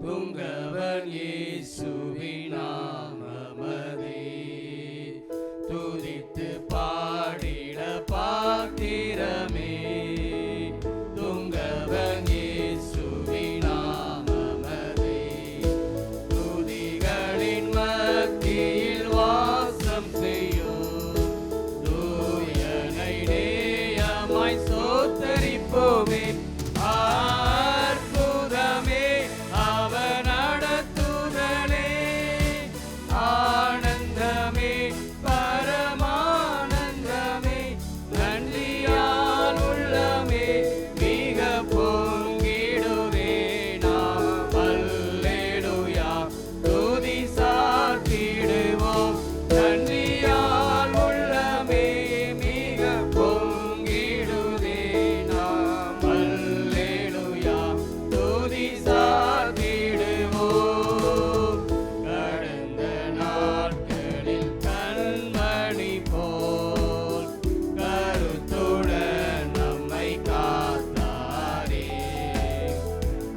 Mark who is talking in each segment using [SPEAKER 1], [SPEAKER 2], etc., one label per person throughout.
[SPEAKER 1] துங்கவன் இயேசுவின் நாமமதே. துதித்து பாடிட பாத்திரமே, துங்கவன் இயேசுவின் நாமமதே. துதிகளின் மத்தியில் வாசம் செய்யும் தூயனை நேயமாய் சோத்தரிப்போமே.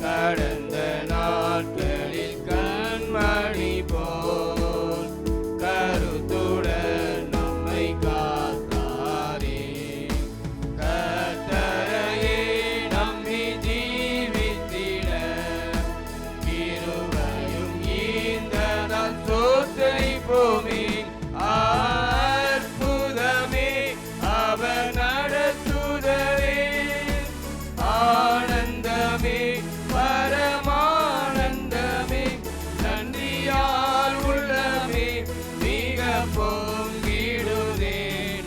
[SPEAKER 1] கடந்த நாட்களில் கண்மணி போல் கருத்துடன் நம்மை காத்தாரே. கர்த்தரையே நம்பி ஜீவித்திட கிருபையும் ஈந்ததால் சோத்தரிப்போமே. அற்புதமே அவர் நடத்துதலே, ஆனந்தமே பரமானந்தமே, நன்றியால் உள்ளமே மிக பொங்கிடுதே.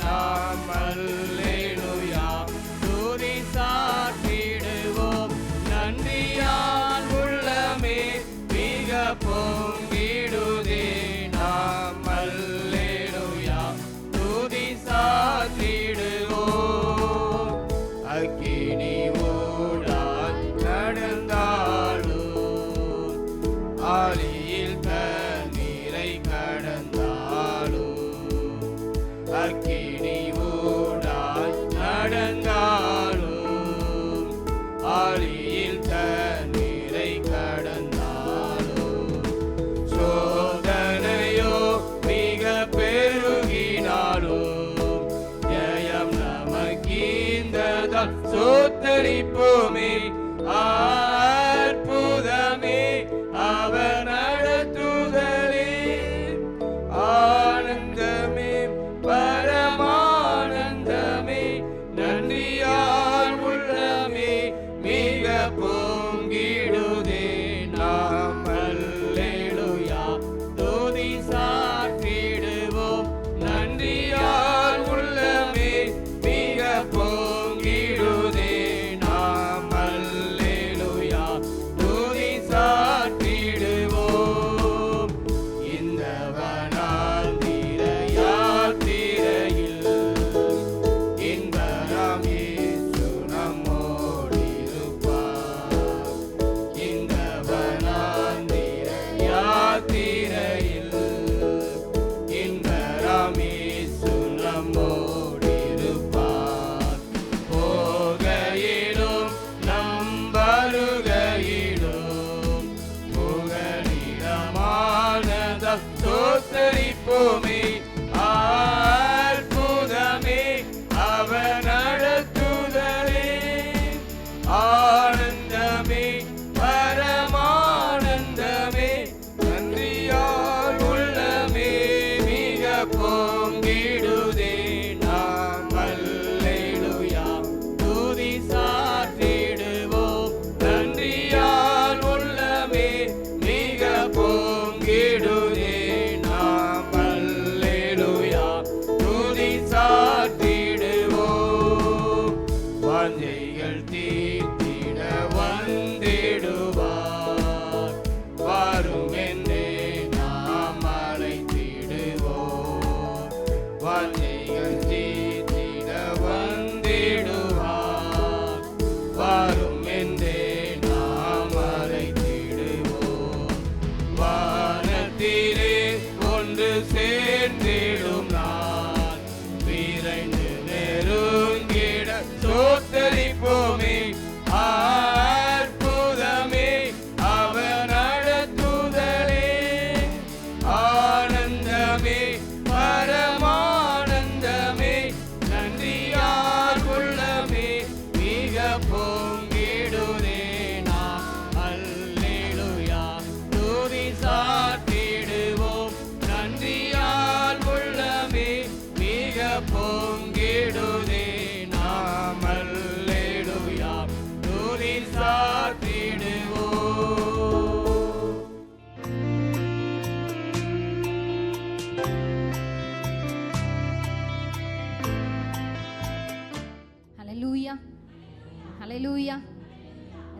[SPEAKER 1] நாம் அல்லேலூயா துதி சாற்றிடுவோம். நன்றியால் உள்ளமே மிக பொங்கிடுதே. நாம் அல்லேலூயா துதி சாற்றிடுவோம். அக்கினி ஆழியில் தண்ணீரை கடந்தாலும், அக்கினி ஊடால் நடந்தாலும், ஆழியில் தண்ணீரை கடந்தாலும், சோதனையோ மிக பெருகினாலும், ஜெயம் நமக்கீந்ததால் சோத்தரிப்போமே. அற்புதமே அவர் நடத்துதலே, ஆனந்தமே பரமானந்தமே, நன்றியால் உள்ளமே மிக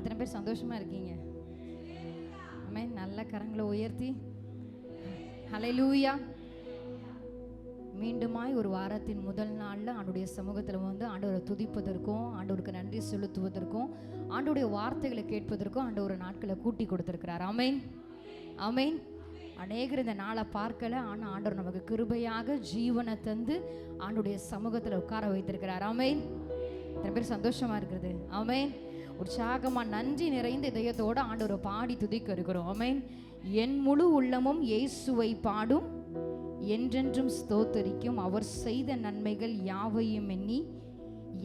[SPEAKER 2] எத்தனை பேர் சந்தோஷமா இருக்கீங்க? ஆமென். நல்ல கரங்களை உயர்த்தி ஹல்லேலூயா. மீண்டுமாய் ஒரு வாரத்தின் முதல் நாளில் ஆண்டவருடைய சமூகத்தில் வந்து ஆண்டவரை துதிப்பதற்கும் ஆண்டவருக்கு நன்றி செலுத்துவதற்கும் ஆண்டவருடைய வார்த்தைகளை கேட்பதற்கும் ஆண்டவர் நாட்களை கூட்டி கொடுத்துருக்கிறார். ஆமென் ஆமென். அநேகர் இந்த நாளை பார்க்கல, ஆனால் ஆண்டவர் நமக்கு கிருபையாக ஜீவனை தந்து ஆண்டவருடைய சமூகத்தில் உட்கார வைத்திருக்கிறார். ஆமென். இத்தனை பேர் சந்தோஷமா இருக்கிறது. ஆமென். உற்சாகமாக நன்றி நிறைந்த இதயத்தோடு ஆண்டவரை பாடி துதிக்க இருக்கிறோம். ஆமென். என் முழு உள்ளமும் இயேசுவை பாடும், என்றென்றும் ஸ்தோத்தரிக்கும், அவர் செய்த நன்மைகள் யாவையும் எண்ணி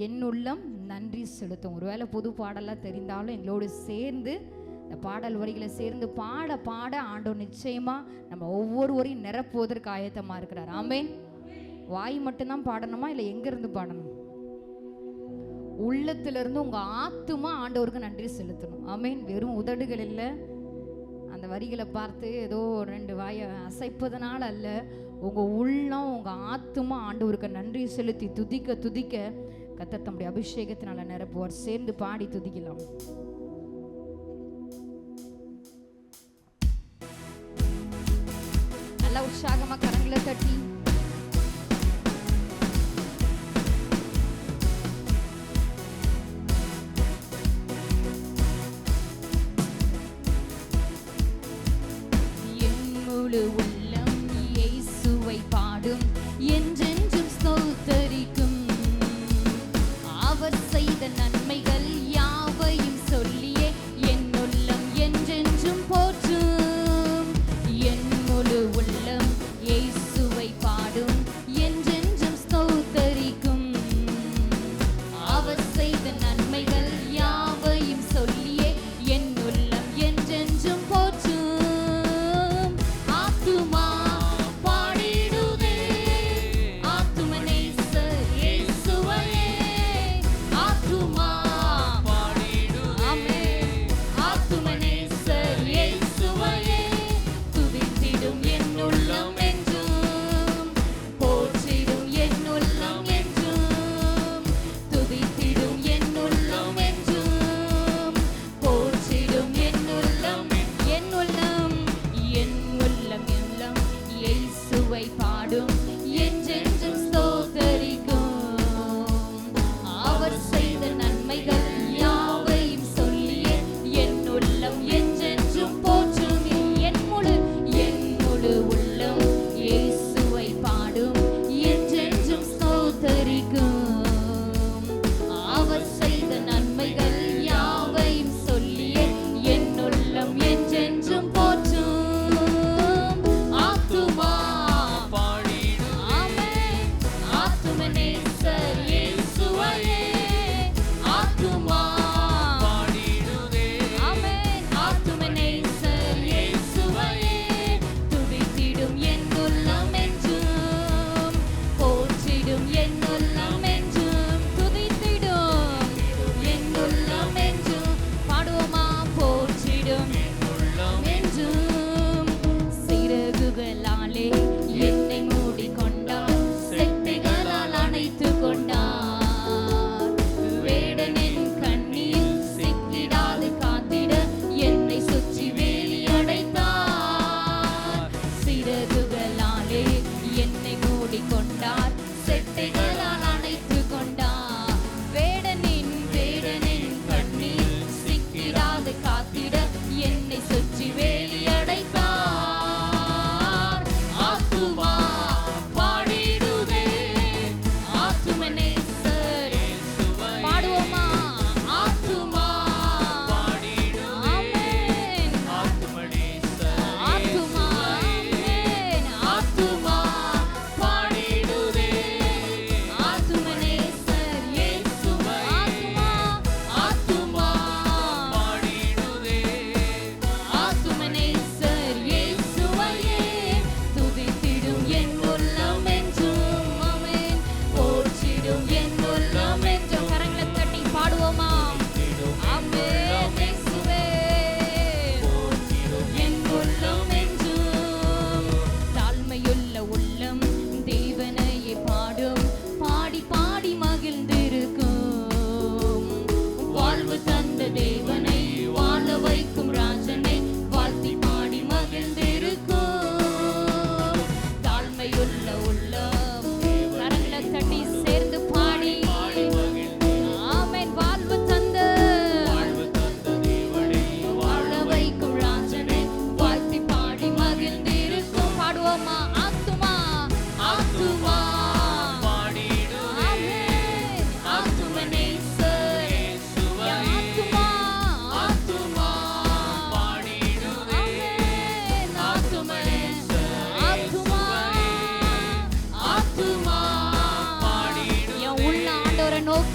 [SPEAKER 2] என் உள்ளம் நன்றி செலுத்தும். ஒருவேளை புது பாடலாம் தெரிந்தாலும் எங்களோடு சேர்ந்து இந்த பாடல் வரிகளை சேர்ந்து பாட பாட ஆண்டவர் நிச்சயமா நம்ம ஒவ்வொருவரையும் நிரப்புவதற்கு ஆயத்தமா இருக்கிறார். ஆமென். வாய் மட்டும்தான் பாடணுமா, இல்லை எங்கிருந்து பாடணும்? உள்ளத்திலிருந்து உங்க ஆத்துமா ஆண்டவருக்கு நன்றி செலுத்தணும். ஆமென். வெறும் உதடுகள் இல்லை, அந்த வரிகளை பார்த்து ஏதோ 2 வாயை அசைப்பதனால அல்ல, உங்கள் உள்ளம் உங்கள் ஆத்துமா ஆண்டவருக்கு நன்றி செலுத்தி துதிக்க துதிக்க கர்த்தர் தம்முடைய அபிஷேகத்தினால நிரப்புவார். சேர்ந்து பாடி துதிக்கலாம். நல்லா உற்சாகமா கரங்களை தட்டி உள்ளம் இயேசுவை பாடும், என்றென்றும் ஸ்தோத்தரிக்கும், அவர் செய்த நன்மைகள் யாவையும் சொல்லியே என் உள்ளம் என்றென்றும் போற்றும். என் முழு உள்ளம் இயேசுவை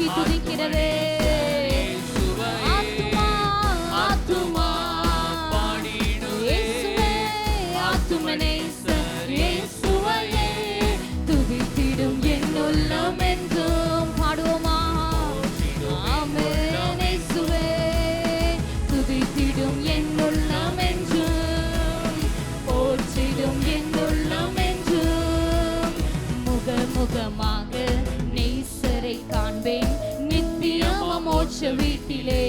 [SPEAKER 2] நோக்கி துதிக்கிறதே. ஆத்துமா ஆத்துமா இயேசுவே, ஆத்துமனேசர் இயேசுவையே துதித்திடும் என் உள்ளம் என்றும். பாடுவோமா? ஆமென். இயேசுவே துதித்திடும் என் உள்ளம் என்றும், போற்றிடும் என் உள்ளம் என்றும். முகமுகமாக நேசரை காண்பேன் நித்தியம் மோட்ச வீட்டிலே.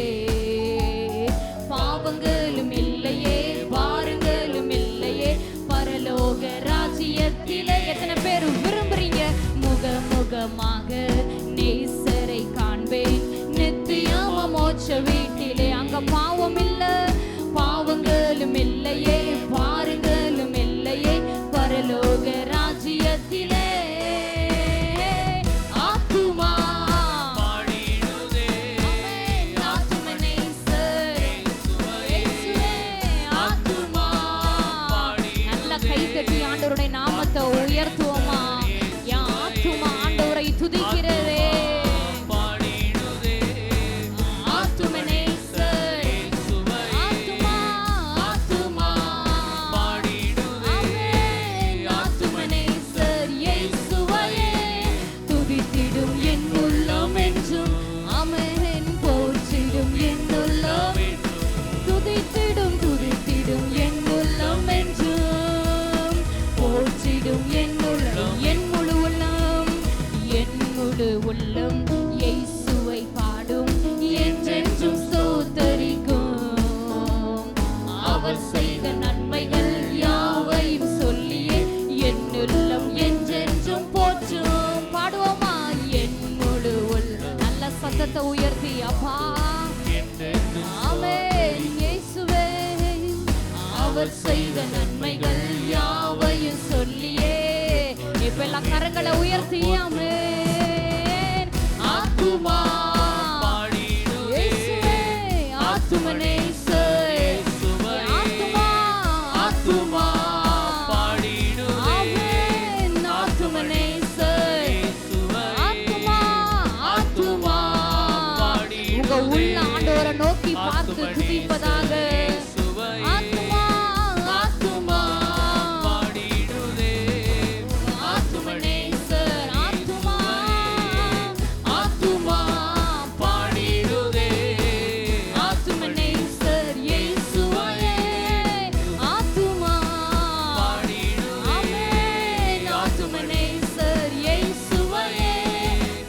[SPEAKER 2] பாவங்களும் இல்லையே, பாரங்களும் இல்லையே, பரலோக ராஜ்யத்திலே. எத்தனை பேர் விரும்புறீங்க? முகமுகமாக நேசரை காண்பேன் நித்தியம் மோட்ச வீட்டிலே. அங்க பாவம் இல்ல, பாவங்களும் இல்லையே, பாரங்களும் இல்லையே, பரலோக ராஜ்யத்திலே. ஆத்துமா ஆமென். ஆத்துமனேசர் இயேசுவே, ஆத்துமா. நல்ல கை தட்டி ஆண்டவருடைய நாமத்தை உயர்த்துவோமா? என் ஆத்துமா ஆண்டவரை துதிக்கிறதே. ஆத்துமனேசர் ஆத்துமா ஆத்துமா ஆமென். ஆத்துமனேசர் இயேசுவையே துதித்திடும் என் உள்ளம் என்றும். ஆமென். போற்றிடும் என் உள்ளம், துதித்திடும் துதித்திடும் என் உள்ளம் என்றும், போற்றிடும் என் உள்ளம். என் முழு உள்ளம், என் முழு உள்ளம் இயேசுவை பாடும், என்றென்றும் ஸ்தோத்தரிக்கும். அவர் செய்த நன்மைகள் யாவையும் சொல்லியே என் உள்ளம் என்றென்றும் போற்றும். பாடுவோமா? என் முழு உள்ளம். நல்ல சத்தத்தை உயர்த்தி அப்பா. ஆமென். இயேசுவே அவர் செய்த நன்மைகள் யாவையும் சொல்லியே. இப்ப எல்லாம் கரங்களை உயர்த்தி ஆமென். ஆத்துமா இயேசுவே, ஆத்துமனேசர் ஆத்துமா ஆத்துமா ஆமென். ஆத்துமனேசர் ஆத்துமா ஆத்துமா. உங்க உள்ள ஆண்டவரை நோக்கி பார்த்து துதிப்பதாக. ஆத்துமா ஆத்துமா ஆத்துமனேசர் ஆத்துமா ஆத்துமா ஆத்துமனேசர் இயேசுவையே ஆத்துமா. ஆமென். ஆத்துமனேசர் இயேசுவையே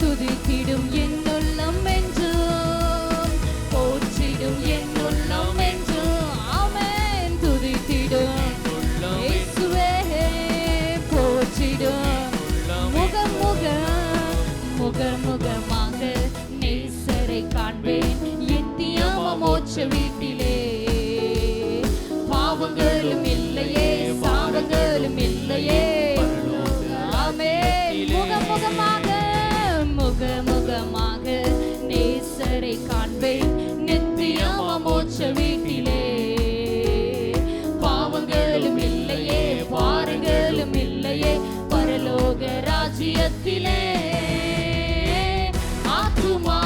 [SPEAKER 2] துதித்திடும் என் உள்ளம் என்றும், போற்றிடும் என் உள்ளம் என்றும். ஆமென். துதித்திடும் இயேசுவே, போற்றிடும். முகமுகமாக நேசரை காண்பேன் நித்தியம் மோட்ச வீட்டிலே. பாவங்களும் இல்லையே, சாபங்களும் இல்லையே. ஆமென். முகமுகமாக நேசரை காண்பேன் நித்தியம் மோட்ச வீட்டிலே. பாவங்களும் இல்லையே, பாரங்களும் இல்லையே, பரலோக ராஜ்யத்திலே. ஆத்துமா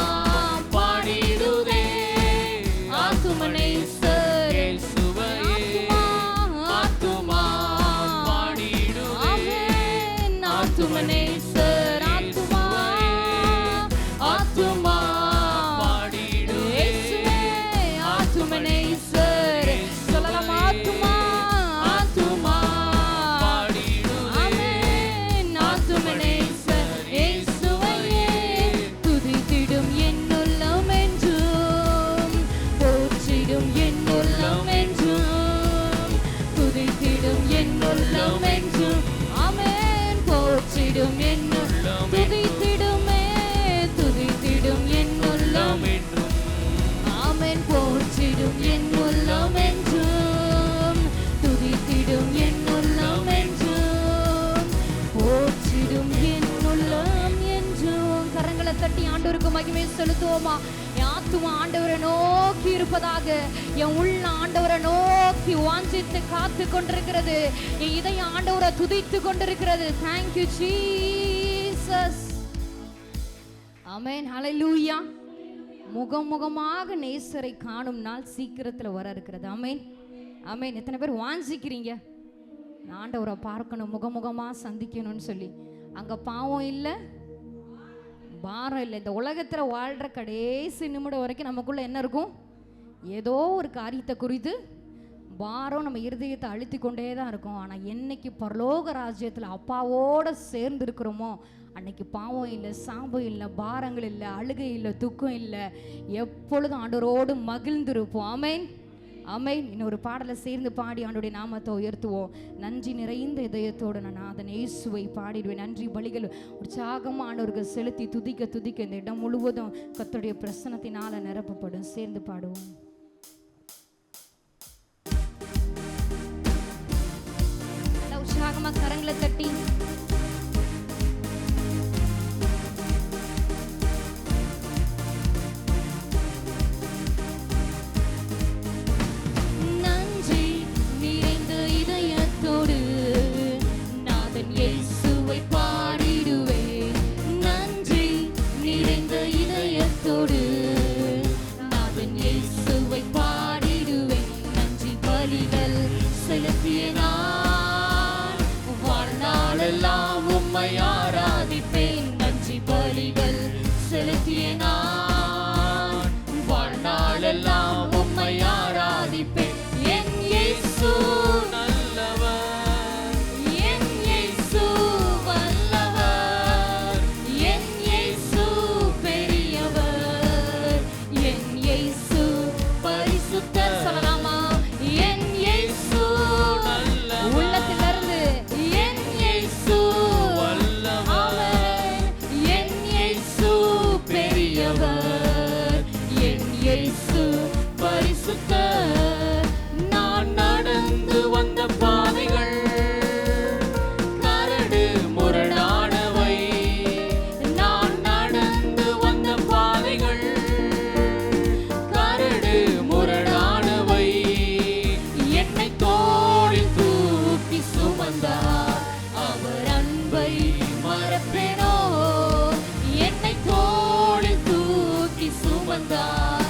[SPEAKER 2] பாடிடுதே. ஆத்துமனேசர் ஆத்துமா ஆமென். ஆத்துமனேசர் ஆத்துமா ஆத்துமா இயேசுவே, ஆத்துமனேசர். சொல்லலாம். ஆத்துமா ஆத்துமா ஆமென். ஆத்துமனேசர் இயேசுவையே துதித்திடும் என் உள்ளம் என்றும், போற்றிடும் என் உள்ளம் என்றும், துதித்திடும் என் உள்ளம் என்றும். ஆமென். போற்றிடும் என் உள்ளம், துதித்திடுமே துதித்திடும் என் உள்ளம் என்றும். ஆமென். போற்றிடும் என் உள்ளம் என்றும், துதித்திடும் என் உள்ளம் என்றும், போற்றிடும் என் உள்ளம் என்றும். கரங்களை தட்டி ஆண்டவருக்கு மகிமை செலுத்துவோமா? என் ஆத்துமா ஆண்டவரை நோக்கி இருப்பதாக, என் உள்ள ஆண்டவரை நோக்கி வாஞ்சித்து காத்து கொண்டிருக்கிறது. என் இதயம் ஆண்டவரை துதித்து கொண்டிருக்கிறது. Thank you Jesus. ஆமென். ஹல்லேலூயா. முகமுகமாக நேசரை காணும் நாள் சீக்கிரத்தில் வர இருக்கிறது. ஆமென். ஆமென். எத்தனை பேர் வாஞ்சிக்கிறீங்க ஆண்டவரை பார்க்கணும், முகமுகமாக சந்திக்கணும்னு சொல்லி? அங்கே பாவம் இல்லை, பாரம் இல்லை. இந்த உலகத்தில் வாழ்கிற கடைசி நிமிடம் வரைக்கும் நமக்குள்ளே என்ன இருக்கும்? ஏதோ ஒரு காரியத்தை குறித்து பாரம் நம்ம இருதயத்தை அழுத்தி கொண்டே தான் இருக்கும். ஆனால் என்னைக்கு பரலோக ராஜ்யத்தில் அப்பாவோடு சேர்ந்து இருக்கிறோமோ அன்னைக்கு பாவம் இல்லை, சாபம் இல்லை, பாரங்கள் இல்லை, அழுகை இல்லை, துக்கம் இல்லை. எப்பொழுதும் ஆண்டவரோடு மகிழ்ந்திருப்போம். ஆமென். ஆமென். இன்னொரு பாடலை சேர்ந்து பாடி ஆண்டவருடைய நாமத்தை உயர்த்துவோம். நன்றி நிறைந்த இதயத்தோடு நான் அதன் இயேசுவை பாடிடுவேன். நன்றி பலிகள் உற்சாகமாக ஆண்டவருக்கு செலுத்தி துதிக்க துதிக்க இந்த இடம் முழுவதும் கர்த்தருடைய பிரசன்னத்தினால நிரப்பப்படும். சேர்ந்து பாடுவோம். உற்சாகமாக கரங்களை தட்டி
[SPEAKER 1] வாழ்நாளெல்லாம் உம்மை ஆராதிப்பேன். என் இயேசு நல்லவர், என் இயேசு வல்லவர், என் இயேசு பெரியவர், என் இயேசு பரிசுத்தர். சொல்லலாமா? என் இயேசு நல்லவர், உள்ளத்திலிருந்து என் இயேசு வல்லவர், என் இயேசு பெரியவர், என் இயேசு பரிசுத்தர். நான் நடந்து வந்த பாதைகள் கரடு முரடானவை, நான் நடந்து வந்த பாதைகள் கரடு முரடானவை. என்னை தோளில் தூக்கி சுமந்தார், அவர் அன்பை மறப்பேனோ? என்னை தோளில் தூக்கி சுமந்தார்,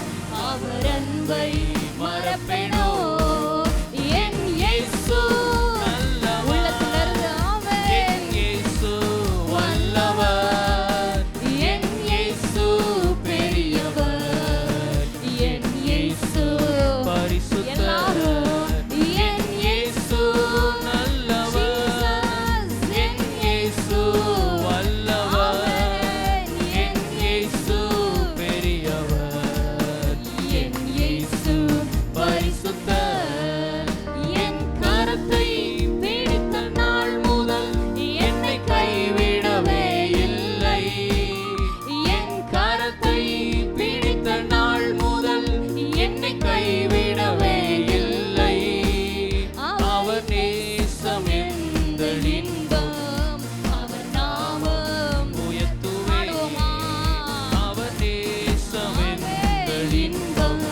[SPEAKER 1] அவர் அன்பை மறப்பேனோ? என் இயேசு உள்ளத்திலிருந்து ஆமென். என் இயேசு வல்லவர், என் இயேசு பெரியவர், என் இயேசு பரிசுத்தர், என் இயேசு நல்லவர், என் இயேசு வல்லவர், என் இயேசு பெரியவர், என் இயேசு பரிசுத்தர். என் கரத்தை பிடித்த நாள் முதல் என்னை கைவிடவே இல்லை. என் கரத்தை பிடித்த நாள் முதல் என்னை கைவிடவே இல்லை. அவர் நேசம் எந்த இன்பம், அவர் நாமம் உயர்த்துவேன். அவர் நேசம் எந்த இன்பம்,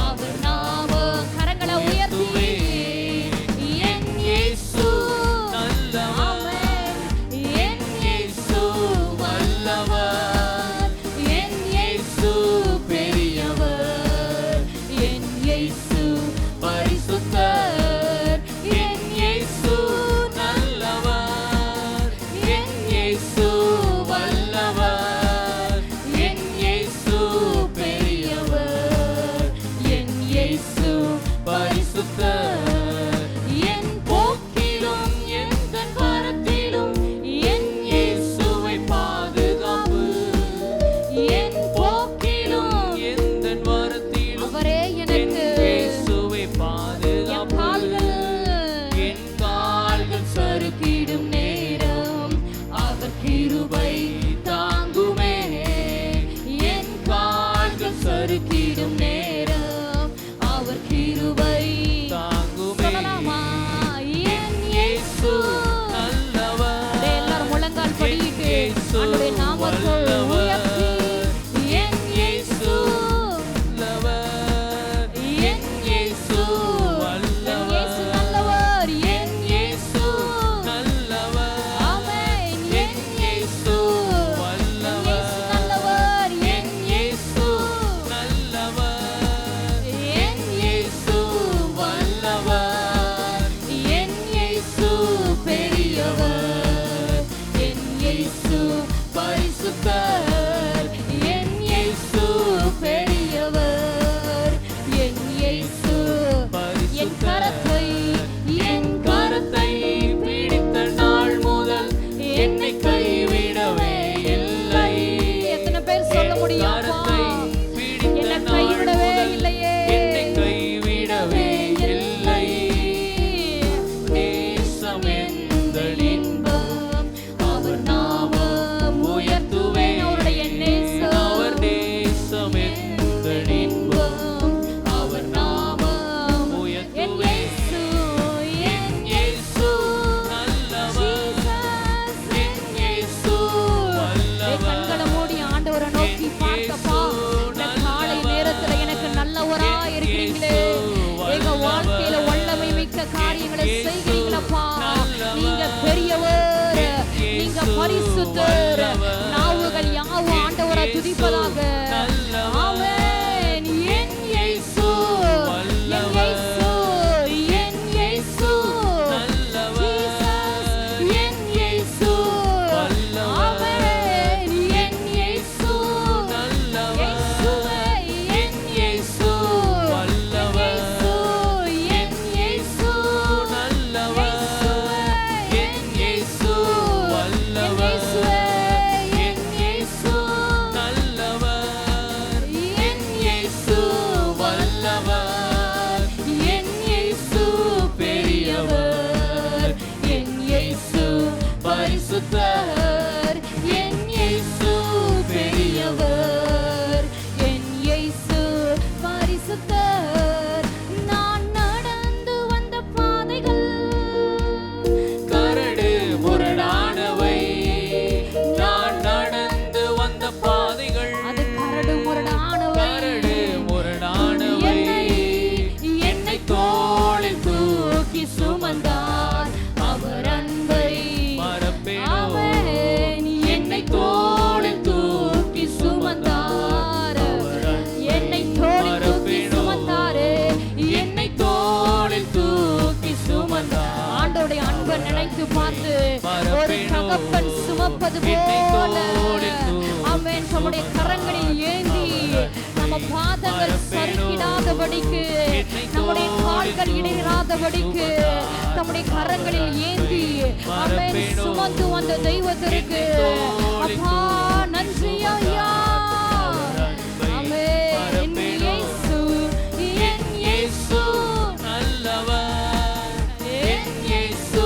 [SPEAKER 1] அவர் நாமம் கரங்களை உயர்த்தி என் இயேசு நல்லவர், என் இயேசு வல்லவர், என் இயேசு பெரியவர், என் இயேசு பரிசுத்தர், என் இயேசு நல்லவர், என் இயேசு வல்லவர், என் இயேசு பெரியவர், என் இயேசு பரிசுத்தர். என் போக்கிலும் எந்த வரத்திலும் என் இயேசுவை பாதுகாப்பு. என் போக்கிலும் எந்த வரத்திலும் அவரே எனக்கு இயேசுவை பாதுகாப்பு. என் கால்கள் சறுக்கிடும் நேரம் அவர் கிருபை தாங்குமே. என் கால்கள் சறுக்கிடும் நேரம் அவர் கிருபை தாங்குமே.
[SPEAKER 2] இருக்கிறீங்களே. எங்க வாழ்க்கையில வல்லமை மிக்க காரியங்களை செய்கிறீங்களப்பா. நீங்க பெரியவர், நீங்க பரிசுத்தர். நாவுகள் யாவும் ஆண்டவரை துதிப்பதாக. ஆமென். என் இயேசு, என் இயேசு, என் இயேசு, ஜீசஸ், என் இயேசு. ஆமென். என் இயேசு, இயேசுவே, என் இயேசு, என் இயேசு, பரிசுத்தர். என் இயேசு பெரியவர், என் இயேசு பரிசுத்தர். நான் நடந்து வந்த பாதைகள்
[SPEAKER 1] கரடு முரடானவை. நான் நடந்து வந்த பாதைகள்
[SPEAKER 2] அது கரடு முரடானவை.
[SPEAKER 1] கரடு முரடானவை.
[SPEAKER 2] என்னை தோளில் தூக்கி சுமந்தார் அவர் அன்பை
[SPEAKER 1] மறப்பேனோ.
[SPEAKER 2] என்னை தோளில் தூக்கி சுமந்தார், என்னை தோளில் தூக்கி சுமந்தாரே, என்னை தோளில் தூக்கி சுமந்தார். ஆண்டவருடைய அன்பை நினைத்து பார்த்து ஒரு தகப்பன் சுமப்பது போல ஆமென் தம்முடைய கரங்களில் ஏந்தி நம்ம பாதங்கள் சறுக்கிடாதபடிக்கு, நம்முடைய கால்கள் இடையிடாதபடிக்கு நம்முடைய கரங்களில் ஏந்தி ஆமென் சுமந்து வந்த தெய்வத்திற்கு அப்பா நன்றி ஐயா. ஆமென். என் இயேசு, என் இயேசு
[SPEAKER 1] நல்லவர்.
[SPEAKER 2] என் இயேசு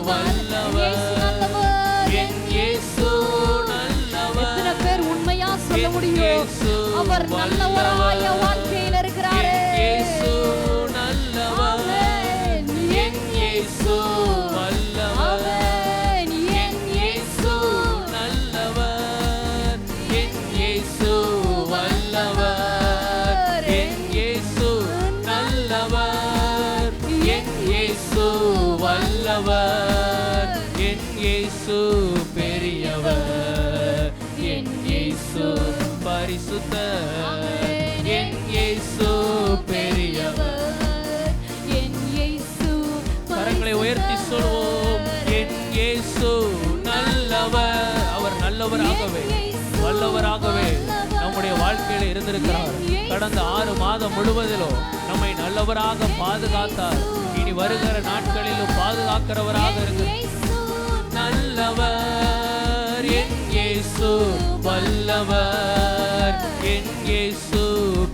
[SPEAKER 2] நல்லவர்.
[SPEAKER 1] என் இயேசு நல்லவர்.
[SPEAKER 2] எத்தனை பேர் உண்மையா சொல்ல முடியும் அவர் நல்லவராய வாழ்க்கையில் இருக்கிறாரே.
[SPEAKER 1] இயேசு நல்லவர். என் இயேசு வல்லவர்.
[SPEAKER 2] என் இயேசு
[SPEAKER 1] நல்லவர். என் இயேசு வல்லவர். என் இயேசு நல்லவர். என் இயேசு வல்லவர். என் இயேசு பெரியவர். என் இயேசு பரிசுத்தர். என் இயேசு பெரியவர்.
[SPEAKER 2] என் இயேசு
[SPEAKER 1] கரங்களை உயர்த்தி சொல்வோம். என் இயேசு நல்லவர். அவர் நல்லவராகவே வல்லவராகவே நம்முடைய வாழ்க்கையில இருந்திருக்கிறார். கடந்த 6 மாதம் முழுவதிலும் நம்மை நல்லவராக பாதுகாத்தார். இனி வருகிற நாட்களிலும் பாதுகாக்கிறவராக இருக்கிறார். நல்லவர். என் இயேசு வல்லவர். என் இயேசு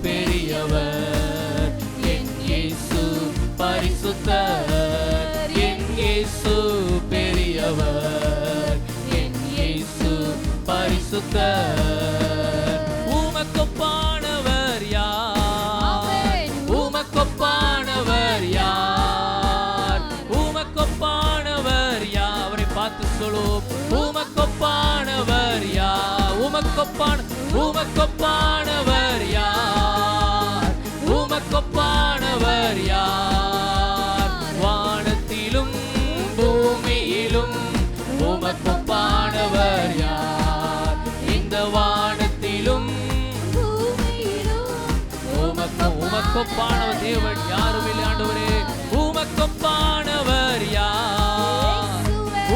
[SPEAKER 1] பெரியவர். என் இயேசு பரிசுத்தர். என் இயேசு பெரியவர். என் இயேசு பரிசுத்தர். உமக்கொப்பானவர் யார்? உமக்கொப்பானவர் யார்? உமக்கொப்பானவர் யார்? அவரை பார்த்து சொல்லுவோம். உமக்கொப்பானவர் யார்? உமக்கொப்பானவர் யார்? உமக்கொப்பானவர் யார்? வானத்திலும் பூமியிலும் உமக்கொப்பானவர் யார்? இந்த வானத்திலும் உமக்கொப்பானவர் தேவன் யாரும் இல்லை ஆண்டவரே. உமக்கொப்பானவர் யார்?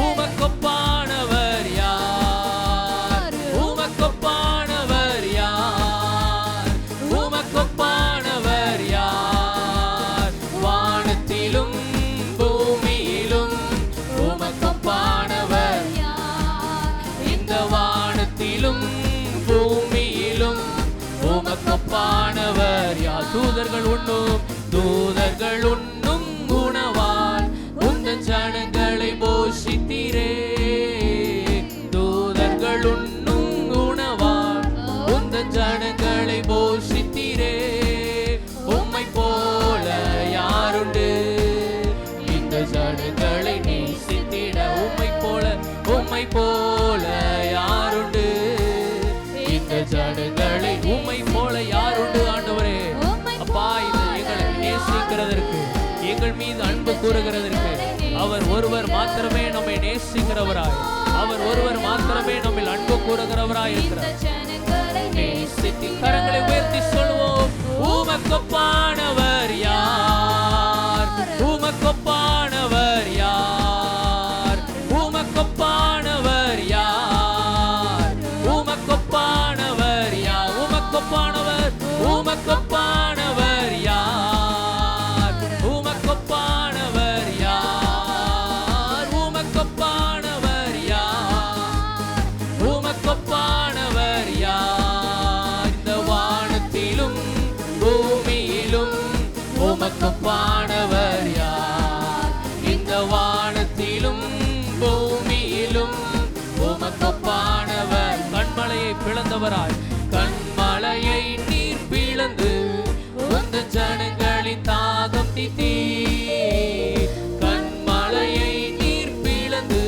[SPEAKER 1] உமக்கொப்பானவர் யார்? உமக்கொப்பானவர் யார்? உமக்கொப்பானவர் யார்? வானத்திலும் பூமியிலும் உமக்கொப்பானவர் யார்? இந்த வானத்திலும் பூமியிலும் உமக்கொப்பானவர் யார்? தூதர்கள் உண்ணும் உணவால் உந்தன் ஜனங்களை போஷித்தீரே. தூதர்கள் உண்ணும் உணவால் உந்தன் ஜனங்களை போஷித்தீரே. உம்மை போல யாருண்டு இந்த ஜனங்களை நேசித்திட? உம்மை போல யாருண்டு இந்த ஜனங்களை? உம்மை போல யாருண்டு ஆண்டவரே? அப்பா இந்த செய்கிறதற்கு, எங்கள் மீது அன்பு கூறுகிறதற்கு அவர் ஒருவர் மாத்திரமே நம்மை நேசிக்கிறவராய், அவர் ஒருவர் மாத்திரமே நம்மில் அன்பு கூறுகிறவராய் இருக்கிறார். கரங்களை உயர்த்தி சொல்வோம், உமக்கொப்பானவர் யார், உமக்கொப்பானவர் யார், உமக்கொப்பானவர் யார், உமக்கொப்பானவர் யார், உமக்கொப்பானவர், உமக்கொப்பானவர் யார், உமக்கொப்பானவர் யார், உமக்கொப்பானவர் யார், உமக்கொப்பானவர் யார். இந்த வானத்திலும் பூமியிலும் உமக்கொப்பானவர் யார், இந்த வானத்திலும் பூமியிலும் உமக்கொப்பானவர். கண்மலையை பிளந்தவராய், கண்மலையை நீர் பிளந்து உந்த ஜனங்களின் தாகம் தீர்த்தீர். கண்மலையை நீர் பிளந்து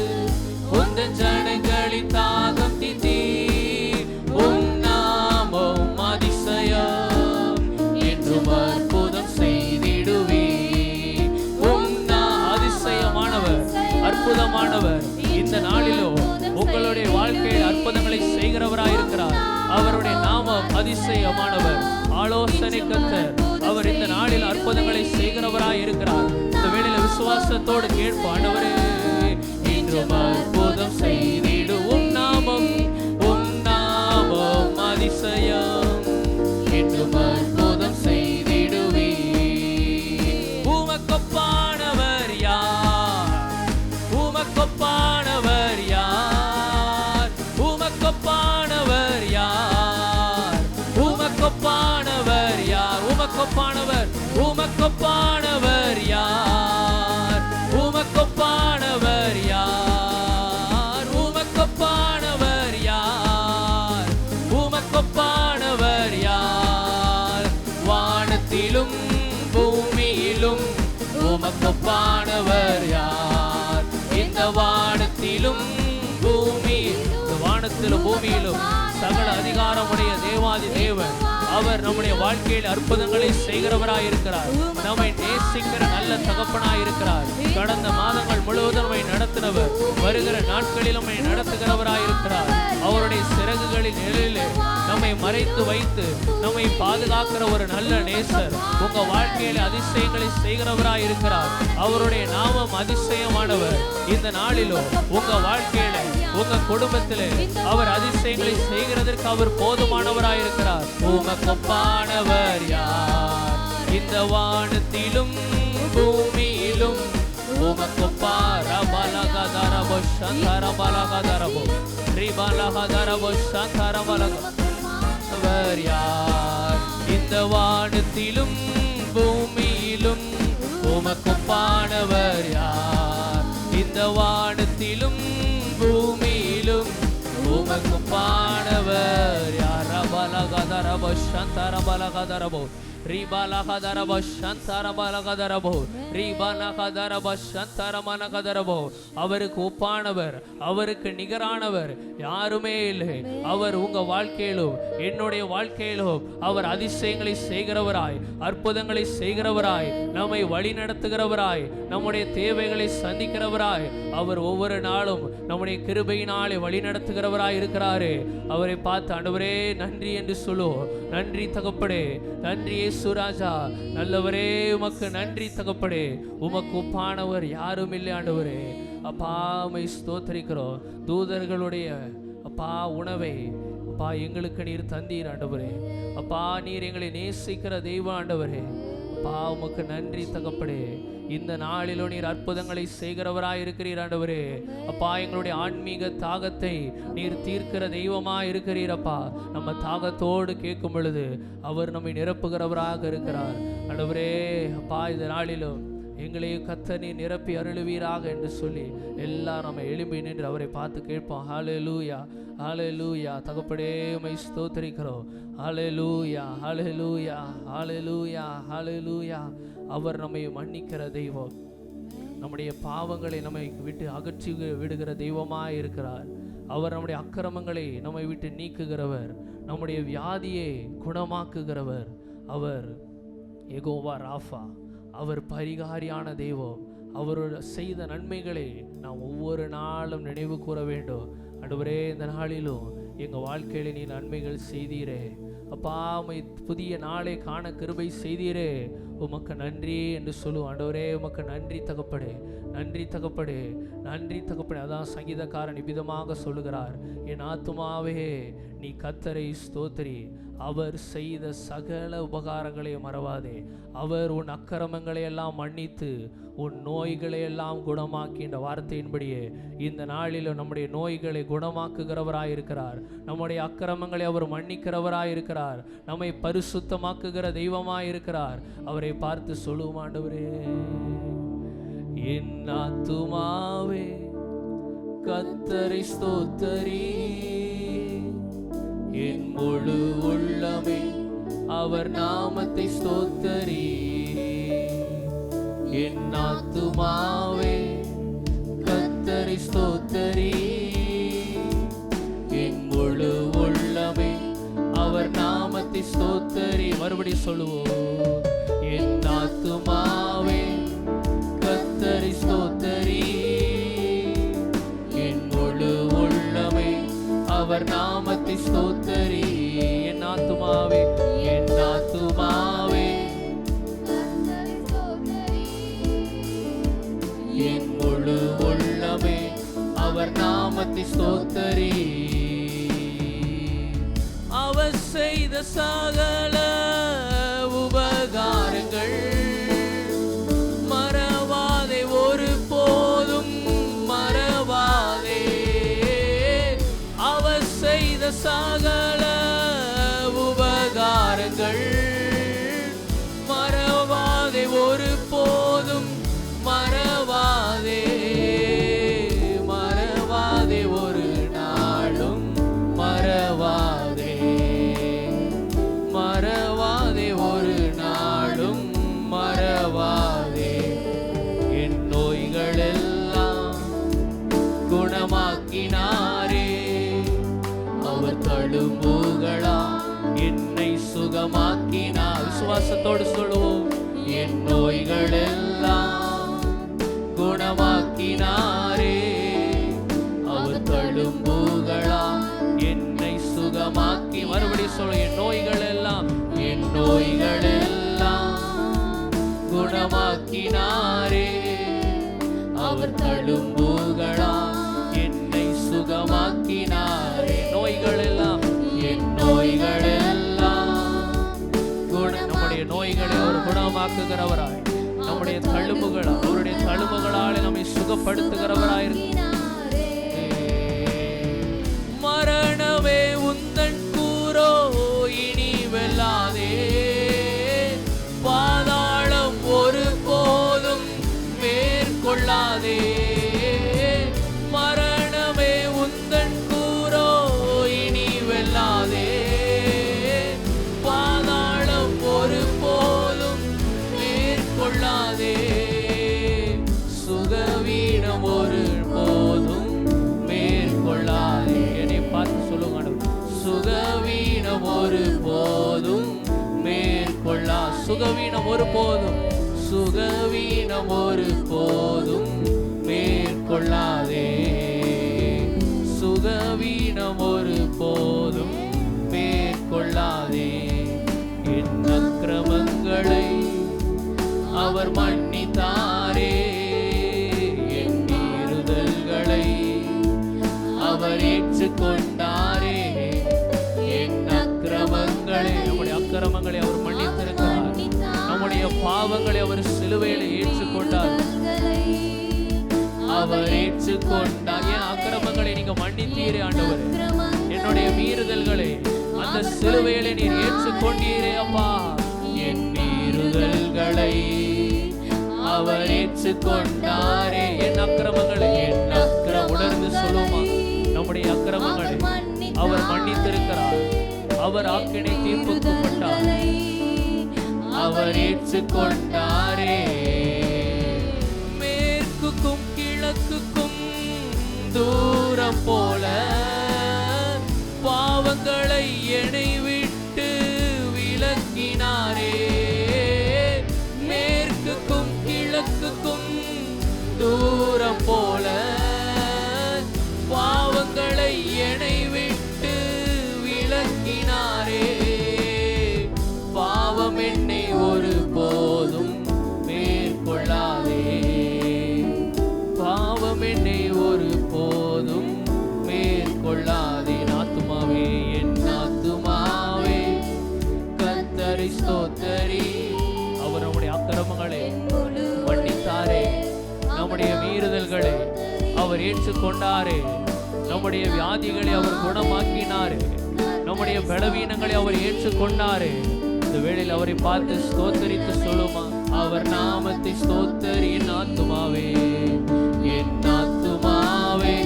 [SPEAKER 1] உந்த ஜனங்களின் தாகம் தீர்த்தீர். உம் நாமம் அதிசயம் என்றும் அற்புதம் செய்திடுவீர். உம் அதிசயமானவர், அற்புதமானவர். இந்த நாளிலோ உங்களுடைய வாழ்க்கையில் அற்புதங்களை செய்கிறவராயிருக்கிறார். அவருடைய நாமம் அதிசயமானவர், ஆலோசனை கர்த்தர். அவர் இந்த நாளில் அற்புதங்களை செய்கிறவராய் இருக்கிறார். இந்த வேளையில விசுவாசத்தோடு கேட்போம், ஆண்டவரே இன்றும் அற்புதம் செய்திடு. உம் நாமம், உம் நாமம் அதிசயம் என்றும் அற்புதம் செய்திடுவே. உமக்கொப்பானவர் யார், உமக்கொப்பானவர் யார், உமக்கொப்பானவர் யார், உமக்கொப்பானவர் யார், உமக்கொப்பானவர், உமக்கொப்பானவர் யார், உமக்கொப்பானவர் யார், உமக்கொப்பானவர் யார், உமக்கொப்பானவர் யார். வானத்திலும் பூமியிலும் உமக்கொப்பானவர் யார், இந்த வானத்திலும் வானத்திலும் பூமியிலும் சகல அதிகாரமுடைய தேவாதி தேவன். அவர் நம்முடைய வாழ்க்கையில் அற்புதங்களை செய்கிறவராய் இருக்கிறார். நம்மை நேசிக்கிற நல்ல தகப்பனாய் இருக்கிறார். கடந்த மாதங்கள் முழுவதும் நம்மை நடத்தினவர், வருகிற நாட்களில் நம்மை நடத்துகிறவராய் இருக்கிறார். அவருடைய சிறகுகளின் நிழலிலே நம்மை மறைத்து வைத்து நம்மை பாதுகாக்கிற ஒரு நல்ல நேசர் உங்க வாழ்க்கையில அதிசயங்களை செய்கிறவராய் இருக்கிறார். அவருடைய நாமம் அதிசயமானவர். இந்த நாளிலோ உங்க வாழ்க்கையில, உங்க குடும்பத்திலே அவர் அதிசயங்களை செய்கிறதற்கு அவர் போதுமானவராய் இருக்கிறார். உமக்கொப்பானவர் யார், இந்த வானத்திலும் பூமியிலும் உமக்கொப்பாரபலகதரபோ சந்தரபலகதரபோ ரிபலகதரபோ சந்தரபலகதரபவர் யார், இந்த வானத்திலும் பூமியிலும் உமக்கொப்பானவர் யார், இந்த வானத்திலும் பூமியிலும் உமக்கொப்பானவர் யார். ரபலகதரபோ சந்தரபலகதரபோ ரிபலகதரபோ சந்தரபலகதரபோ ரிபலகதரபோ சந்தரமலகதரபோ. அவருக்கு ஒப்பானவர், அவருக்கு நிகரானவர் யாருமே இல்லை. அவர் உங்க வாழ்க்கையிலும் என்னுடைய வாழ்க்கையிலும் அவர் அதிசயங்களை செய்கிறவராய், அற்புதங்களை செய்கிறவராய், நம்மை வழி நடத்துகிறவராய், நம்முடைய தேவைகளை சந்திக்கிறவராய், அவர் ஒவ்வொரு நாளும் நம்முடைய கிருபையினாலே வழி நடத்துகிறவராய் இருக்கிறாரு. அவரை பார்த்து ஆண்டவரே நன்றி என்று சொல்லுவோம். நன்றி தகப்படே, நன்றி இயேசுராஜா, நல்லவரே உமக்கு நன்றி தகப்படே. உமக்கு ஒப்பானவர் யாரும் இல்லை ஆண்டவரே. அப்பா உம்மை ஸ்தோத்திரிக்கிறோம். தூதர்களுடைய அப்பா உணவை அப்பா எங்களுக்கு நீர் தந்தீர் ஆண்டவரே. அப்பா நீர் எங்களை நேசிக்கிற தெய்வ ஆண்டவரே. அப்பா உமக்கு நன்றி தகப்படே. இந்த நாளிலோ நீர் அற்புதங்களை செய்கிறவராய் இருக்கிறீர் ஆண்டவரே. அப்பா எங்களுடைய ஆன்மீக தாகத்தை நீர் தீர்க்கிற தெய்வமா இருக்கிறீரப்பா. நம்ம தாகத்தோடு கேட்கும் பொழுது அவர் நம்மை நிரப்புகிறவராக இருக்கிறார் ஆண்டவரே. அப்பா இந்த நாளிலும் எங்களையும் கர்த்தர் நீர் நிரப்பி அருளுவீராக என்று சொல்லி எல்லாம் நம்ம எழும்பி நின்று அவரை பார்த்து கேட்போம். ஹல்லேலூயா, ஹல்லேலூயா. தகப்படே உம்மை ஸ்தோத்திரிக்கிறோம். ஹல்லேலூயா, ஹல்லேலூயா, ஹல்லேலூயா, ஹல்லேலூயா. அவர் நம்மை மன்னிக்கிற தெய்வம், நம்முடைய பாவங்களை நம்மை விட்டு அகற்றி விடுகிற தெய்வமாய் இருக்கிறார். அவர் நம்முடைய அக்கிரமங்களை நம்மை விட்டு நீக்குகிறவர், நம்முடைய வியாதியை குணமாக்குகிறவர். அவர் யெகோவா ராஃபா, அவர் பரிகாரியான தெய்வம். அவரோட செய்த நன்மைகளை நாம் ஒவ்வொரு நாளும் நினைவு கூற வேண்டும். ஆண்டவரே, இந்த நாளிலும் எங்கள் வாழ்க்கையில நீ நன்மைகள் செய்தீரே அப்பா, உம்மை புதிய நாளை காண கிருபை செய்தீரே, உமக்கு நன்றி என்று சொல்லுவோம். ஆண்டவரே, உமக்கு நன்றி தகப்படே, நன்றி தகப்படே, நன்றி தகப்படே. அதான் சங்கீதக்காரன் இவ்விதமாக சொல்லுகிறார், என் ஆத்துமாவே நீ கர்த்தரை ஸ்தோத்திரி, அவர் செய்த சகல உபகாரங்களையும் மறவாதே. அவர் உன் அக்கிரமங்களை எல்லாம் மன்னித்து உன் நோய்களை எல்லாம் குணமாக்கின்ற வார்த்தையின்படியே இந்த நாளிலும் நம்முடைய நோய்களை குணமாக்குகிறவராயிருக்கிறார். நம்முடைய அக்கிரமங்களை அவர் மன்னிக்கிறவராயிருக்கிறார். நம்மை பரிசுத்தமாக்குகிற தெய்வமாயிருக்கிறார். அவரை பார்த்து சொல்லுவோம், ஆண்டவரே, என் ஆத்துமாவே கர்த்தரை ஸ்தோத்திரி, என் முழு உள்ளமே அவர் நாமத்தை ஸ்தோத்திரி. என் ஆத்துமாவே கர்த்தரை ஸ்தோத்திரி, என் முழு உள்ளமே அவர் நாமத்தை ஸ்தோத்திரி. மறுபடி சொல்லுவோம், என் ஆத்துமாவே கர்த்தரை ஸ்தோத்திரி, என் முழு உள்ளமே அவர் நாமத்தை ஸ்தோத்திரி. என் ஆத்துமாவே, என் ஆத்துமாவே என் முழு உள்ளமே அவர் நாமத்தை ஸ்தோத்திரி. அவர் செய்த சகல உபகாரங்கள் மறவாதே, ஒரு போதும் மறவாதே. அவர் செய்த சகல உபகாரங்கள் மறவாதே, ஒரு போதும் மறவாதே, மறவாதே, ஒரு நாளும் மறவாதே, மறவாதே, ஒரு நாளும் மறவாதே. என் நோய்களெல்லாம் குணமாக்கினாரே, அவர் தழும்புகளா என்னை சுகமாக்கினார். விசுவாசத்தோடு சொல்லுவோம், என் நோய்களெல்லாம் குணமாக்கினாரே, அவர் தழும்புகளா என்னை சுகமாக்கி. மறுபடி சொல்ல, என் நோய்கள் எல்லாம், என் நோய்கள் எல்லாம் குணமாக்கினாரே, அவர் தழும்புகளா என்னை சுகமாக்கினாரே. நோய்கள் எல்லாம், என் நோய்கள் எல்லாம் நம்முடைய நோய்களை அவர் குணமாக்குகிறவராய், நம்முடைய தழும்புகள் அவருடைய தழும்புகளாலே நம்மை சுகப்படுத்துகிறவராய். மரணமே உந்தன் கூரோ இனி வெல்லாதே, பாதாளம் ஒரு போதும் மேற்கொள்ளாதே. மரணமே உந்தன் கூரோ இனி வெல்லாதே, பாதாளம் ஒரு போதும் மேற்கொள்ளாதே. சுகவீனம் ஒரு போதும் மேற்கொள்ளாதே. என்னை பார்த்து சொல்லுங்க, சுகவீனம் ஒரு போதும் மேற்கொள்ளா. சுகவீனம் ஒரு போதும், சுகவீனம் ஒரு போதும் மேற்கொள்ளாதே, சுகவீனம் ஒரு போதும் மேற்கொள்ளாதே. என் அக்கிரமங்களை அவர் மன்னித்தாரே, என் மீறுதல்களை அவர் ஏற்றுக்கொண்டாரே. என் அக்கிரமங்களை, நம்முடைய அக்கிரமங்களை அவர் மன்னித்திருக்கிறார். நம்முடைய பாவங்களை அவர் சிலுவையில் ஏற்றுக்கொண்டார், அவர் ஏற்றுக்கொண்டார். என் அக்கிரமங்களை நீங்க மன்னித்தீரே ஆண்டவர், என்னுடைய மீறுதல்களை அந்த சிலுவையிலே நீர் ஏற்றுக்கொண்டீரே அப்பா. என் மீறுதல்களை அவர் ஏற்றுக்கொண்டாரே. என் அக்கிரமங்களை, என் உணர்ந்து சொல்லுமா, நம்முடைய அக்கிரமங்களை அவர் மன்னித்திருக்கிறார். அவர் ஆக்கினை தீர்ப்புக்குட்பட்டார், அவர் ஏற்றுக்கொண்டாரே. மேற்குக்கும் கிழக்குக்கும் தூரம் போல பாவங்களை என்னை விட்டு விலக்கினாரே. மேற்குக்கும் மீறுதல்களை அவர் ஏற்றுக்கொண்டாரே. நம்முடைய வியாதிகளை அவர் குணமாக்கினாரே. நம்முடைய பலவீனங்களை அவர் ஏற்றுக்கொண்டாரே. இந்த வேளையில் அவரை பார்த்து ஸ்தோத்தரித்து சொல்லுமா, அவர் நாமத்தை ஸ்தோத்தரி என் ஆத்துமாவே, என் ஆத்துமாவே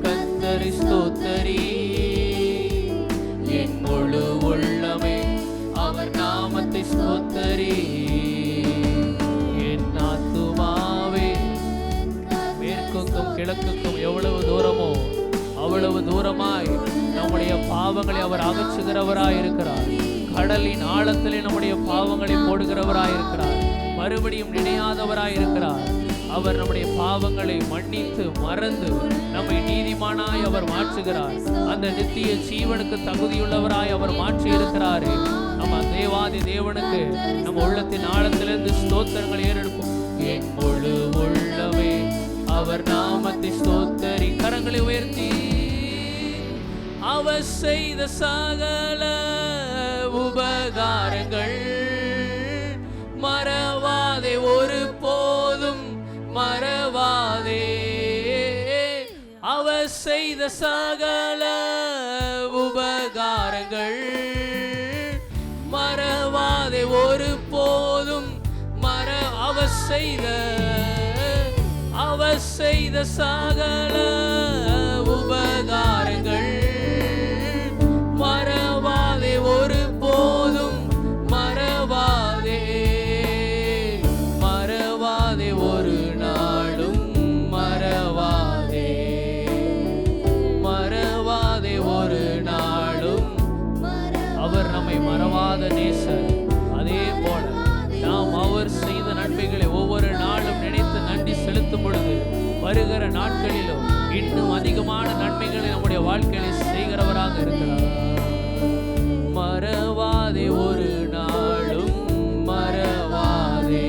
[SPEAKER 1] கர்த்தரை ஸ்தோத்தரி, என் முழு உள்ளமே அவர் நாமத்தை ஸ்தோத்தரி. என் ஆத்துமாவே, மேற்குக்கும் கிழக்குக்கும் எவ்வளவு தூரமோ அவ்வளவு தூரமாய் நம்முடைய பாவங்களை அவர் அகற்றுகிறவராய் இருக்கிறார். கடலின் ஆழத்திலே நம்முடைய பாவங்களை போடுகிறவராய் இருக்கிறார். மறுபடியும் நினையாதவராய் இருக்கிறார். அவர் நம்முடைய பாவங்களை மன்னித்து மறந்து நம்மை நீதிமானாய் அவர் மாற்றுகிறார். அந்த நித்திய ஜீவனுக்கு தகுதியுள்ளவராய் அவர் மாற்றி இருக்கிறாரே. நம்ம தேவாதி தேவனுக்கு நம்ம உள்ளத்தின் ஆழத்திலிருந்து ஸ்தோத்திரங்கள் ஏறெடுப்போம். என் முழு உள்ளமே அவர் நாமத்தை ஸ்தோத்தரி. கரங்களை உயர்த்தி, அவர் செய்த சகல உபகாரங்கள் மறவாதே, ஒரு போதும் மறவாதே. அவர் செய்த சகல உபகாரங்கள் மறவாதே, ஒரு போதும் அவர் செய்த சகல உபகாரங்கள் மறவாதே, ஒரு போதும் மறவாதே. மறவாதே, ஒரு நாளும் மறவாதே. மறவாதே, ஒரு நாளும். அவர் நம்மை மறவாத நேசர். அதே போல நாம் அவர் செய்த நன்மைகளை ஒவ்வொரு நாளும் நினைத்து நன்றி செலுத்தும் பொழுது வருகிற நாட்களிலும் இன்னும் அதிகமான நன்மைகளை நம்முடைய வாழ்க்கையில செய்கிறவராக இருக்கிறார். மறவாதே, ஒரு நாளும் மறவாதே.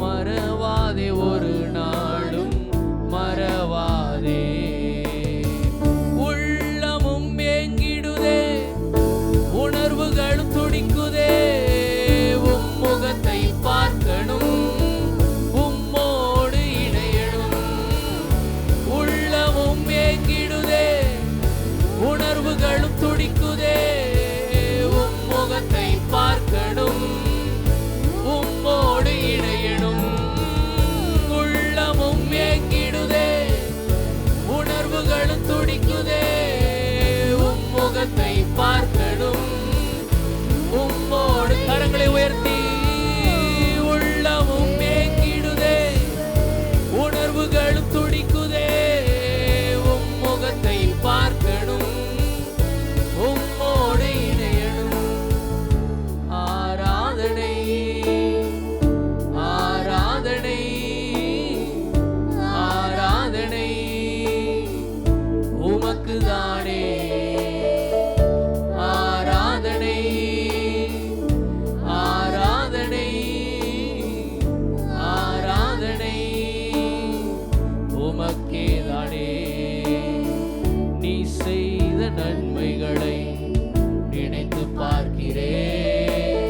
[SPEAKER 1] மறவாதே, ஒரு நாளும் மறவாதே. உள்ளமும் ஏங்கிடுதே, உணர்வுகளும் துடிக்குதே, முகத்தை பார்க்கணும், உம்மோடு இணையணும். உள்ளமும் ஏங்கிடுதே, உணர்வுகளும் துடிக்குதே, உம் முகத்தை பார்க்கணும், உம்மோடு இணையணும். உள்ளமும் ஏங்கிடுதே, உணர்வுகளும் துடிக்குதே, உம் முகத்தை பார்க்கணும், உம்மோடு. கரங்களை உயர்த்தி, உள்ளமும் ஏங்கிடுதே, உணர்வுகளும் துடிக்குதே, உம் முகத்தை பார்க்கணும், உம்மோடு இணையணும். ஆராதனை, ஆராதனை, ஆராதனை உமக்குதானே. ஆராதனை, ஆராதனை, ஆராதனை உமக்கேதானே. நீ செய்த நன்மைகளை நினைத்து பார்க்கிறேன்,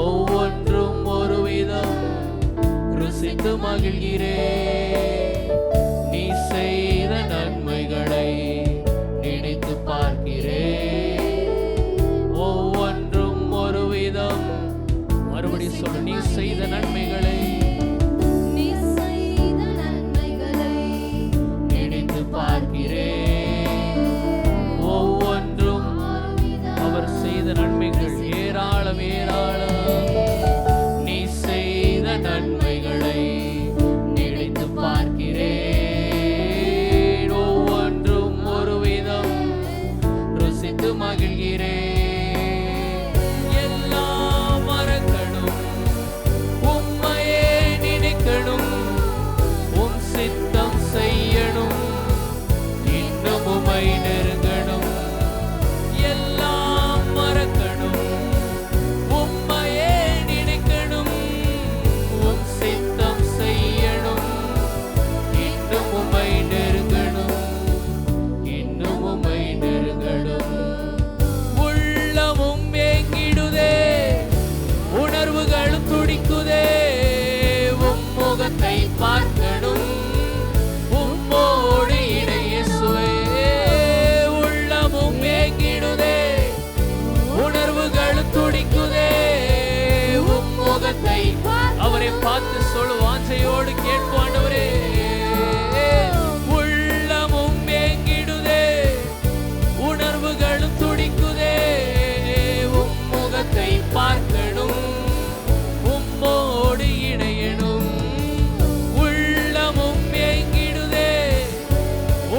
[SPEAKER 1] ஒவ்வொன்றும் ஒரு விதம் ருசித்து மகிழ்கிறேன். நீ செய்த நன்மைகளை நினைத்து பார்க்கிறேன், ஒவ்வொன்றும் ஒரு விதம். மறுபடியும் சொல்லு, நீ செய்த நன்மைகளை நினைத்து பார்க்கிறேன், ஒவ்வொன்றும். அவர் செய்த நன்மைகள் ஏராளம் ஏராளம். நீ செய்த நன்மைகளை நினைத்து பார்க்கிறேன், ஒவ்வொன்றும் ஒரு விதம் ருசித்து மகிழ்கிறேன். எல்லாம் மறக்கணும், உம்மையே நினைக்கணும், உம் சித்தம் செய்யணும், இன்னும் உம்மை நெருங்கணும். எல்லாம் மறக்கணும், உம்மையே நினைக்கணும், உம் பார்த்து சொல்லு, வாஞ்சையோடு கேட்போம் ஆண்டவரே. உள்ளமும் ஏங்கிடுதே, உணர்வுகளும் துடிக்குதே, உம் முகத்தை பார்க்கணும், உம்மோடு இணையணும். உள்ளமும் ஏங்கிடுதே,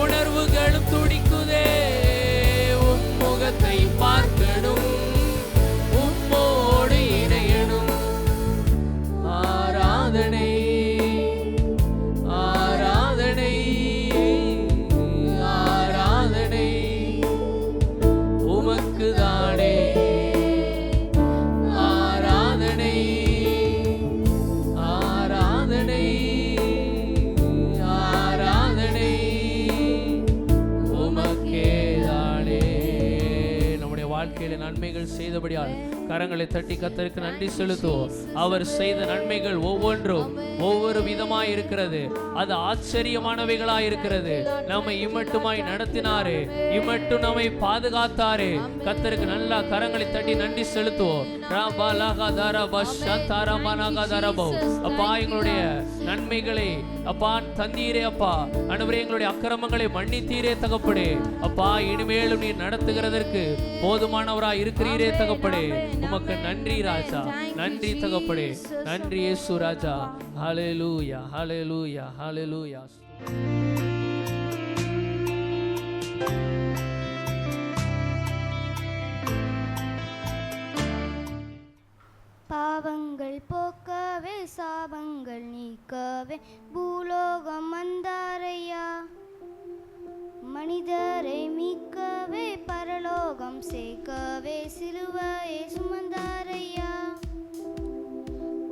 [SPEAKER 1] உணர்வுகளும் துடிக்குதே, உம் முகத்தை பார்க்கணும், உம்மோடு இணையணும். ஆராதனை ஆராதனை ஆராதனை உமக்கு தானே. ஆராதனை ஆராதனை ஆராதனை உமக்கே தானே. நம்முடைய வாழ்க்கையில நன்மைகள் செய்தபடியால் கரங்களை தட்டி கர்த்தருக்கு நன்றி செலுத்துவோம். அவர் செய்த நன்மைகள் ஒவ்வொன்றும் ஒவ்வொரு விதமாய் இருக்கிறது. அது ஆச்சரியமானவைகளாய் இருக்கிறது. நம்மை இம்மட்டுமாய் நடத்தினாரே, இம்மட்டும் நம்மை பாதுகாத்தாரே. கர்த்தருக்கு நல்லா கரங்களை தட்டி நன்றி செலுத்துவோம். அப்பா, எங்களுடைய நன்மைகளை அப்பா தந்தீரே. அப்பா ஆண்டவரே, எங்களுடைய அக்கிரமங்களை மன்னித்தீரே தகப்படே. அப்பா, இனிமேலும் நீர் நடத்துகிறதற்கு போதுமானவராய் இருக்கிறீரே தகப்படே. உமக்கு நன்றி ராஜா, நன்றி தகப்படே, நன்றி இயேசு ராஜா. ஹல்லேலூயா ஹல்லேலூயா ஹல்லேலூயா.
[SPEAKER 3] பாவங்கள் போக்கவே சாபங்கள் நீக்கவே பூலோகம் வந்தாரையா. மனிதரை மீட்கவே பரலோகம் சேர்க்கவே சிலுவையை சுமந்தாரையா.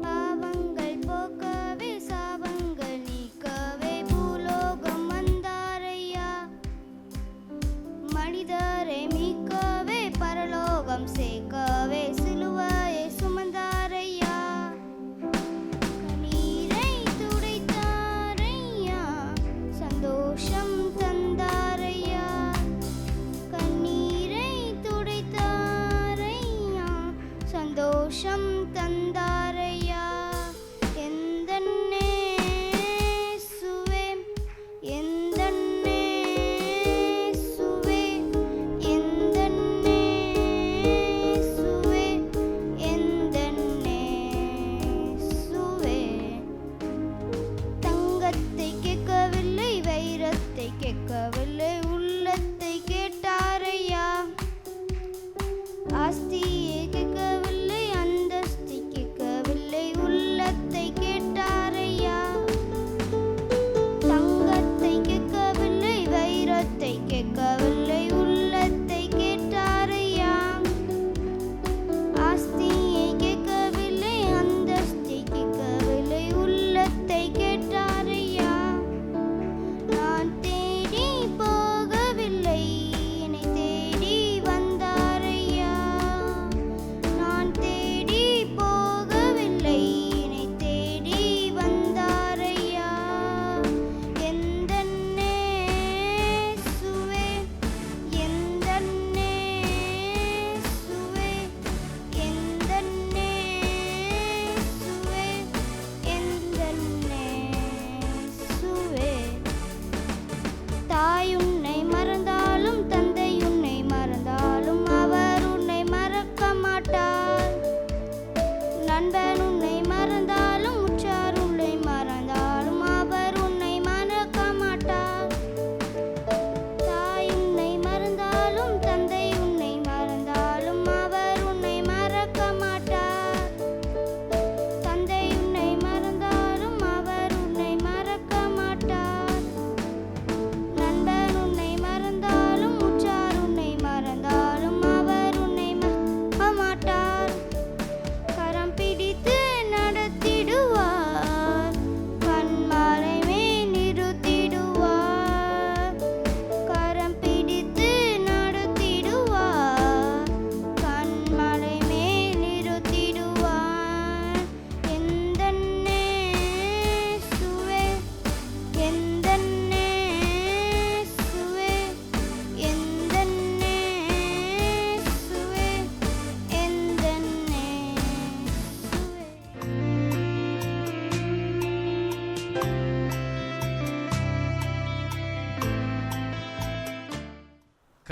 [SPEAKER 3] பாவங்கள் போக்கவே சாபங்கள் நீக்கவே பூலோகம் வந்தாரையா. மனிதரை மீட்கவே பரலோகம் சேர்க்கவே சிலுவையை சுமந்தாரையா. கண்ணீரை துடைத்தாரையா, சந்தோஷம் தந்தாரையா. கண்ணீரை துடைத்தாரையா,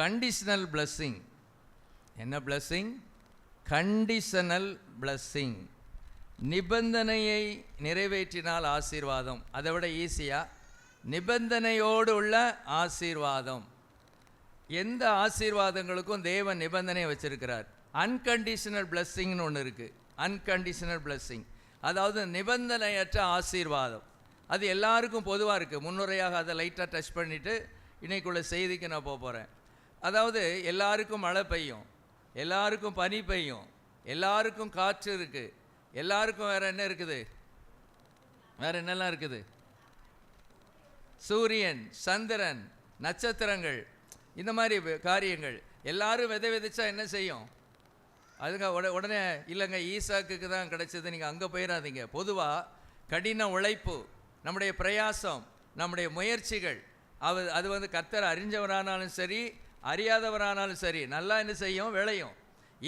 [SPEAKER 4] கண்டிஷனல் blessing. என்ன blessing? Conditional blessing. நிபந்தனையை நிறைவேற்றினால் ஆசீர்வாதம். அதை விட ஈஸியாக நிபந்தனையோடு உள்ள ஆசீர்வாதம். எந்த ஆசீர்வாதங்களுக்கும் தேவன் நிபந்தனை வச்சிருக்கிறார். அன்கண்டிஷனல் பிளஸ்ஸிங்னு ஒன்று இருக்குது. அன்கண்டிஷனல் பிளஸ்ஸிங், அதாவது நிபந்தனையற்ற ஆசீர்வாதம். அது எல்லாருக்கும் பொதுவாக இருக்குது. முன்னுரையாக அதை லைட்டாக டச் பண்ணிவிட்டு இன்னைக்குள்ள செய்திக்கு நான் போகிறேன். அதாவது எல்லாருக்கும் மழை பெய்யும், எல்லாருக்கும் பனி பெய்யும், எல்லாருக்கும் காற்று இருக்குது, எல்லாருக்கும் வேறு என்ன இருக்குது? வேறு என்னெல்லாம் இருக்குது? சூரியன், சந்திரன், நட்சத்திரங்கள், இந்த மாதிரி காரியங்கள். எல்லாரும் விதை விதைச்சா என்ன செய்யும்? அதுங்க உடனே இல்லைங்க ஈசாக்கு தான் கிடைச்சது, நீங்கள் அங்கே போயிடாதீங்க. பொதுவாக கடின உழைப்பு, நம்முடைய பிரயாசம், நம்முடைய முயற்சிகள், அது வந்து கர்த்தர் அறிஞ்சவரானாலும் சரி அறியாதவரானாலும் சரி நல்லா என்ன செய்யும்? விளையும்.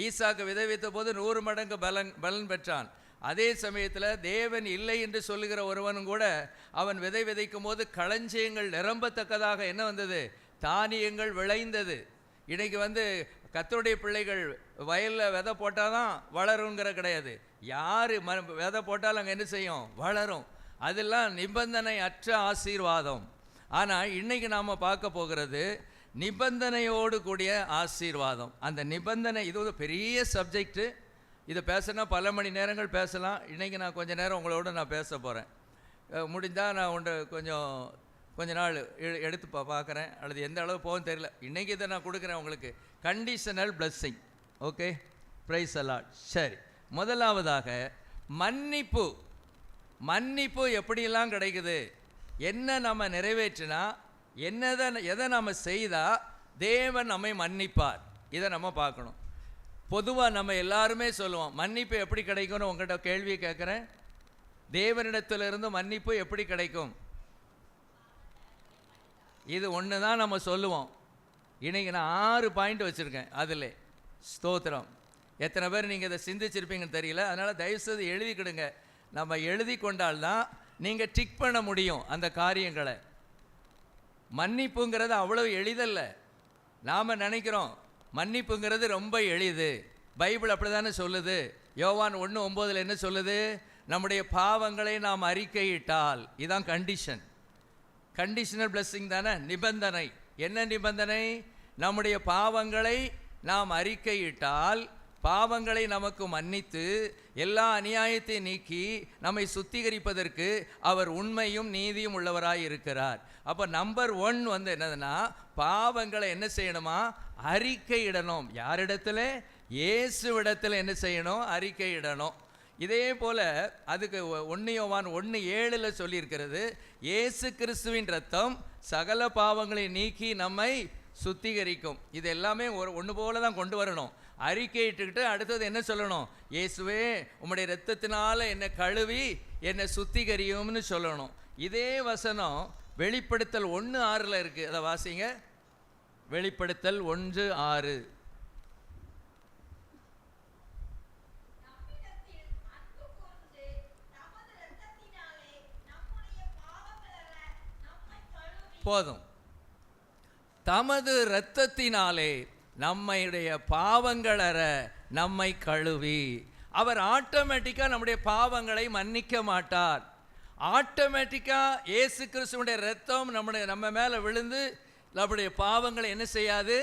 [SPEAKER 4] ஈசாக்கு விதை வைத்த போது 100 மடங்கு பலன் பெற்றான். அதே சமயத்தில் தேவன் இல்லை என்று சொல்லுகிற ஒருவனும் கூட அவன் விதை விதைக்கும் போது களஞ்சியங்கள் நிரம்பத்தக்கதாக என்ன வந்தது? தானியங்கள் விளைந்தது. இன்றைக்கி வந்து கர்த்தருடைய பிள்ளைகள் வயலில் விதை போட்டால் தான் வளருங்கிற கிடையாது. யார் விதை போட்டாலும் அங்கே என்ன செய்யும்? வளரும். அதெல்லாம் நிபந்தனை அற்ற ஆசீர்வாதம். ஆனால் இன்றைக்கி நாம் பார்க்க போகிறது நிபந்தனையோடு கூடிய ஆசீர்வாதம். அந்த நிபந்தனை இது ஒரு பெரிய சப்ஜெக்டு. இதை பேசினா பல மணி நேரங்கள் பேசலாம். இன்றைக்கி நான் கொஞ்சம் நேரம் உங்களோட நான் பேச போகிறேன். முடிந்தால் நான் கொஞ்ச நாள் எடுத்து பார்க்குறேன், அல்லது எந்த அளவு போகும் தெரியல. இன்றைக்கி இதை நான் கொடுக்குறேன் உங்களுக்கு. Conditional blessing. Okay, praise the Lord. சரி, முதலாவதாக மன்னிப்பு. மன்னிப்பு எப்படியெல்லாம் கிடைக்குது? என்ன நம்ம நிறைவேற்றினா, எதை நம்ம செய்தால் தேவன் நம்மை மன்னிப்பார், இதை நம்ம பார்க்கணும். பொதுவாக நம்ம எல்லாருமே சொல்லுவோம் மன்னிப்பு எப்படி கிடைக்கும்னு. உங்கள்கிட்ட கேள்வியை கேட்குறேன், தேவனிடத்திலிருந்து மன்னிப்பு எப்படி கிடைக்கும்? இது ஒன்று தான் நம்ம சொல்லுவோம். இன்றைக்கி நான் 6 பாயிண்ட் வச்சுருக்கேன். அதில் ஸ்தோத்திரம். எத்தனை பேர் நீங்கள் இதை சிந்திச்சிருப்பீங்கன்னு தெரியல. அதனால் தயவுசெய்து எழுதிக்கிடுங்க. நம்ம எழுதி கொண்டால்தான் நீங்கள் டிக் பண்ண முடியும் அந்த காரியங்களை. மன்னிப்புங்கிறது அவ்வளோ எளிதல்ல. நாம் நினைக்கிறோம் மன்னிப்புங்கிறது ரொம்ப எளிது. பைபிள் அப்படி தானே சொல்லுது. யோவான் 1:9 என்ன சொல்லுது? நம்முடைய பாவங்களை நாம் அறிக்கையிட்டால், இதுதான் கண்டிஷன். கண்டிஷனல் பிளஸ்ஸிங் தானே, நிபந்தனை. என்ன நிபந்தனை? நம்முடைய பாவங்களை நாம் அறிக்கையிட்டால் பாவங்களை நமக்கு மன்னித்து எல்லா அநியாயத்தை நீக்கி நம்மை சுத்திகரிப்பதற்கு அவர் உண்மையும் நீதியும் உள்ளவராய் இருக்கிறார். அப்போ நம்பர் 1 வந்து என்னதுன்னா, பாவங்களை என்ன செய்யணுமா? அறிக்கையிடணும். யாரிடத்துல? இயேசுவிடத்தில் என்ன செய்யணும்? அறிக்கையிடணும். இதே போல் அதுக்கு 1 யோவான் 1:7 சொல்லியிருக்கிறது, இயேசு கிறிஸ்துவின் ரத்தம் சகல பாவங்களை நீக்கி நம்மை சுத்திகரிக்கும். இது எல்லாமே ஒன்று போல தான் கொண்டு வரணும். அறிக்கையிட்டுக்கிட்டு அடுத்தது என்ன சொல்லணும்? இயேசுவே உம்முடைய இரத்தத்தினால என்னை கழுவி என்னை சுத்திகரியும்னு சொல்லணும். இதே வசனம் வெளிப்படுத்தல் 1:6 இருக்குது. அதை வாசிங்க. வெளிப்படுத்தல் 1:6. போதும். தமது இரத்தத்தினாலே நம்முடைய பாவங்களற நம்மை கழுவி. அவர் ஆட்டோமேட்டிக்காக நம்முடைய பாவங்களை மன்னிக்க மாட்டார். ஆட்டோமேட்டிக்காக இயேசு கிறிஸ்துவுடைய இரத்தம் நம்ம மேலே விழுந்து நம்முடைய பாவங்களை என்ன செய்யாது?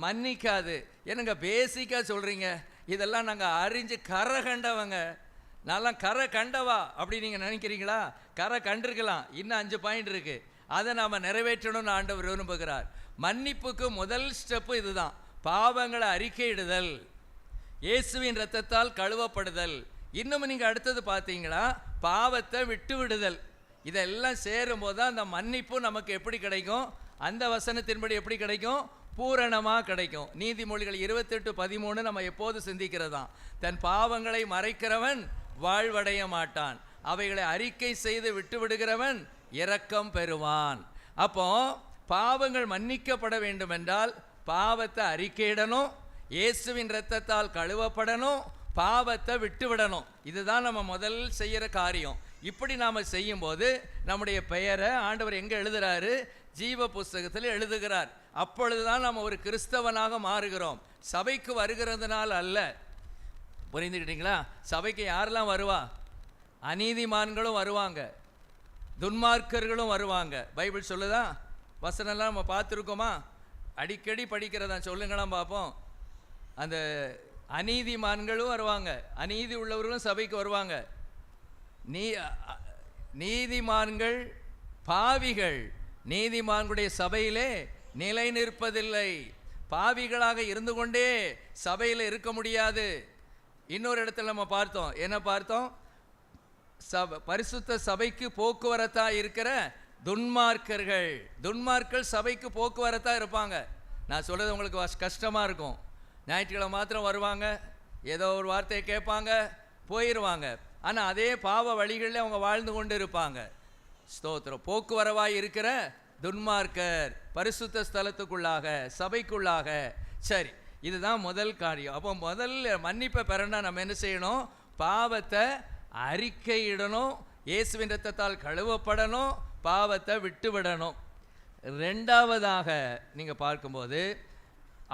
[SPEAKER 4] மன்னிக்காது. என்னங்க பேசிக்காக சொல்கிறீங்க? இதெல்லாம் நாங்கள் அறிஞ்சு கரை கண்டவங்க. நான்லாம் கரை கண்டவா அப்படி நீங்கள் நினைக்கிறீங்களா? கரை கண்டிருக்கலாம். இன்னும் 5 பாயிண்ட் இருக்குது. அதை நாம் நிறைவேற்றணும்னு ஆண்டவர் விரும்புகிறார். மன்னிப்புக்கு முதல் ஸ்டெப்பு இதுதான். பாவங்களை அறிக்கையிடுதல், இயேசுவின் இரத்தத்தால் கழுவப்படுதல். இன்னும் நீங்கள் அடுத்தது பார்த்தீங்களா, பாவத்தை விட்டு விடுதல். இதெல்லாம் சேரும்போது தான் அந்த மன்னிப்பு நமக்கு எப்படி கிடைக்கும்? அந்த வசனத்தின்படி எப்படி கிடைக்கும்? பூரணமாக கிடைக்கும். நீதிமொழிகள் 28:13 நம்ம எப்போது சிந்திக்கிறதா? தன் பாவங்களை மறைக்கிறவன் வாழ்வடைய மாட்டான், அவைகளை அறிக்கை செய்து விட்டு விடுகிறவன் இரக்கம் பெறுவான். அப்போ பாவங்கள் மன்னிக்கப்பட வேண்டும் என்றால் பாவத்தை அறிக்கையிடணும், இயேசுவின் இரத்தத்தால் கழுவப்படணும், பாவத்தை விட்டு விடணும். இதுதான் நம்ம முதல் செய்கிற காரியம். இப்படி நாம் செய்யும்போது நம்முடைய பெயரை ஆண்டவர் எங்கே எழுதுகிறாரு? ஜீவ புஸ்தகத்தில் எழுதுகிறார். அப்பொழுதுதான் நம்ம ஒரு கிறிஸ்தவனாக மாறுகிறோம். சபைக்கு வருகிறதுனால அல்ல. புரிந்துக்கிட்டீங்களா? சபைக்கு யாரெல்லாம் வருவா? அநீதிமான்களும் வருவாங்க, துன்மார்க்கர்களும் வருவாங்க. பைபிள் சொல்லுதா? வசனம்லாம் நம்ம பார்த்துருக்கோமா? அடிக்கடி படிக்கிறதா, சொல்லுங்களாம் பார்ப்போம். அந்த அநீதிமான்களும் வருவாங்க, அநீதி உள்ளவர்களும் சபைக்கு வருவாங்க. நீதிமான்கள் பாவிகள் நீதிமான்களுடைய சபையிலே நிலை நிற்பதில்லை. பாவிகளாக இருந்து கொண்டே சபையில் இருக்க முடியாது. இன்னொரு இடத்துல நம்ம பார்த்தோம், என்ன பார்த்தோம்? பரிசுத்த சபைக்கு போக்குவரத்தா இருக்கிற துன்மார்க்கர்கள் சபைக்கு போக்குவரத்தா இருப்பாங்க. நான் சொல்றது உங்களுக்கு கஷ்டமா இருக்கும். ஞாயிற்றுக்கிழமை மாத்திரம் வருவாங்க, ஏதோ ஒரு வார்த்தையை கேட்பாங்க, போயிடுவாங்க. ஆனால் அதே பாவ வழிகளில் அவங்க வாழ்ந்து கொண்டு இருப்பாங்க. ஸ்தோத்திரம். போக்குவரவாய் இருக்கிற துன்மார்க்கர் பரிசுத்த ஸ்தலத்துக்குள்ளாக, சபைக்குள்ளாக. சரி, இதுதான் முதல் காரியம். அப்போ முதல்ல மன்னிப்பை பெறனா நம்ம என்ன செய்யணும்? பாவத்தை அறிக்கையிடணும், இயேசுவின் இரத்தத்தால் கழுவப்படணும், பாவத்தை விட்டு விடணும். ரெண்டாவதாக நீங்கள் பார்க்கும்போது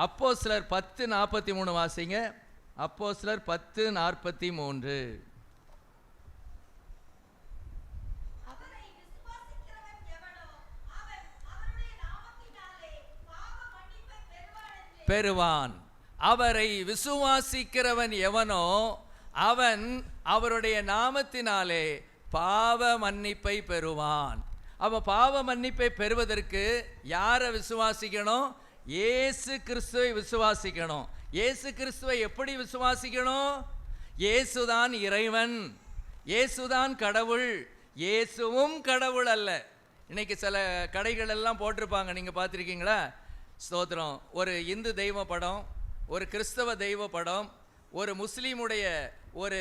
[SPEAKER 4] அப்போஸ்தலர் 10:43 வாசிங்க. அப்போஸ்தலர் 10:43. பெறுவான். அவரை விசுவாசிக்கிறவன் எவனோ அவன் அவருடைய நாமத்தினாலே பாவ மன்னிப்பை பெறுவான். அவன் பாவ மன்னிப்பை பெறுவதற்கு யாரை விசுவாசிக்கணும்? இயேசு கிறிஸ்துவை விசுவாசிக்கணும். இயேசு கிறிஸ்துவை எப்படி விசுவாசிக்கணும்? இயேசுதான் இறைவன், இயேசுதான் கடவுள். இயேசுவும் கடவுள் அல்ல. இன்னைக்கு சில கடைகள் எல்லாம் போட்டிருப்பாங்க, நீங்க பார்த்துருக்கீங்களா? ஸ்தோத்திரம். ஒரு இந்து தெய்வ படம், ஒரு கிறிஸ்தவ தெய்வ படம், ஒரு முஸ்லீமுடைய ஒரு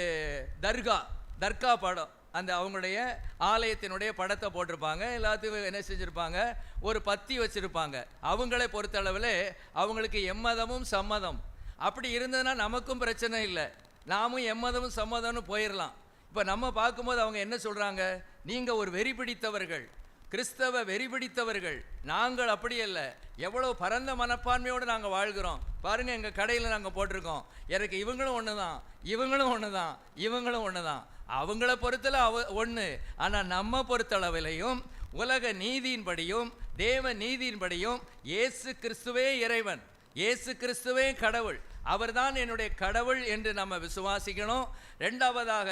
[SPEAKER 4] தர்கா படம், அந்த அவங்களுடைய ஆலயத்தினுடைய படத்தை போட்டிருப்பாங்க. எல்லாத்துக்கும் என்ன செஞ்சுருப்பாங்க? ஒரு பத்தி வச்சுருப்பாங்க. அவங்களை பொறுத்தளவில் அவங்களுக்கு எம்மதமும் சம்மதம். அப்படி இருந்ததுன்னா நமக்கும் பிரச்சனை இல்லை, நாமும் எம்மதமும் சம்மதம்னு போயிடலாம். இப்போ நம்ம பார்க்கும்போது அவங்க என்ன சொல்கிறாங்க? நீங்கள் ஒரு வெறி பிடித்தவர்கள், கிறிஸ்தவ வெறி பிடித்தவர்கள். நாங்கள் அப்படி அல்ல, எவ்வளோ பரந்த மனப்பான்மையோடு நாங்கள் வாழ்கிறோம் பாருங்கள். எங்கள் கடையில் நாங்கள் போட்டிருக்கோம், எனக்கு இவங்களும் ஒன்று தான், இவங்களும் ஒன்று தான், இவங்களும் ஒன்று தான். அவங்கள பொறுத்தல ஒன்று, ஆனால் நம்ம பொறுத்தளவிலையும் உலக நீதியின்படியும் தேவ நீதியின்படியும் இயேசு கிறிஸ்துவே இறைவன், இயேசு கிறிஸ்துவே கடவுள், அவர்தான் என்னுடைய கடவுள் என்று நம்ம விசுவாசிக்கணும். ரெண்டாவதாக,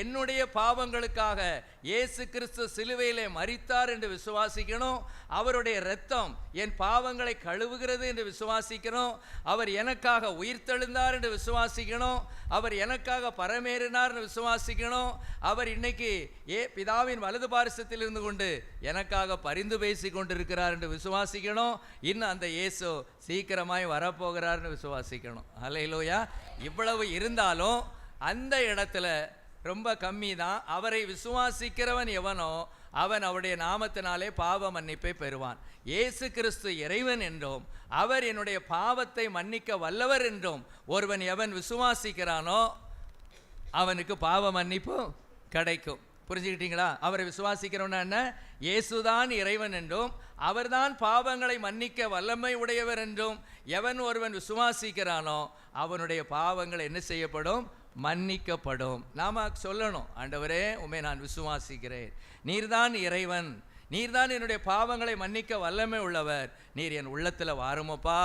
[SPEAKER 4] என்னுடைய பாவங்களுக்காக இயேசு கிறிஸ்து சிலுவையிலே மரித்தார் என்று விசுவாசிக்கணும். அவருடைய இரத்தம் என் பாவங்களை கழுவுகிறது என்று விசுவாசிக்கணும். அவர் எனக்காக உயிர்த்தெழுந்தார் என்று விசுவாசிக்கணும். அவர் எனக்காக பரமேறினார் என்று விசுவாசிக்கணும். அவர் இன்னைக்கு பிதாவின் வலது பாரிசத்தில் இருந்து கொண்டு எனக்காக பரிந்து பேசி கொண்டிருக்கிறார் என்று விசுவாசிக்கணும். இன்னும் அந்த இயேசு சீக்கிரமாய் வரப்போகிறார்னு விசுவாசிக்கணும். அல்லேலூயா. இவ்வளவு இருந்தாலும் அந்த இடத்துல ரொம்ப கம்மி தான். அவரை விசுவாசிக்கிறவன் எவனோ அவன் அவருடைய நாமத்தினாலே பாவ மன்னிப்பை பெறுவான். இயேசு கிறிஸ்து இறைவன் என்றும் அவர் என்னுடைய பாவத்தை மன்னிக்க வல்லவர் என்றும் ஒருவன் எவன் விசுவாசிக்கிறானோ அவனுக்கு பாவ மன்னிப்பு கிடைக்கும். புரிஞ்சுக்கிட்டீங்களா? அவரை விசுவாசிக்கிறவனா என்ன? இயேசுதான் இறைவன் என்றும் அவர்தான் பாவங்களை மன்னிக்க வல்லமை உடையவர் என்றும் எவன் ஒருவன் விசுவாசிக்கிறானோ அவனுடைய பாவங்கள் என்ன செய்யப்படும்? மன்னிக்கப்படும். நாம சொல்லணும், ஆண்டவரே உம்மை நான் விசுவாசிக்கிறேன், நீர்தான் இறைவன், நீர்தான் என்னுடைய பாவங்களை மன்னிக்க வல்லமை உள்ளவர், நீர் என் உள்ளத்தில் வாருமப்பா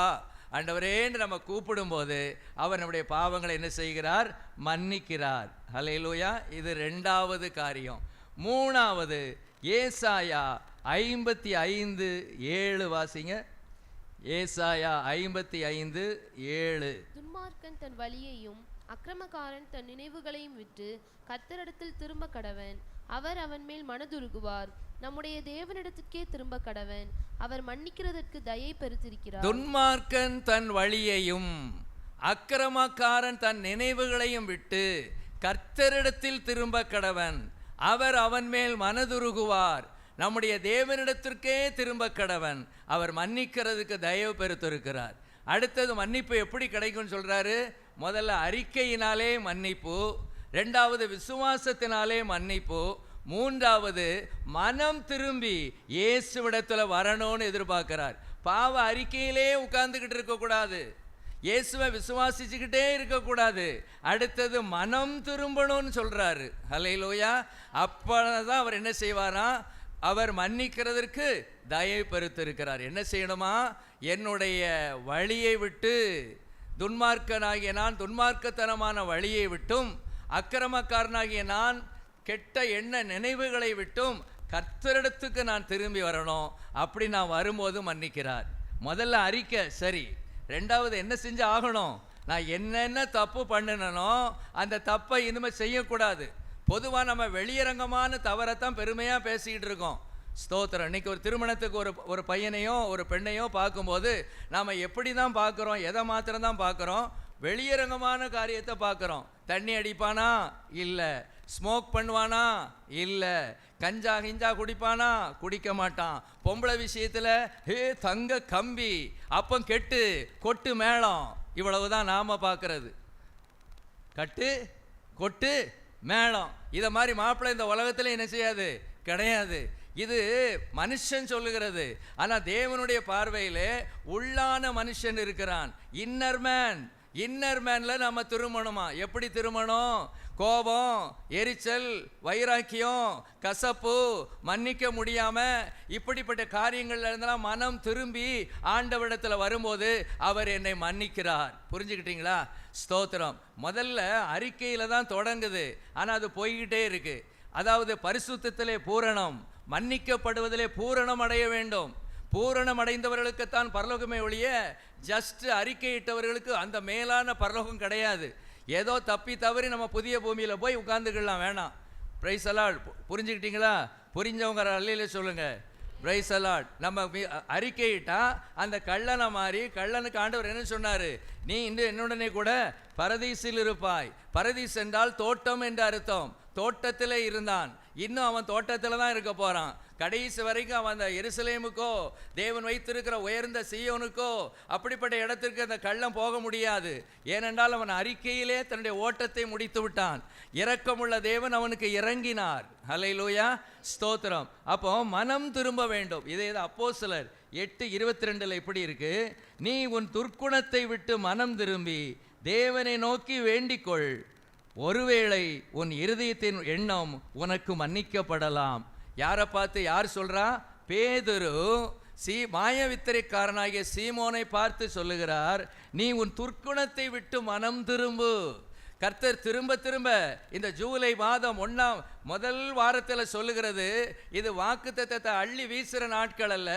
[SPEAKER 4] ஆண்டவரேன்னு நம்ம கூப்பிடும்போது அவர் நம்முடைய பாவங்களை என்ன செய்கிறார்? மன்னிக்கிறார். ஹல்லேலூயா. இது ரெண்டாவது காரியம். மூணாவது, ஏசாயா 55:7 வாசிங்க. ஏசாயா 55:7.
[SPEAKER 5] துன்மார்க்கன் தன் வழியையும் அக்கிரமக்காரன் தன் நினைவுகளையும் விட்டு கர்த்தரிடத்தில் திரும்ப கடவன், அவர் அவன் மேல் மனதுருகுவார். நம்முடைய தேவனிடத்துக்கே திரும்ப கடவன், அவர் மன்னிக்கிறதற்கு தயை பெருத்திருக்கிறார்.
[SPEAKER 4] துன்மார்க்கன் தன் வழியையும் அக்கிரமக்காரன் தன் நினைவுகளையும் விட்டு கர்த்தரிடத்தில் திரும்ப கடவன், அவர் அவன் மேல் மனதுருகுவார். நம்முடைய தேவனிடத்திற்கே திரும்ப கடவன், அவர் மன்னிக்கிறதுக்கு தயவு பெருத்திருக்கிறார். அடுத்தது மன்னிப்பு எப்படி கிடைக்கும்னு சொல்றாரு? முதல்ல அறிக்கையினாலே மன்னிப்பு, ரெண்டாவது விசுவாசத்தினாலே மன்னிப்பு, மூன்றாவது மனம் திரும்பி இயேசுவிடத்துல வரணும்னு எதிர்பார்க்கிறார். பாவ அறிக்கையிலே உட்கார்ந்துகிட்டு இருக்கக்கூடாது, இயேசுவை விசுவாசிச்சுக்கிட்டே இருக்கக்கூடாது. அடுத்தது மனம் திரும்பணும்னு சொல்றாரு. ஹல்லேலூயா. அப்பதான் அவர் என்ன செய்வாரா? அவர் மன்னிக்கிறதற்கு தயை பெருத்திருக்கிறார். என்ன செய்யணுமா? என்னுடைய வழியை விட்டு, துன்மார்க்கனாகிய நான் துன்மார்க்கத்தனமான வழியை விட்டும், அக்கிரமக்காரனாகிய நான் கெட்ட எண்ண நினைவுகளை விட்டும் கர்த்தரிடத்துக்கு நான் திரும்பி வரணும். அப்படி நான் வரும்போது மன்னிக்கிறார். முதல்ல அறிக்கை சரி. ரெண்டாவது என்ன செஞ்சு ஆகணும்? நான் என்னென்ன தப்பு பண்ணினனோ அந்த தப்பை இனிமேல் செய்யக்கூடாது. பொதுவாக நம்ம வெளியரங்கமான தவறைத்தான் பெருமையாக பேசிக்கிட்டு இருக்கோம். ஸ்தோத்திரம். இன்னைக்கு ஒரு திருமணத்துக்கு ஒரு பையனையோ ஒரு பெண்ணையோ பார்க்கும்போது நாம் எப்படி தான் பார்க்குறோம்? எதை மாத்திரம் தான் பார்க்குறோம்? வெளியரங்கமான காரியத்தை பார்க்குறோம். தண்ணி அடிப்பானா? இல்லை. ஸ்மோக் பண்ணுவானா? இல்லை. கஞ்சா கிஞ்சா குடிப்பானா? குடிக்க மாட்டான். பொம்பளை விஷயத்தில் தங்க கம்பி, அப்பம் கெட்டு, கொட்டு மேளம், இவ்வளவுதான் நாம பார்க்கறது. கட்டு கொட்டு மேளம், இதை மாதிரி மாப்பிள்ளை இந்த உலகத்தில் என்ன செய்யாது? கிடையாது. இது மனுஷன் சொல்லுகிறது. ஆனால் தேவனுடைய பார்வையிலே உள்ளான மனுஷன் இருக்கிறான். இன்னர் மேன்ல நம்ம திருமணமா? எப்படி திருமணம்? கோபம், எரிச்சல், வைராக்கியம், கசப்பு, மன்னிக்க முடியாம இப்படிப்பட்ட காரியங்கள்ல இருந்தெல்லாம் மனம் திரும்பி ஆண்டவரிடத்துல வரும்போது அவர் என்னை மன்னிக்கிறார். புரிஞ்சுக்கிட்டீங்களா? ஸ்தோத்திரம். முதல்ல அறிக்கையில தான் தொடங்குது, ஆனா அது போய்கிட்டே இருக்கு. அதாவது பரிசுத்தத்திலே பூரணம், மன்னிக்கப்படுவதிலே பூரணம் அடைய வேண்டும். பூரணம் அடைந்தவர்களுக்குத்தான் பரலோகமே ஒழிய ஜஸ்ட் அறிக்கையிட்டவர்களுக்கு அந்த மேலான பரலோகம் கிடையாது. ஏதோ தப்பி தவறி நம்ம புதிய பூமியில் போய் உட்கார்ந்துக்கலாம் வேணாம். பிரைஸ் அலாட். புரிஞ்சுக்கிட்டீங்களா? புரிஞ்சவங்க அல்லையில சொல்லுங்க. பிரைஸ் அலாட். நம்ம அறிக்கையிட்டா அந்த கள்ளனை மாறி, கள்ளனுக்கு ஆண்டவர் என்ன சொன்னாரு? நீ இன்று என்னுடனே கூட பரதீசில் இருப்பாய். பரதீஸ் என்றால் தோட்டம் என்று அர்த்தம். தோட்டத்தில் இருந்தான், இன்னும் அவன் தோட்டத்தில் தான் இருக்க போறான். கடைசி வரைக்கும் அவன் அந்த எருசலேமுக்கோ தேவன் வைத்திருக்கிற உயர்ந்த சீயோனுக்கோ அப்படிப்பட்ட இடத்திற்கு அந்த கள்ளம் போக முடியாது. ஏனென்றால் அவன் அறிக்கையிலே தன்னுடைய ஓட்டத்தை முடித்து விட்டான். இரக்கமுள்ள தேவன் அவனுக்கு இறங்கினார். ஹல்லேலூயா. ஸ்தோத்திரம். அப்போ மனம் திரும்ப வேண்டும். இதே அப்போஸ்தலர் 8:22 இப்படி இருக்கு. நீ உன் துர்க்குணத்தை விட்டு மனம் திரும்பி தேவனை நோக்கி வேண்டிக்கொள், ஒருவேளை உன் இருதயத்தின் எண்ணம் உனக்கு மன்னிக்கப்படலாம். யாரை பார்த்து யார் சொல்றா? பேதுரு மாயவித்திரைக்காரனாகிய சீமோனை பார்த்து சொல்லுகிறார், நீ உன் துர்க்குணத்தை விட்டு மனம் திரும்பு. கர்த்தர் திரும்ப திரும்ப இந்த ஜூலை மாதம் முதல் வாரத்தில் சொல்லுகிறது, இது வாக்குத்தத்தத்தை அள்ளி வீசுற நாட்கள் அல்ல.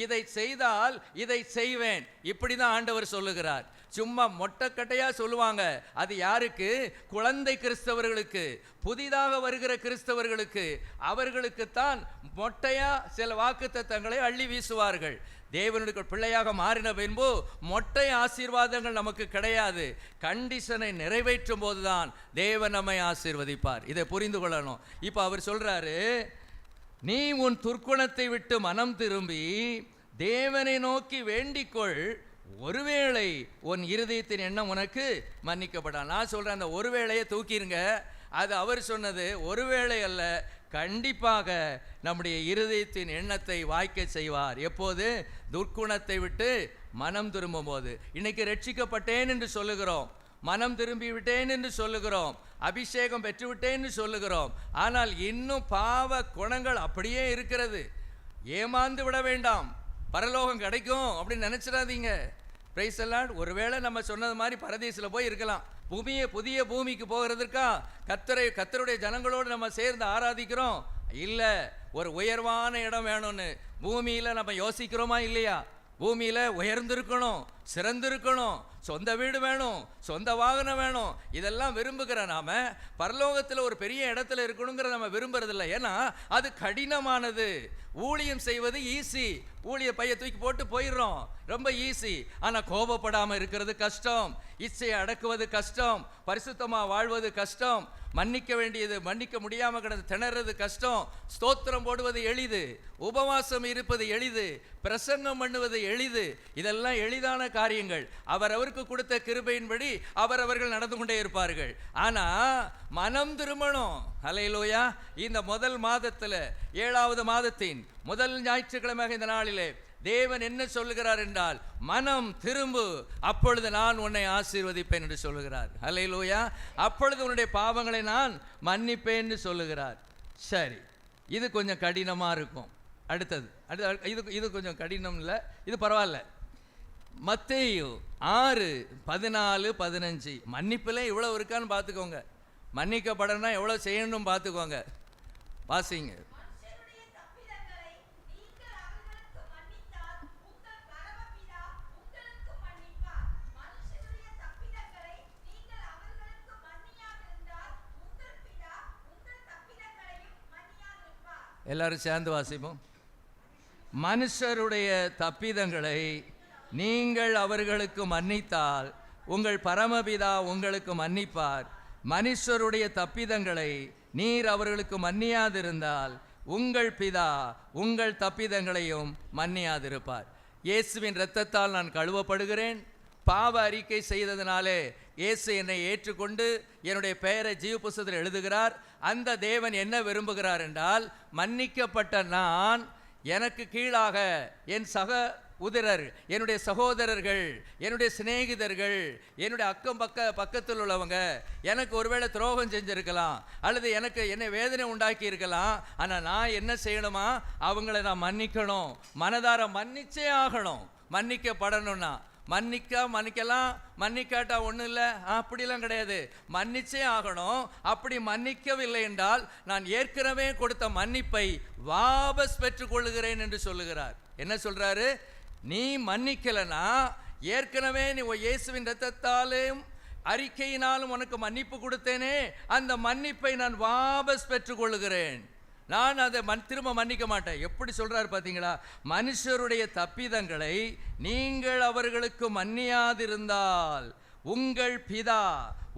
[SPEAKER 4] இதை செய்தால் இதை செய்வேன், இப்படிதான் ஆண்டவர் சொல்லுகிறார். சும்மா மொட்டைக்கட்டையா சொல்லுவாங்க. அது யாருக்கு? குழந்தை கிறிஸ்தவர்களுக்கு, புதிதாக வருகிற கிறிஸ்தவர்களுக்கு. அவர்களுக்குத்தான் மொட்டையா சில வாக்குத்தத்தங்களை அள்ளி வீசுவார்கள். தேவனுடைய பிள்ளையாக மாறின பின்பு மொட்டை ஆசீர்வாதங்கள் நமக்கு கிடையாது. கண்டிஷனை நிறைவேற்றும் போதுதான் தேவன் நம்மை ஆசீர்வதிப்பார். இதை புரிந்து கொள்ளணும். இப்போ அவர் சொல்றாரு, நீ உன் துர்க்குணத்தை விட்டு மனம் திரும்பி தேவனை நோக்கி வேண்டிக்கொள், ஒருவேளை உன் இருதயத்தின் எண்ணம் உனக்கு மன்னிக்கப்படாது. நான் சொல்றேன், அந்த ஒருவேளையை தூக்கிருங்க. அது அவர் சொன்னது ஒருவேளை அல்ல, கண்டிப்பாக நம்முடைய இருதயத்தின் எண்ணத்தை வாய்க்க செய்வார். எப்போது? துர்க்குணத்தை விட்டு மனம் திரும்பும் போது. இன்னைக்கு ரட்சிக்கப்பட்டேன் என்று சொல்லுகிறோம், மனம் திரும்பி விட்டேன் என்று சொல்லுகிறோம், அபிஷேகம் பெற்றுவிட்டேன் என்று சொல்லுகிறோம். ஆனால் இன்னும் பாவ குணங்கள் அப்படியே இருக்கிறது. ஏமாந்து விட வேண்டாம், பரலோகம் கிடைக்கும் அப்படின்னு நினைச்சிடாதீங்க. பிரைஸ் எல்லாம். ஒருவேளை நம்ம சொன்னது மாதிரி பரதீசில் போய் இருக்கலாம். புதிய பூமிக்கு போகிறதுக்கா கர்த்தருடைய ஜனங்களோடு நம்ம சேர்ந்து ஆராதிக்கிறோம்? இல்லை, ஒரு உயர்வான இடம் வேணும்னு பூமியில் நம்ம யோசிக்கிறோமா இல்லையா? பூமியில் உயர்ந்திருக்கணும், சிறந்திருக்கணும், சொந்த வீடு வேணும், சொந்த வாகனம் வேணும், இதெல்லாம் விரும்புகிற நாம பரலோகத்தில் ஒரு பெரிய இடத்துல இருக்கணுங்கிற நம்ம விரும்புறதில்லை. ஏன்னா அது கடினமானது. ஊழியம் செய்வது ஈஸி, ஊழிய பைய தூக்கி போட்டு போயிடுறோம், ரொம்ப ஈஸி. ஆனால் கோபப்படாமல் இருக்கிறது கஷ்டம், இச்சையை அடக்குவது கஷ்டம், பரிசுத்தமாக வாழ்வது கஷ்டம். மன்னிக்க வேண்டியது, மன்னிக்க முடியாமல் கிடந்து திணறது கஷ்டம். ஸ்தோத்திரம் போடுவது எளிது, உபவாசம் இருப்பது எளிது, பிரசங்கம் பண்ணுவது எளிது. இதெல்லாம் எளிதான காரியங்கள். அவருக்கு கொடுத்த கிருபையின்படி அவர்கள் நடந்து கொண்டே இருப்பார்கள். ஆனா மனம் திரும்பணும். ஹல்லேலூயா. இந்த முதல் மாதத்துல 7வது மாதத்தின் முதல் ஞாயிற்றுக்கிழமை இந்த நாளிலே தேவன் என்ன சொல்லுகிறார் என்றால், மனம் திரும்பு, அப்பொழுது நான் உன்னை ஆசீர்வதிப்பேன் என்று சொல்லுகிறார். ஹல்லேலூயா. அப்பொழுது உன்னுடைய பாவங்களை நான் மன்னிப்பேன் என்று சொல்லுகிறார். சரி, இது கொஞ்சம் கடினமா இருக்கும். அடுத்தது இது கொஞ்சம் கடினம் இல்லை, இது பரவாயில்ல. மத்தேயு 6:14-15 மன்னிப்புல இவ்வளவு இருக்கான்னு பார்த்துக்கோங்க. மன்னிக்கப்படணும்னா எவ்வளவு செய்யணும் பார்த்துக்கோங்க. வாசிங்க. எல்லாரும் சேர்ந்து வாசிப்போம். மனுஷருடைய தப்பிதங்களை நீங்கள் அவர்களுக்கு மன்னித்தால் உங்கள் பரமபிதா உங்களுக்கு மன்னிப்பார். மனுஷருடைய தப்பிதங்களை நீர் அவர்களுக்கு மன்னியாதிருந்தால் உங்கள் பிதா உங்கள் தப்பிதங்களையும் மன்னியாதிருப்பார். இயேசுவின் இரத்தத்தால் நான் கழுவப்படுகிறேன். பாவ அறிக்கை செய்ததினாலே இயேசு என்னை ஏற்றுக்கொண்டு என்னுடைய பெயரை ஜீவ புஸ்தகத்தில் எழுதுகிறார். அந்த தேவன் என்ன விரும்புகிறார் என்றால், மன்னிக்கப்பட்ட நான் எனக்கு கீழாக என் சக உதிரர், என்னுடைய சகோதரர்கள், என்னுடைய சிநேகிதர்கள், என்னுடைய பக்கத்தில் உள்ளவங்க எனக்கு ஒருவேளை துரோகம் செஞ்சிருக்கலாம், அல்லது என்னை வேதனை உண்டாக்கி இருக்கலாம். ஆனால் நான் என்ன செய்யணுமா? அவங்கள நான் மன்னிக்கணும். மனதார மன்னிச்சே ஆகணும். மன்னிக்கப்படணும்னா மன்னிக்கலாம், மன்னிக்காட்டா ஒன்றும் இல்லை, அப்படிலாம் கிடையாது. மன்னிச்சே ஆகணும். அப்படி மன்னிக்கவில்லை என்றால் நான் ஏற்கனவே கொடுத்த மன்னிப்பை வாபஸ் பெற்றுக்கொள்ளுகிறேன் என்று சொல்லுகிறார். என்ன சொல்றாரு? நீ மன்னிக்கலனா, ஏற்கனவே நீ இயேசுவின் இரத்தத்தாலும் அறிக்கையினாலும் உனக்கு மன்னிப்பு கொடுத்தேனே, அந்த மன்னிப்பை நான் வாபஸ் பெற்றுக்கொள்ளுகிறேன். நான் அதை திரும்ப மன்னிக்க மாட்டேன். எப்படி சொல்றாரு பார்த்தீங்களா? மனுஷருடைய தப்பிதங்களை நீங்கள் அவர்களுக்கு மன்னியாதிருந்தால் உங்கள் பிதா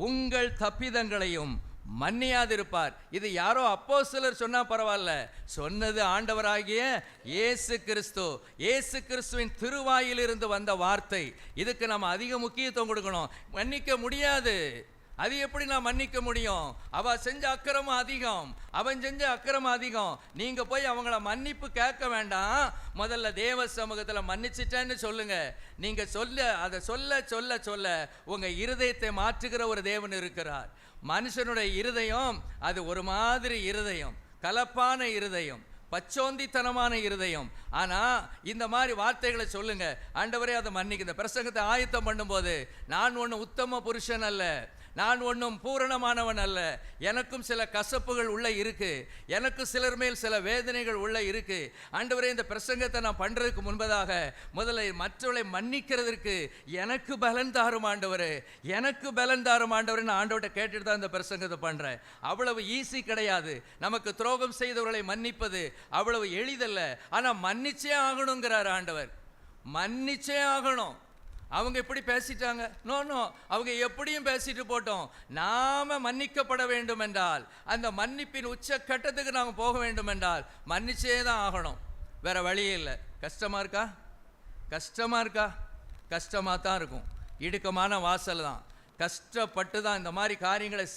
[SPEAKER 4] உங்கள் தப்பிதங்களையும் மன்னியாதிருப்பார். இது யாரோ அப்போஸ்தலர் சொன்னா பரவாயில்ல, சொன்னது ஆண்டவராகிய இயேசு கிறிஸ்து. இயேசு கிறிஸ்துவின் திருவாயிலிருந்து வந்த வார்த்தை. இதுக்கு நம்ம அதிக முக்கியத்துவம் கொடுக்கணும். மன்னிக்க முடியாது. அது எப்படி நான் மன்னிக்க முடியும்? அவ செஞ்ச அக்கிரமம் அதிகம், அவன் செஞ்ச அக்கிரமம் அதிகம். நீங்க போய் அவங்கள மன்னிப்பு கேட்க வேண்டாம். முதல்ல தேவ சமூகத்தில் மன்னிச்சிட்டேன்னு சொல்லுங்க. நீங்க அதை சொல்ல உங்க இருதயத்தை மாற்றுகிற ஒரு தேவன் இருக்கிறார். மனுஷனுடைய இருதயம் அது ஒரு மாதிரி இருதயம், கலப்பான இருதயம், பச்சோந்தித்தனமான இருதயம். ஆனா இந்த மாதிரி வார்த்தைகளை சொல்லுங்க. ஆண்டவரே அதை மன்னிக்க. இந்த பிரசங்கத்தை ஆயத்தம் பண்ணும்போது, நான் ஒன்றும் உத்தம புருஷன் அல்ல, நான் ஒன்றும் பூரணமானவன் அல்ல, எனக்கும் சில கசப்புகள் உள்ள இருக்கு, எனக்கு சிலர் மேல் சில வேதனைகள் உள்ள இருக்கு. ஆண்டவரே, இந்த பிரசங்கத்தை நான் பண்றதுக்கு முன்பதாக முதல்ல மற்றவர்களை மன்னிக்கிறதுக்கு எனக்கு பலன் தாரும் ஆண்டவரே, எனக்கு பலன் தாரும் ஆண்டவரே. ஆண்டவர்கிட்ட கேட்டுட்டு தான் இந்த பிரசங்கத்தை பண்றேன். அவ்வளவு ஈஸி கிடையாது. நமக்கு துரோகம் செய்தவர்களை மன்னிப்பது அவ்வளவு எளிதல்ல. ஆனா மன்னிச்சே ஆகணுங்கிறார் ஆண்டவர். மன்னிச்சே ஆகணும். அவங்க எப்படி பேசிட்டாங்க? நோ, அவங்க எப்படியும் பேசிட்டு போட்டோம். நாம மன்னிக்கப்பட வேண்டும் என்றால், அந்த மன்னிப்பின் உச்ச கட்டத்துக்கு நாம போக வேண்டும் என்றால் மன்னிச்சே தான் ஆகணும். வேற வழியே இல்லை. கஷ்டமா இருக்கா? கஷ்டமா தான் இருக்கும். இடுக்கமான வாசல் தான். கஷ்டப்பட்டு தான் இந்த மாதிரி காரியங்களை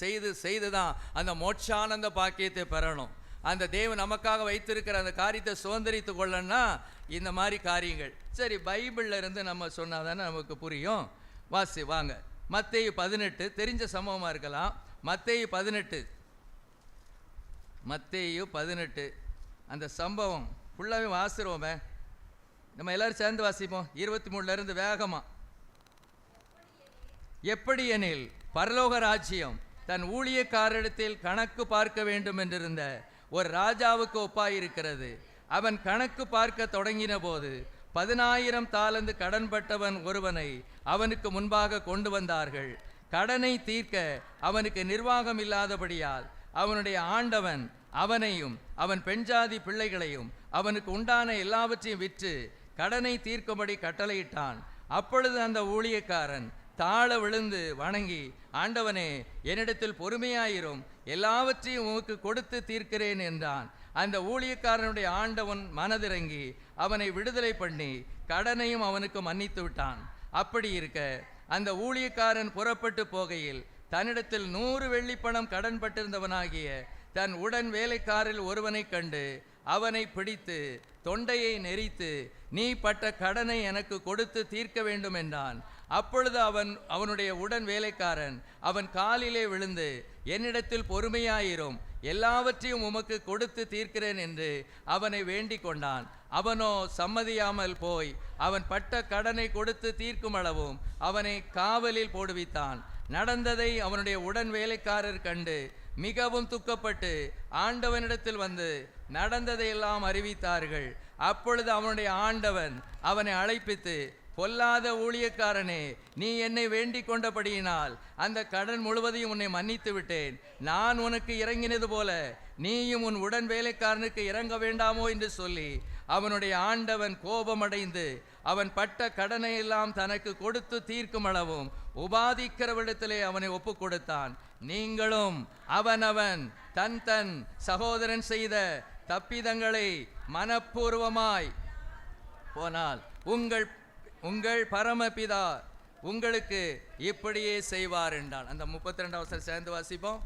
[SPEAKER 4] செய்து தான் அந்த மோட்சானந்த பாக்கியத்தை பெறணும். அந்த தேவன் நமக்காக வைத்திருக்கிற அந்த காரியத்தை சுதந்திரித்து கொள்ளணும்னா இந்த மாதிரி காரியங்கள். சரி, பைபிள்ல இருந்து நம்ம சொன்னாதானே நமக்கு புரியும். வாங்க. மத்தேயு 18, தெரிஞ்ச சம்பவமா இருக்கலாம். மத்தேயு 18 அந்த சம்பவம் ஃபுல்லாகவே வாசிடுவோமே. நம்ம எல்லாரும் சேர்ந்து வாசிப்போம். 23 இருந்து வேகமா. எப்படி எனில், பரலோக ராஜ்யம் தன் ஊழியக்காரரிடத்தில் கணக்கு பார்க்க வேண்டும் என்றிருந்த ஒரு ராஜாவுக்கு ஒப்பாயிருக்கிறது. அவன் கணக்கு பார்க்க தொடங்கின போது 10,000 தாலந்து கடன்பட்டவன் ஒருவனை அவனுக்கு முன்பாக கொண்டு வந்தார்கள். கடனை தீர்க்க அவனுக்கு நிர்வாகம் இல்லாதபடியால் அவனுடைய ஆண்டவன் அவனையும் அவன் பெண்ஜாதி பிள்ளைகளையும் அவனுக்கு உண்டான எல்லாவற்றையும் விற்று கடனை தீர்க்கும்படி கட்டளையிட்டான். அப்பொழுது அந்த ஊழியக்காரன் தாழ விழுந்து வணங்கி, ஆண்டவனே, என்னிடத்தில் பொறுமையாயிரும், எல்லாவற்றையும் உமக்கு கொடுத்து தீர்க்கிறேன் என்றான். அந்த ஊழியக்காரனுடைய ஆண்டவன் மனதிறங்கி அவனை விடுதலை பண்ணி கடனையும் அவனுக்கு மன்னித்து விட்டான். அப்படி இருக்க அந்த ஊழியக்காரன் புறப்பட்டு போகையில் தன்னிடத்தில் 100 வெள்ளிப்பணம் கடன் பட்டிருந்தவனாகிய தன் உடன் வேலைக்காரில் ஒருவனை கண்டு அவனை பிடித்து தொண்டையை நெரித்து, நீ பட்ட கடனை எனக்கு கொடுத்து தீர்க்க வேண்டும் என்றான். அப்பொழுது அவனுடைய உடன் வேலைக்காரன் அவன் காலிலே விழுந்து, என்னிடத்தில் பொறுமையாயிரும், எல்லாவற்றையும் உமக்கு கொடுத்து தீர்க்கிறேன் என்று அவனை வேண்டிக் கொண்டான். அவனோ சம்மதியாமல் போய் அவன் பட்ட கடனை கொடுத்து தீர்க்கும் அளவும் அவனை காவலில் போடுவித்தான். நடந்ததை அவனுடைய உடன் வேலைக்காரர் கண்டு மிகவும் துக்கப்பட்டு ஆண்டவனிடத்தில் வந்து நடந்ததையெல்லாம் அறிவித்தார்கள். அப்பொழுது அவனுடைய ஆண்டவன் அவனை அழைப்பித்து, பொல்லாத ஊழியக்காரனே, நீ என்னை வேண்டிக் கொண்டபடியினால் அந்த கடன் முழுவதையும் உன்னை மன்னித்து விட்டேன். நான் உனக்கு இறங்கினது போல நீயும் உன் உடன் வேலைக்காரனுக்கு இறங்க வேண்டாமோ என்று சொல்லி அவனுடைய ஆண்டவன் கோபமடைந்து அவன் பட்ட கடனை எல்லாம் தனக்கு கொடுத்து தீர்க்கும் அளவும் உபாதிக்கிறவிடத்திலே அவனை ஒப்பு கொடுத்தான். நீங்களும் அவனவன் தன் தன் சகோதரன் செய்த தப்பிதங்களை மனப்பூர்வமாய் போனால் உங்கள் பரமபிதா உங்களுக்கு இப்படியே செய்வார் என்றான். அந்த 32 வசனம் சேர்ந்து வாசிப்போம்.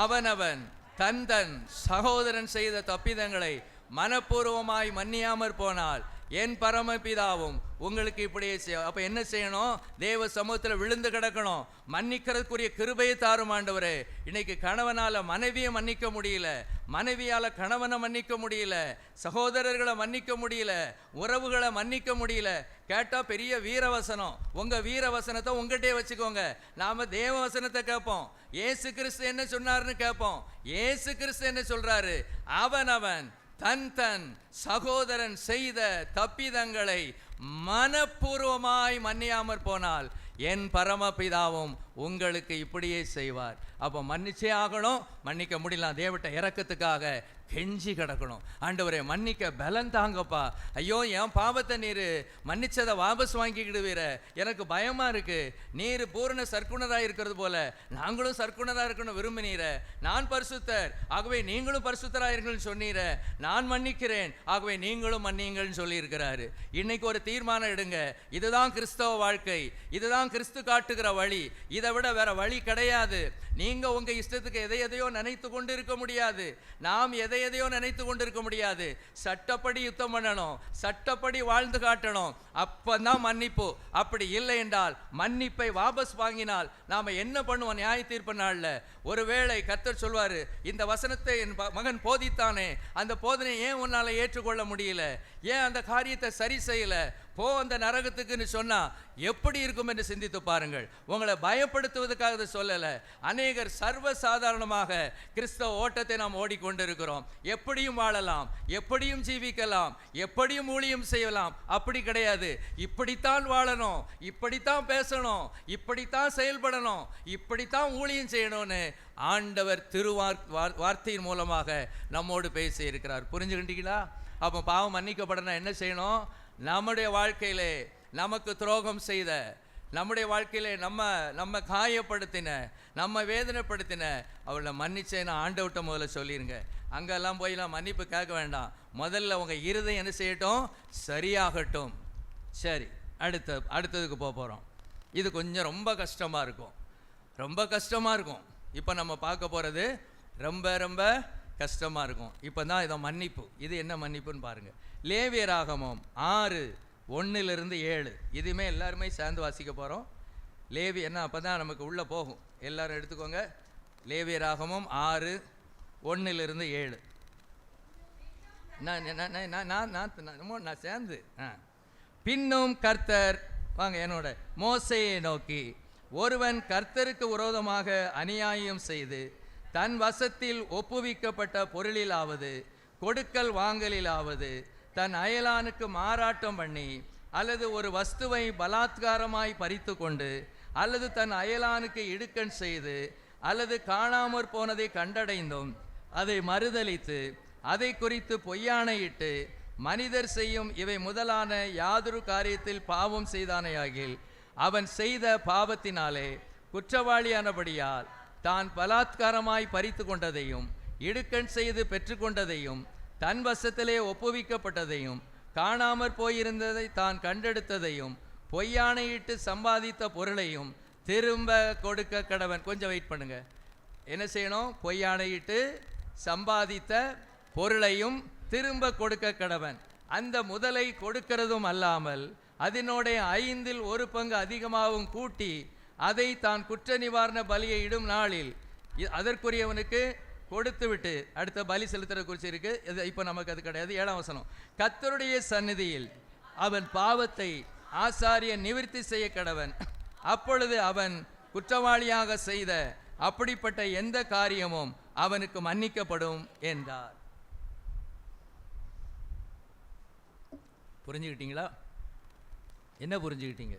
[SPEAKER 4] அவனவன் தன் தன் சகோதரன் செய்த தப்பிதங்களை மனப்பூர்வமாய் மன்னியாமற் போனால் என் பரமபிதாவும் உங்களுக்கு இப்படியே செய்யும். அப்ப என்ன செய்யணும்? தேவ சமூகத்தில் விழுந்து கிடக்கணும். மன்னிக்கிறதுக்குரிய கிருபையை தாரும் ஆண்டவரே. இன்னைக்கு கணவனால மனைவியை மன்னிக்க முடியல, மனைவியால கணவனை மன்னிக்க முடியல, சகோதரர்களை மன்னிக்க முடியல, உறவுகளை மன்னிக்க முடியல. கேட்டா பெரிய வீரவசனம். உங்க வீரவசனத்தை உங்ககிட்டே வச்சுக்கோங்க. நாம தேவ வசனத்தை கேட்போம். இயேசு கிறிஸ்து என்ன சொன்னார்னு கேட்போம். இயேசு கிறிஸ்து என்ன சொல்றாரு? அவனவன் தன் தன் சகோதரன் செய்த தப்பிதங்களை மனப்பூர்வமாய் மன்னியாமற் போனால் என் பரமபிதாவும் உங்களுக்கு இப்படியே செய்வார். அப்போ மன்னிச்சே ஆகணும். மன்னிக்க முடியலாம், தேவட்ட இறக்கத்துக்காக கெஞ்சி கிடக்கணும். ஆண்டவரே மன்னிக்க பலன் தாங்கப்பா. ஐயோ, என் பாவத்தை நீர் மன்னிச்சதை வாபஸ் வாங்கிக்கிடுவீர, எனக்கு பயமா இருக்கு. நீர் பூரண சர்க்குணராக இருக்கிறது போல நாங்களும் சர்க்குணராக இருக்கணும் விரும்பினீர. நான் பரிசுத்தர், ஆகவே நீங்களும் பரிசுத்தராக இருக்கணும்னு சொன்னீர. நான் மன்னிக்கிறேன், ஆகவே நீங்களும் மன்னியுங்கள்னு சொல்லியிருக்கிறாரு. இன்னைக்கு ஒரு தீர்மானம் எடுங்க. இதுதான் கிறிஸ்தவ வாழ்க்கை, இதுதான் கிறிஸ்து காட்டுகிற வழி. இதை விட வேற வழி கிடையாது. நீங்க உங்க இஷ்டத்துக்கு எதையோ நினைத்து கொண்டு இருக்க முடியாது. நாம் எதையோ நினைத்து கொண்டு இருக்க முடியாது. சட்டப்படி யுத்தம் பண்ணணும், சட்டப்படி வாழ்ந்து காட்டணும். அப்பதான் மன்னிப்பு. அப்படி இல்லை என்றால் மன்னிப்பை வாபஸ் வாங்கினால் நாம என்ன பண்ணுவோம்? நியாய தீர்ப்பு நாள்ல ஒருவேளை கர்த்தர் சொல்வாரு, இந்த வசனத்தை என் மகன் போதித்தானே, அந்த போதனை ஏன் உன்னால ஏற்றுக்கொள்ள முடியல, ஏன் அந்த காரியத்தை சரி செய்யல, போ அந்த நரகத்துக்குன்னு சொன்னா எப்படி இருக்கும் என்று சிந்தித்து பாருங்கள். உங்களை பயப்படுத்துவதற்காக சொல்லல. அநேகர் சர்வ சாதாரணமாக கிறிஸ்தவ ஓட்டத்தை நாம் ஓடிக்கொண்டிருக்கிறோம். எப்படியும் வாழலாம், எப்படியும் ஜீவிக்கலாம், எப்படியும் ஊழியம் செய்யலாம். அப்படி கிடையாது. இப்படித்தான் வாழணும், இப்படித்தான் பேசணும், இப்படித்தான் செயல்படணும், இப்படித்தான் ஊழியம் செய்யணும்னு ஆண்டவர் வார்த்தையின் மூலமாக நம்மோடு பேசி இருக்கிறார். புரிஞ்சுக்கிட்டீங்களா? அப்போ பாவம் மன்னிக்கப்படணும் என்ன செய்யணும்? நம்முடைய வாழ்க்கையிலே நமக்கு துரோகம் செய்த, நம்முடைய வாழ்க்கையிலே நம்ம காயப்படுத்தின, நம்ம வேதனைப்படுத்தின அவளை மன்னிச்சேன்னு ஆண்டவர்கிட்ட முதல்ல சொல்லிடுங்க. அங்கெல்லாம் போயெல்லாம் மன்னிப்பு கேட்க வேண்டாம். முதல்ல உங்கள் இருதயம் என்ன செய்யட்டும்? சரியாகட்டும். சரி, அடுத்ததுக்கு போகிறோம். இது கொஞ்சம் ரொம்ப கஷ்டமாக இருக்கும், ரொம்ப கஷ்டமாக இருக்கும். இப்போ நம்ம பார்க்க போகிறது ரொம்ப ரொம்ப கஷ்டமாக இருக்கும். இப்போ தான் இதை மன்னிப்பு. இது என்ன மன்னிப்புன்னு பாருங்கள். லேவியராகமம் 6:1-7 இதுவுமே எல்லாருமே சேர்ந்து வாசிக்க போகிறோம். லேவி என்ன அப்போ தான் நமக்கு உள்ளே போகும். எல்லாரும் எடுத்துக்கோங்க. லேவியராகமம் 6:1-7 நான் சேர்ந்து பின்னும் கர்த்தர் வாங்க என்னோட மோசேயை நோக்கி, ஒருவன் கர்த்தருக்கு விரோதமாக அநியாயம் செய்து தன் வசத்தில் ஒப்புவிக்கப்பட்ட பொருளிலாவது கொடுக்கல் வாங்கலிலாவது தன் அயலானுக்கு மாறாட்டம் பண்ணி அல்லது ஒரு வஸ்துவை பலாத்காரமாய் பறித்து கொண்டு அல்லது தன் அயலானுக்கு இடுக்கண் செய்து அல்லது காணாமற் போனதை கண்டடைந்தும் அதை மறுதலித்து அதை குறித்து பொய்யானையிட்டு மனிதர் செய்யும் இவை முதலான யாதொரு காரியத்தில் பாவம் செய்தானேயாகில் அவன் செய்த பாவத்தினாலே குற்றவாளியானபடியால் தான் பலாத்காரமாய் பறித்து கொண்டதையும் இடுக்கண் செய்து பெற்றுக்கொண்டதையும் தன் வசத்திலே ஒப்புவிக்கப்பட்டதையும் காணாமற் போயிருந்ததை தான் கண்டெடுத்ததையும் பொய்யானையிட்டு சம்பாதித்த பொருளையும் திரும்ப கொடுக்க கடவன். கொஞ்சம் வெயிட் பண்ணுங்க. என்ன செய்யணும்? பொய்யானையிட்டு சம்பாதித்த பொருளையும் திரும்ப கொடுக்க கடவன். அந்த முதலை கொடுக்கிறதும் அல்லாமல் அதனுடைய 1/5 அதிகமாகவும் கூட்டி அதை தான் குற்ற நிவாரண பலியை இடும் நாளில் அதற்குரியவனுக்கு கொடுத்து விட்டு அடுத்த பலி செலுத்துற குறித்து இருக்கு. இப்போ நமக்கு அது கிடையாது. 7ஆம் வசனம், கர்த்தருடைய சந்நிதியில் அவன் பாவத்தை ஆசாரியன் நிவிர்த்தி செய்ய கடவன். அப்பொழுது அவன் குற்றவாளியாக செய்த அப்படிப்பட்ட எந்த காரியமும் அவனுக்கு மன்னிக்கப்படும் என்றார். புரிஞ்சுக்கிட்டீங்களா? என்ன புரிஞ்சுக்கிட்டீங்க?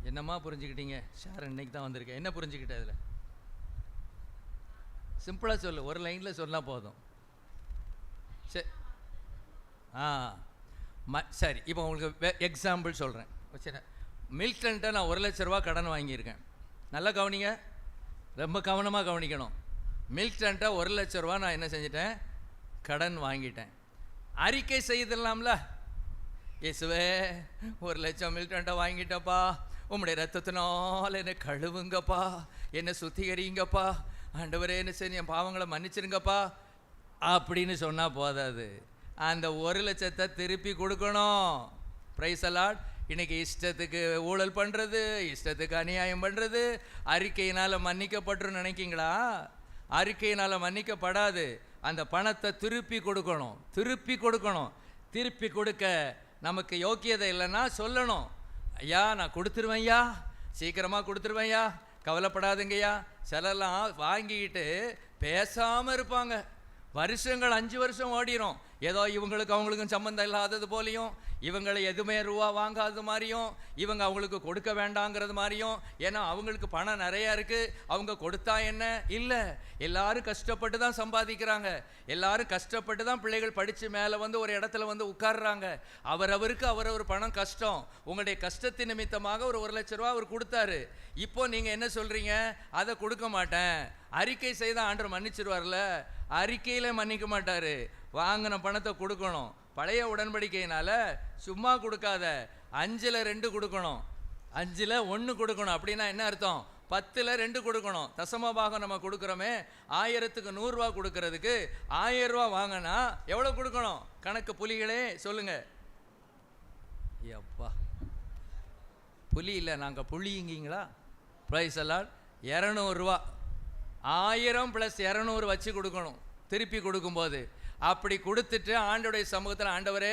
[SPEAKER 4] என்னம்மா புரிஞ்சுக்கிட்டீங்க? ஷார் இன்னைக்கு தான் வந்திருக்கேன். என்ன புரிஞ்சுக்கிட்ட? அதில் சிம்பிளாக சொல்லு, ஒரு லைனில் சொன்னால் போதும். சரி, சரி. இப்போ உங்களுக்கு எக்ஸாம்பிள் சொல்கிறேன். சரி, மில்டன்ட்ட நான் 1 லட்ச ரூபா கடன் வாங்கியிருக்கேன். நல்லா கவனிங்க, ரொம்ப கவனமாக கவனிக்கணும். மில்டன்ட்ட 1 லட்ச ரூபா நான் என்ன செஞ்சிட்டேன்? கடன் வாங்கிட்டேன். அறிக்கை செய்திடலாம்ல? இயேசுவே, 1 லட்சம் மில்டன்ட்ட வாங்கிட்டப்பா, உம்முடைய ரத்தத்தினால் என்னை கழுவுங்கப்பா, என்னை சுத்திகரிங்கப்பா, ஆண்டவரே என்ன செய்ய, என் பாவங்களை மன்னிச்சிருங்கப்பா அப்படின்னு சொன்னால் போதாது. அந்த 1 லட்சத்தை திருப்பி கொடுக்கணும். Praise the Lord. இன்னைக்கு இஷ்டத்துக்கு ஊழல் பண்ணுறது, இஷ்டத்துக்கு அநியாயம் பண்ணுறது அறிக்கையினால் மன்னிக்கப்பட்டுன்னு நினைக்கிங்களா? அறிக்கையினால் மன்னிக்கப்படாது. அந்த பணத்தை திருப்பி கொடுக்கணும். திருப்பி கொடுக்க நமக்கு யோக்கியதை இல்லைன்னா சொல்லணும். ஐயா, நான் கொடுத்துருவேன் ஐயா, சீக்கிரமாக கொடுத்துருவேன் ஐயா, கவலைப்படாதுங்கய்யா. சிலர்லாம் வாங்கிக்கிட்டு பேசாமல் இருப்பாங்க. வருஷங்கள் 5 வருஷம் ஓடிரும். ஏதோ இவங்களுக்கு அவங்களுக்கும் சம்மந்தம் இல்லாதது போலையும், இவங்களை எதுவுமே ரூபா வாங்காதது மாதிரியும், இவங்க அவங்களுக்கு கொடுக்க வேண்டாங்கிறது மாதிரியும். ஏன்னா அவங்களுக்கு பணம் நிறையா இருக்குது, அவங்க கொடுத்தா என்ன? இல்லை, எல்லாரும் கஷ்டப்பட்டு தான் சம்பாதிக்கிறாங்க. எல்லாரும் கஷ்டப்பட்டு தான் பிள்ளைகள் படித்து மேலே வந்து ஒரு இடத்துல வந்து உட்கார்றாங்க. அவரவருக்கு அவரவர் பணம் கஷ்டம். உங்களுடைய கஷ்டத்தின் நிமித்தமாக ஒரு 1 லட்ச ரூபா அவர் கொடுத்தாரு. இப்போ நீங்கள் என்ன சொல்கிறீங்க? அதை கொடுக்க மாட்டேன், அறிக்கை செய்த ஆண்டவர் மன்னிச்சிருவார்ல? அறிக்கையில் மன்னிக்க மாட்டார். வாங்கின பணத்தை கொடுக்கணும். பழைய உடன்படிக்கையினால சும்மா கொடுக்காத, 5ல் 2 கொடுக்கணும், 5ல் 1 கொடுக்கணும். அப்படின்னா என்ன அர்த்தம்? 10ல் 2 கொடுக்கணும். தசமபாகம் நம்ம கொடுக்குறோமே, 1000க்கு 100 ரூபா கொடுக்கறதுக்கு 1000 ரூபா வாங்கினா எவ்வளோ கொடுக்கணும்? கணக்கு புலிகளே சொல்லுங்க. எப்பா, புலி இல்லை, நாங்கள் புளிங்கீங்களா? ப்ரைஸ் எல்லாம் 200 ரூபா, 1000 + 200 வச்சு கொடுக்கணும் திருப்பி கொடுக்கும்போது. அப்படி கொடுத்துட்டு ஆண்டோடைய சமூகத்தில், ஆண்டவரே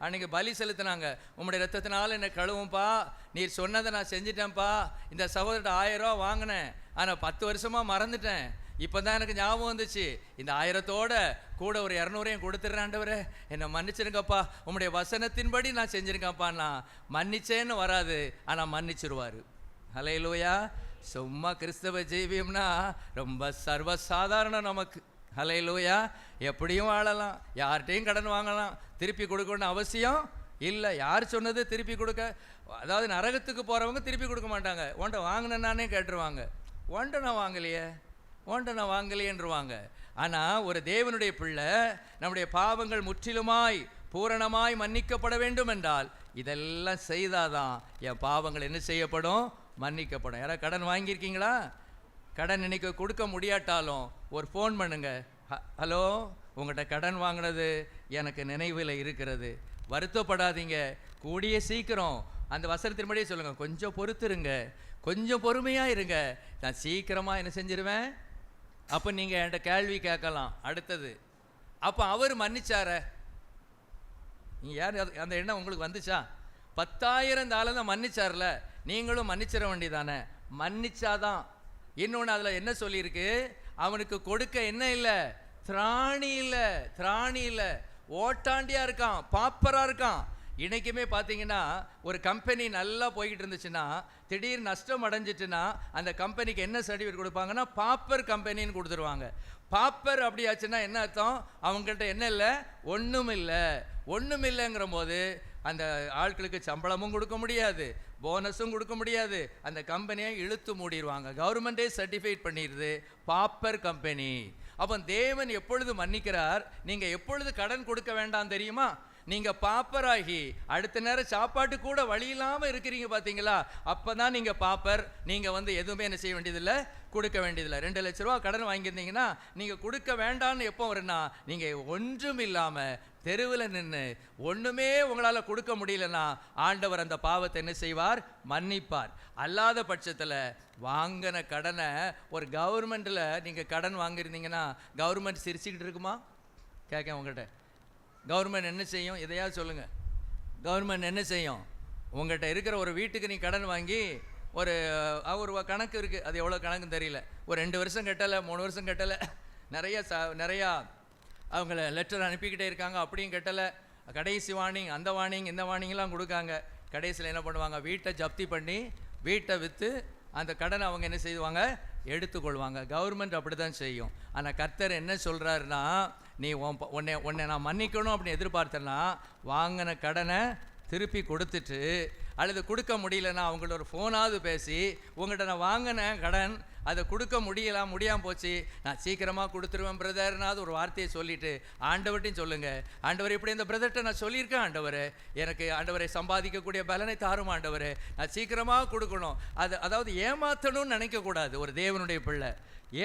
[SPEAKER 4] அன்றைக்கி பலி செலுத்தினாங்க, உம்முடைய ரத்தத்தினால என்னை கழுவும்பா, நீர் சொன்னதை நான் செஞ்சிட்டேன்ப்பா, இந்த சகோதரர்கிட்ட 1000 ரூபா வாங்கினேன், ஆனால் 10 வருஷமாக மறந்துட்டேன், இப்போ தான் எனக்கு ஞாபகம் வந்துச்சு, இந்த 1000தோட கூட ஒரு 200 கொடுத்துட்றேன், ஆண்டவரே என்னை மன்னிச்சிருங்கப்பா, உம்முடைய வசனத்தின்படி நான் செஞ்சுருக்கேன்ப்பா. நான் மன்னிச்சேன்னு வராது, ஆனால் மன்னிச்சிருவார். ஹல்லேலூயா. சும்மா கிறிஸ்தவ ஜீவியம்னா ரொம்ப சர்வசாதாரணம் நமக்கு. ஹல்லேலூயா. எப்படியும் வாழலாம், யார்கிட்டையும் கடன் வாங்கலாம், திருப்பி கொடுக்கணும்னு அவசியம் இல்லை. யார் சொன்னது திருப்பி கொடுக்க? அதாவது நரகத்துக்கு போகிறவங்க திருப்பி கொடுக்க மாட்டாங்க. உன்ட்ட வாங்கினேன்னானே கேட்டுருவாங்க. உன்ட்ட நான் வாங்கலையேன்றுவாங்க. ஆனால் ஒரு தேவனுடைய பிள்ளை நம்முடைய பாவங்கள் முற்றிலுமாய் பூரணமாய் மன்னிக்கப்பட வேண்டும் என்றால் இதெல்லாம் செய்தாதான் என் பாவங்கள் என்ன செய்யப்படும்? மன்னிக்கப்படும். யாராவது கடன் வாங்கியிருக்கீங்களா? கடன் இன்னைக்கு கொடுக்க முடியாட்டாலும் ஒரு ஃபோன் பண்ணுங்க. ஹலோ, உங்கள்கிட்ட கடன் வாங்கினது எனக்கு நினைவில் இருக்கிறது, வருத்தப்படாதீங்க, கூடிய சீக்கிரம் அந்த வசனத்தின்படியே சொல்லுங்கள், கொஞ்சம் பொறுத்துருங்க, கொஞ்சம் பொறுமையாக இருங்க, நான் சீக்கிரமாக என்ன செஞ்சிருவேன். அப்போ நீங்கள் என்கிட்ட கேள்வி கேட்கலாம் அடுத்தது, அப்போ அவர் மன்னிச்சார? நீங்கள் யார் அந்த எண்ணம் உங்களுக்கு வந்துச்சா? 10,000 தான் மன்னிச்சார்ல, நீங்களும் மன்னிச்சிட வேண்டியதானே? மன்னிச்சாதான். இன்னொன்று அதில் என்ன சொல்லியிருக்கு? அவனுக்கு கொடுக்க என்ன இல்லை? திராணி இல்லை, ஓட்டாண்டியாக இருக்கான், பாப்பராக இருக்கான். இன்றைக்குமே பார்த்தீங்கன்னா ஒரு கம்பெனி நல்லா போய்கிட்டு இருந்துச்சுன்னா திடீர்னு நஷ்டம் அடைஞ்சிட்டுன்னா அந்த கம்பெனிக்கு என்ன சர்டிஃபிகேட் கொடுப்பாங்கன்னா பாப்பர் கம்பெனின்னு கொடுத்துருவாங்க. பாப்பர் அப்படியாச்சுன்னா என்ன அர்த்தம்? அவங்கள்ட்ட என்ன இல்லை? ஒன்றும் இல்லைங்கிற போது அந்த ஆட்களுக்கு சம்பளமும் கொடுக்க முடியாது, போனஸும் கொடுக்க முடியாது. அந்த கம்பெனியை இழுத்து மூடிடுவாங்க. கவர்மெண்ட்டே சர்டிஃபைட் பண்ணிடுது பாப்பர் கம்பெனி. அப்போ தேவன் எப்பொழுது மன்னிக்கிறார்? நீங்கள் எப்பொழுது கடன் கொடுக்க வேண்டாம் தெரியுமா? நீங்கள் பாப்பராகி அடுத்த நேரம் சாப்பாட்டு கூட வழி இல்லாமல் இருக்கிறீங்க பார்த்தீங்களா, அப்போ தான் நீங்கள் பாப்பர். நீங்கள் எதுவுமே என்ன செய்ய வேண்டியதில்லை, கொடுக்க வேண்டியதில்லை. 2 லட்ச ரூபா கடன் வாங்கியிருந்தீங்கன்னா நீங்கள் கொடுக்க வேண்டான்னு எப்போ வரும்னா, நீங்கள் ஒன்றும் இல்லாமல் தெருவில் நின்று ஒன்றுமே உங்களால் கொடுக்க முடியலன்னா ஆண்டவர் அந்த பாவத்தை என்ன செய்வார்? மன்னிப்பார். அல்லாத பட்சத்தில் வாங்கின கடனை ஒரு கவர்மெண்ட்டில் நீங்கள் கடன் வாங்கியிருந்தீங்கன்னா கவர்மெண்ட் சிரிச்சுக்கிட்டு இருக்குமா? கேட்க உங்கள்கிட்ட கவர்மெண்ட் என்ன செய்யும்? எதையாவது சொல்லுங்கள். கவர்மெண்ட் என்ன செய்யும்? உங்கள்கிட்ட இருக்கிற ஒரு வீட்டுக்கு நீ கடன் வாங்கி ஒரு கணக்கு இருக்குது, அது எவ்வளோ கணக்குன்னு தெரியல, ஒரு 2 வருஷம் கட்டலை, 3 வருஷம் கட்டலை, நிறையா அவங்கள லெட்டர் அனுப்பிக்கிட்டே இருக்காங்க, அப்படியும் கட்டலை, கடைசி வார்னிங், அந்த வார்னிங், இந்த வார்னிங்லாம் கொடுக்காங்க. கடைசியில் என்ன பண்ணுவாங்க? வீட்டை ஜப்தி பண்ணி வீட்டை விற்று அந்த கடனை அவங்க என்ன செய்வாங்க? எடுத்துக்கொள்வாங்க. கவர்மெண்ட் அப்படி தான் செய்யும். ஆனால் கர்த்தர் என்ன சொல்கிறாருன்னா, நீ உன்னை நான் மன்னிக்கணும் அப்படின்னு எதிர்பார்த்தேன்னா வாங்கின கடனை திருப்பி கொடுத்துட்டு, அல்லது கொடுக்க முடியலன்னா அவங்கள்ட்ட ஒரு ஃபோனாவது பேசி, உங்கள்கிட்ட நான் வாங்கின கடன் அதை கொடுக்க முடியாமல் போச்சு, நான் சீக்கிரமாக கொடுத்துருவேன் பிரதர்னாவது ஒரு வார்த்தையை சொல்லிவிட்டு ஆண்டவர்கிட்டையும் சொல்லுங்கள், ஆண்டவர் இப்படி இந்த பிரதர்கிட்ட நான் சொல்லியிருக்கேன், ஆண்டவர் எனக்கு ஆண்டவரை சம்பாதிக்கக்கூடிய பலனை தாரும் ஆண்டவர், நான் சீக்கிரமாக கொடுக்கணும். அதாவது ஏமாற்றணும்னு நினைக்கக்கூடாது. ஒரு தேவனுடைய பிள்ளை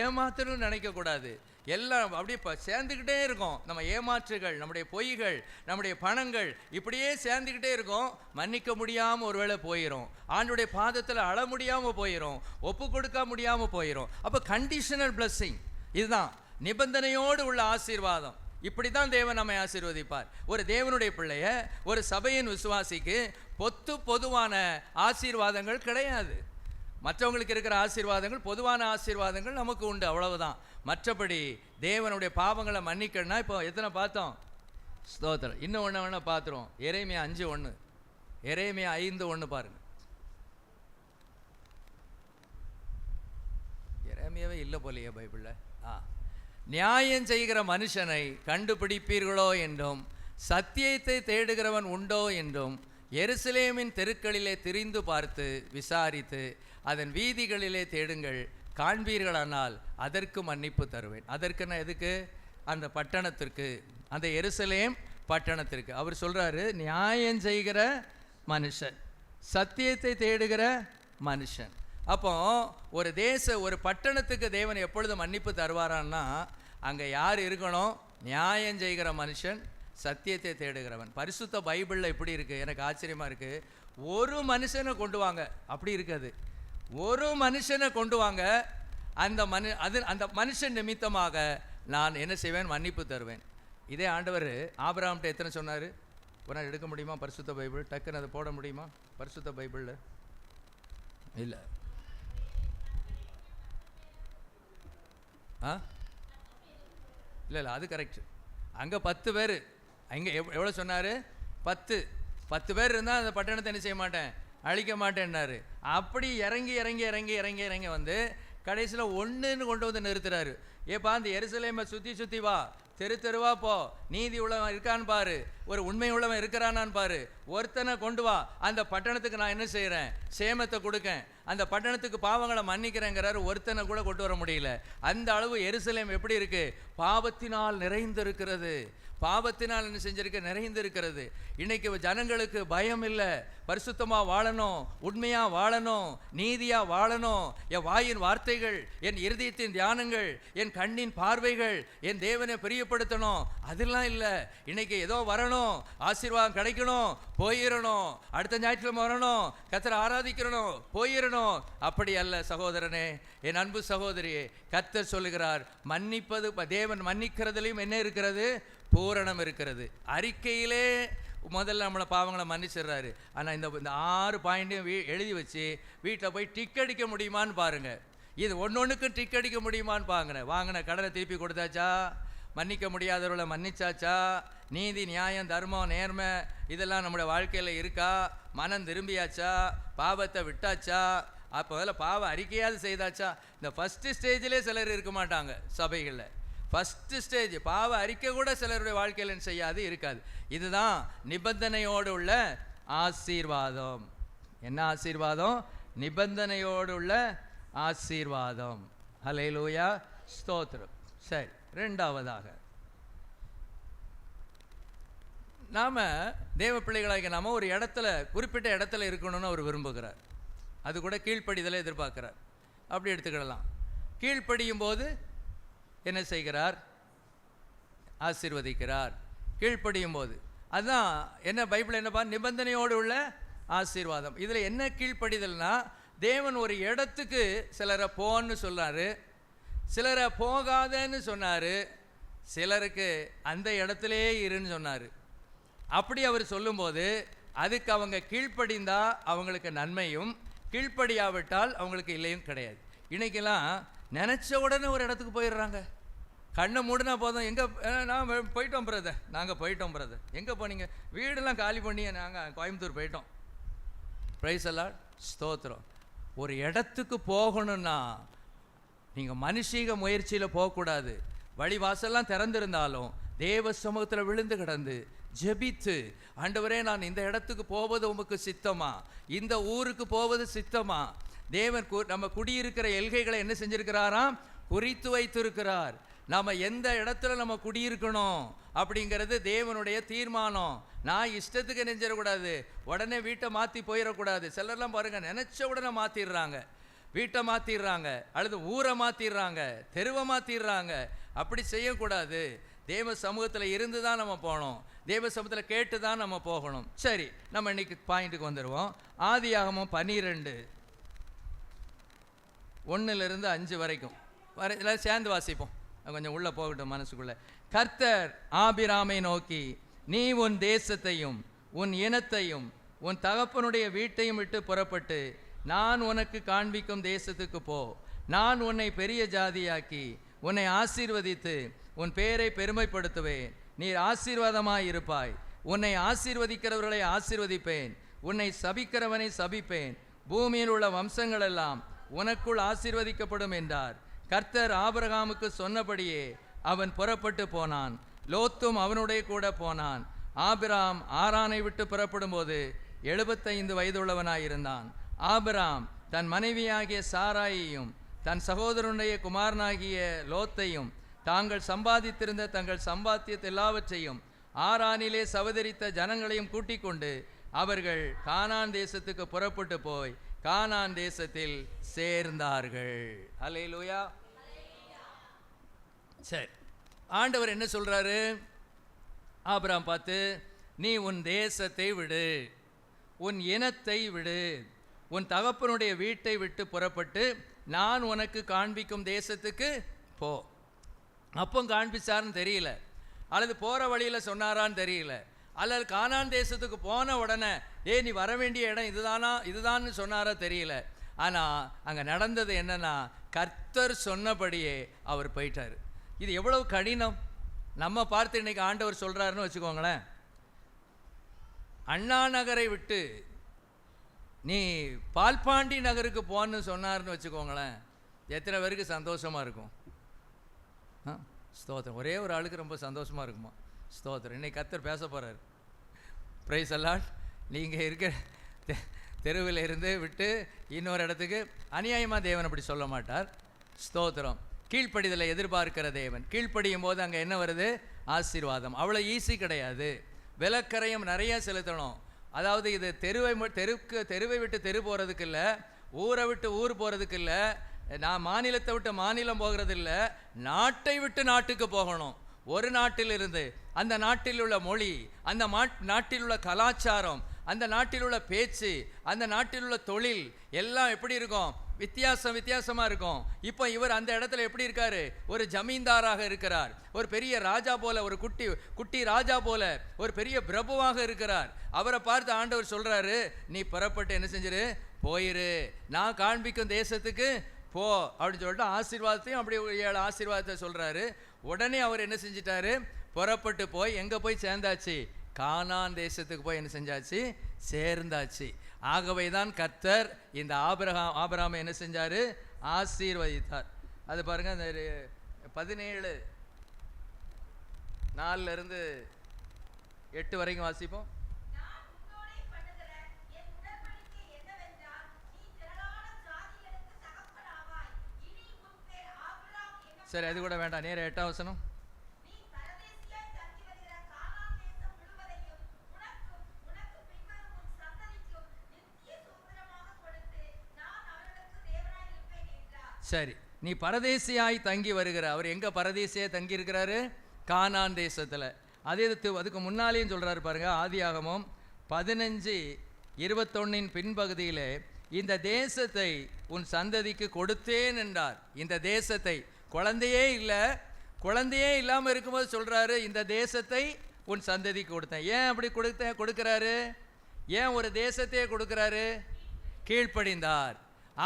[SPEAKER 4] ஏமாற்றணும்னு நினைக்கக்கூடாது. எல்லாம் அப்படியே சேர்ந்துக்கிட்டே இருக்கும். நம்ம ஏமாற்றுகள், நம்முடைய பொய்கள், நம்முடைய பணங்கள் இப்படியே சேர்ந்துக்கிட்டே இருக்கும். மன்னிக்க முடியாமல் ஒருவேளை போயிடும், ஆண்டுடைய பாதத்தில் அழ முடியாமல் போயிடும், ஒப்பு கொடுக்க முடியாமல் போயிடும். அப்போ கண்டிஷனல் பிளஸ்ஸிங், இதுதான் நிபந்தனையோடு உள்ள ஆசீர்வாதம். இப்படி தான் தேவன் நம்மை ஆசீர்வதிப்பார். ஒரு தேவனுடைய பிள்ளைய, ஒரு சபையின் விசுவாசிக்கு பொதுவான ஆசீர்வாதங்கள் கிடையாது. மற்றவங்களுக்கு இருக்கிற ஆசீர்வாதங்கள், பொதுவான ஆசீர்வாதங்கள் நமக்கு உண்டு, அவ்வளவுதான். மற்றபடி தேவனுடைய பாவங்களை மன்னிக்கணும்னா இப்போ எத்தனை பார்த்தோம்? ஸ்தோத்திரம். இன்னும் ஒன்று வேணா பார்த்துருவோம். எரேமியா 5:1, எரேமியா 5:1 பாருங்க. எரேமியாவே இல்லை போலையே பைபிளில். நியாயம் செய்கிற மனுஷனை கண்டுபிடிப்பீர்களோ என்றும், சத்தியத்தை தேடுகிறவன் உண்டோ என்றும் எருசலேமின் தெருக்களிலே திரிந்து பார்த்து விசாரித்து அதன் வீதிகளிலே தேடுங்கள், காண்பீர்களானால் அதற்கு மன்னிப்பு தருவேன். அதற்குன்னா எதுக்கு? அந்த பட்டணத்திற்கு, அந்த எருசலேம் பட்டணத்திற்கு. அவர் சொல்கிறாரு, நியாயம் செய்கிற மனுஷன், சத்தியத்தை தேடுகிற மனுஷன். அப்போ ஒரு பட்டணத்துக்கு தேவன் எப்பொழுது மன்னிப்பு தருவாரான்னா, அங்கே யார் இருக்கணும்? நியாயம் செய்கிற மனுஷன், சத்தியத்தை தேடுகிறவன். பரிசுத்த பைபிளில் இப்படி இருக்குது, எனக்கு ஆச்சரியமாக இருக்குது. ஒரு மனுஷனை கொண்டு வாங்க, அப்படி இருக்காது. ஒரு மனுஷனை கொண்டு வாங்க, அந்த மனுஷன் நிமித்தமாக நான் என்ன செய்வேன்? மன்னிப்பு தருவேன். இதே ஆண்டவர் ஆபிரகாம்கிட்ட எத்தனை சொன்னார்? ஒரு நாள் எடுக்க முடியுமா பரிசுத்த பைபிள்? டக்குன்னு அதை போட முடியுமா பரிசுத்த பைபிளில்? இல்லை. இல்லை, அது கரெக்ட். அங்கே 10 பேர், அங்கே எவ்வளோ சொன்னார்? 10 பேர் இருந்தால் அந்த பட்டணத்தை என்ன செய்ய மாட்டேன், அழிக்க மாட்டேன்னாரு. அப்படி இறங்கி வந்து கடைசியில் ஒன்றுன்னு கொண்டு வந்து நிறுத்துறாரு. ஏப்பா அந்த எருசலேமை சுற்றி வா, தெருவா போ, நீதி உள்ளவன் இருக்கான்னு பாரு, ஒரு உண்மை உள்ளவன் இருக்கிறானான்னு பாரு, ஒருத்தனை கொண்டு வா, அந்த பட்டணத்துக்கு நான் என்ன செய்கிறேன்? சேமத்தை கொடுக்கேன், அந்த பட்டணத்துக்கு பாவங்களை மன்னிக்கிறேங்கிறாரு. ஒருத்தனை கூட கொண்டு வர முடியல. அந்த அளவு எருசலேம் எப்படி இருக்கு? பாவத்தினால் நிறைந்திருக்கிறது. பாவத்தினால் என்ன செஞ்சிருக்கு? நிறைந்திருக்கிறது. இன்னைக்கு ஜனங்களுக்கு பயம் இல்லை. பரிசுத்தமாக வாழணும், உண்மையாக வாழணும், நீதியாக வாழணும். என் வாயின் வார்த்தைகள், என் இருதயத்தின் தியானங்கள், என் கண்ணின் பார்வைகள் என் தேவனை பிரியப்படுத்தணும், அதெல்லாம் இல்லை. இன்னைக்கு ஏதோ வரணும், ஆசீர்வாதம் கிடைக்கணும், போயிடணும், அடுத்த ஞாயிற்றுக்கிழமை வரணும், கர்த்தரை ஆராதிக்கிறணும், போயிடணும். அப்படி அல்ல சகோதரனே, என் அன்பு சகோதரியே. கர்த்தர் சொல்லுகிறார், மன்னிப்பது, தேவன் மன்னிக்கிறதுலையும் என்ன இருக்கிறது? பூரணம் இருக்கிறது. அறிக்கையிலே முதல்ல நம்மளை பாவங்களை மன்னிச்சிடுறாரு. ஆனால் இந்த 6 பாயிண்ட்டையும் எழுதி வச்சு வீட்டில் போய் டிக் அடிக்க முடியுமான்னு பாருங்கள். இது ஒன்றுக்கும் டிக் அடிக்க முடியுமான்னு பாருங்க. வாங்கின கடனை திருப்பி கொடுத்தாச்சா? மன்னிக்க முடியாதவர்களை மன்னிச்சாச்சா? நீதி, நியாயம், தர்மம், நேர்மை இதெல்லாம் நம்முடைய வாழ்க்கையில் இருக்கா? மனம் திரும்பியாச்சா? பாவத்தை விட்டாச்சா? அப்போ அதில் பாவ அறிக்கையாவது செய்தாச்சா? இந்த ஃபஸ்ட்டு ஸ்டேஜிலே சிலர் இருக்க மாட்டாங்க சபைகளில். First stage. பாவ அறிக்கை கூட சிலருடைய வாழ்க்கையில் செய்யாது இருக்காது. இதுதான் நிபந்தனையோடு உள்ள ஆசீர்வாதம். என்ன ஆசீர்வாதம்? நிபந்தனையோடு உள்ள ஆசீர்வாதம். ஹல்லேலூயா, ஸ்தோத்திரம். சரி, ரெண்டாவதாக நாம் தேவ பிள்ளைகளாக நாம் ஒரு இடத்துல, குறிப்பிட்ட இடத்துல இருக்கணும்னு அவர் விரும்புகிறார். அது கூட கீழ்ப்படிதலை எதிர்பார்க்கிறார். அப்படி எடுத்துக்கிடலாம். கீழ்ப்படியும் போது என்ன செய்கிறார்? ஆசீர்வதிக்கிறார். கீழ்ப்படியும் போது அதுதான் என்ன பைபிள் என்னப்பா? நிபந்தனையோடு உள்ள ஆசீர்வாதம். இதில் என்ன கீழ்ப்படிதல்னா, தேவன் ஒரு இடத்துக்கு சிலரை போன்னு சொன்னார், சிலரை போகாதன்னு சொன்னார், சிலருக்கு அந்த இடத்துலே இருன்னு சொன்னார். அப்படி அவர் சொல்லும்போது அதுக்கு அவங்க கீழ்ப்படிந்தா அவங்களுக்கு நன்மையும், கீழ்ப்படியாவிட்டால் அவங்களுக்கு இல்லையும் கிடையாது. இன்றைக்கெல்லாம் நினச்ச உடனே ஒரு இடத்துக்கு போயிடுறாங்க. கண்ணை மூடினா போதும், எங்கே நான் போயிட்டோம் பிரதர், நாங்கள் போயிட்டோம் பிரதர். எங்கே போனீங்க? வீடெல்லாம் காலி பண்ணி நாங்கள் கோயம்புத்தூர் போயிட்டோம். பிரைஸ் எல்லாம் ஸ்தோத்திரம். ஒரு இடத்துக்கு போகணும்னா நீங்கள் மனுஷீக முயற்சியில் போகக்கூடாது. வழிவாசல்லாம் திறந்திருந்தாலும் தேவ சமூகத்தில் விழுந்து கிடந்து ஜெபித்து, ஆண்டவரே நான் இந்த இடத்துக்கு போவது உமக்கு சித்தமா, இந்த ஊருக்கு போவது சித்தமா. தேவன் நம்ம குடியிருக்கிற எல்கைகளை என்ன செஞ்சிருக்கிறாராம்? குறித்து வைத்திருக்கிறார். நம்ம எந்த இடத்துல நம்ம குடியிருக்கணும் அப்படிங்கிறது தேவனுடைய தீர்மானம். நான் இஷ்டத்துக்கு நெஞ்சிடக்கூடாது, உடனே வீட்டை மாற்றி போயிடக்கூடாது. சிலர்லாம் பாருங்கள், நினச்ச உடனே மாற்றிடுறாங்க, வீட்டை மாற்றிடுறாங்க, அல்லது ஊரை மாற்றிடுறாங்க, தெருவை மாற்றிடுறாங்க. அப்படி செய்யக்கூடாது. தேவ சமூகத்தில் இருந்து தான் நம்ம போகணும், தேவ சமூகத்தில் கேட்டு தான் நம்ம போகணும். சரி, நம்ம இன்னைக்கு பாயிண்ட்டுக்கு வந்துடுவோம். ஆதியாகமம் 12:1-5 வரைக்கும் எல்லாம் சேர்ந்து வாசிப்போம். கொஞ்சம் உள்ளே போகட்டும் மனசுக்குள்ளே. கர்த்தர் ஆபிராமை நோக்கி, நீ உன் தேசத்தையும் உன் இனத்தையும் உன் தகப்பனுடைய வீட்டையும் விட்டு புறப்பட்டு நான் உனக்கு காண்பிக்கும் தேசத்துக்கு போ. நான் உன்னை பெரிய ஜாதியாக்கி உன்னை ஆசீர்வதித்து உன் பேரை பெருமைப்படுத்துவேன். நீர் ஆசீர்வாதமாய் இருப்பாய். உன்னை ஆசீர்வதிக்கிறவர்களை ஆசீர்வதிப்பேன், உன்னை சபிக்கிறவனை சபிப்பேன். பூமியில் உள்ள வம்சங்கள் எல்லாம் உனக்குள் ஆசீர்வதிக்கப்படும் என்றார். கர்த்தர் ஆபிரகாமுக்கு சொன்னபடியே அவன் புறப்பட்டு போனான். லோத்தும் அவனுடைய கூட போனான். ஆபிராம் ஆரானை விட்டு புறப்படும் போது 75 வயதுள்ளவனாயிருந்தான். ஆபிராம் தன் மனைவியாகிய சாராயையும் தன் சகோதரனுடைய குமாரனாகிய லோத்தையும் தாங்கள் சம்பாதித்திருந்த தங்கள் சம்பாத்தியத்தை எல்லாவற்றையும் ஆரானிலே சவதரித்த ஜனங்களையும் கூட்டிக் கொண்டு அவர்கள் கானான் தேசத்துக்கு புறப்பட்டு போய் கானான் தேசத்தில் சேர்ந்தார்கள். அல்லேலூயா. சரி, ஆண்டவர் என்ன சொல்றாரு? ஆபிரகாம் பார்த்து, நீ உன் தேசத்தை விடு, உன் இனத்தை விடு, உன் தகப்பனுடைய வீட்டை விட்டு புறப்பட்டு நான் உனக்கு காண்பிக்கும் தேசத்துக்கு போ. அப்போ காண்பிச்சாருன்னு தெரியல, அல்லது போகிற வழியில் சொன்னாரான்னு தெரியல, அல்லது கானான் தேசத்துக்கு போன உடனே நீ வர வேண்டிய இடம் இதுதான்னு சொன்னாரா தெரியல. ஆனால் அங்கே நடந்தது என்னன்னா, கர்த்தர் சொன்னபடியே அவர் போயிட்டார். இது எவ்வளவு கடினம். நம்ம பார்த்து இன்னைக்கு ஆண்டவர் சொல்கிறாருன்னு வச்சுக்கோங்களேன், அண்ணா நகரை விட்டு நீ பால்பாண்டி நகருக்கு போன்னு சொன்னார்னு வச்சுக்கோங்களேன், எத்தனை பேருக்கு சந்தோஷமாக இருக்கும்? ஸ்தோத்திரம். ஒரே ஒரு ஆளுக்கு ரொம்ப சந்தோஷமாக இருக்குமா? ஸ்தோத்திரம். இன்னைக்கு கர்த்தர் பேச போகிறார். Praise the Lord. நீங்கள் இருக்கிற தெருவில் இருந்து விட்டு இன்னொரு இடத்துக்கு அநியாயமாக தேவன் அப்படி சொல்ல மாட்டார். ஸ்தோத்திரம். கீழ்ப்படிதலை எதிர்பார்க்கிற தேவன். கீழ்ப்படியும் போது அங்கே என்ன வருது? ஆசீர்வாதம். அவ்வளோ ஈஸி கிடையாது. விலக்கரையும் நிறைய செலுத்தணும். அதாவது இது தெருவை விட்டு தெரு போகிறதுக்கு இல்லை, ஊரை விட்டு ஊர் போகிறதுக்கு இல்லை, நான் மாநிலத்தை விட்டு மாநிலம் போகிறது இல்லை, நாட்டை விட்டு நாட்டுக்கு போகணும். ஒரு நாட்டிலிருந்து அந்த நாட்டில் உள்ள மொழி, அந்த நாட்டில் உள்ள கலாச்சாரம், அந்த நாட்டில் உள்ள பேச்சு, அந்த நாட்டில் உள்ள தொழில் எல்லாம் எப்படி இருக்கும்? வித்தியாசமாக இருக்கும். இப்போ இவர் அந்த இடத்துல எப்படி இருக்காரு? ஒரு ஜமீன்தாராக இருக்கிறார். ஒரு பெரிய ராஜா போல, ஒரு குட்டி ராஜா போல, ஒரு பெரிய பிரபுவாக இருக்கிறார். அவரை பார்த்து ஆண்டவர் சொல்றாரு, நீ புறப்பட்டு என்ன செஞ்சிரு? போயிரு, நான் காண்பிக்கும் தேசத்துக்கு போ அப்படின்னு சொல்லிட்டு ஆசீர்வாதத்தையும் அப்படி 7 ஆசீர்வாதத்தை சொல்றாரு. உடனே அவர் என்ன செஞ்சிட்டாரு? புறப்பட்டு போய் எங்கே போய் சேர்ந்தாச்சு? கானான் தேசத்துக்கு போய் என்ன செஞ்சாச்சு? சேர்ந்தாச்சு. ஆகவே தான் கர்த்தர் இந்த ஆபிரகாமை என்ன செஞ்சார்? ஆசீர்வதித்தார். அது பாருங்க, அந்த 17 4 8 வரைக்கும் வாசிப்போம். சரி, அது கூட வேண்டாம், நேர 8ஆம் வசனம். சரி, நீ பரதேசியாய் தங்கி வருகிற. அவர் எங்க பரதேசியாய் தங்கி இருக்கிறாரு? கானான் தேசத்துல. அதுக்கு முன்னாலேயும் சொல்றாரு பாருங்க, ஆதியாகமம் 15:21 பின்பகுதியிலே, இந்த தேசத்தை உன் சந்ததிக்கு கொடுத்தேன் என்றார். இந்த தேசத்தை, குழந்தையே இல்லாம இருக்கும்போது சொல்றாரு, இந்த தேசத்தை உன் சந்ததிக்கு கொடுத்தேன். ஏன் அப்படி கொடுக்கிறாரு? ஏன் ஒரு தேசத்தையே கொடுக்கிறாரு? கீழ்ப்படிந்தார்.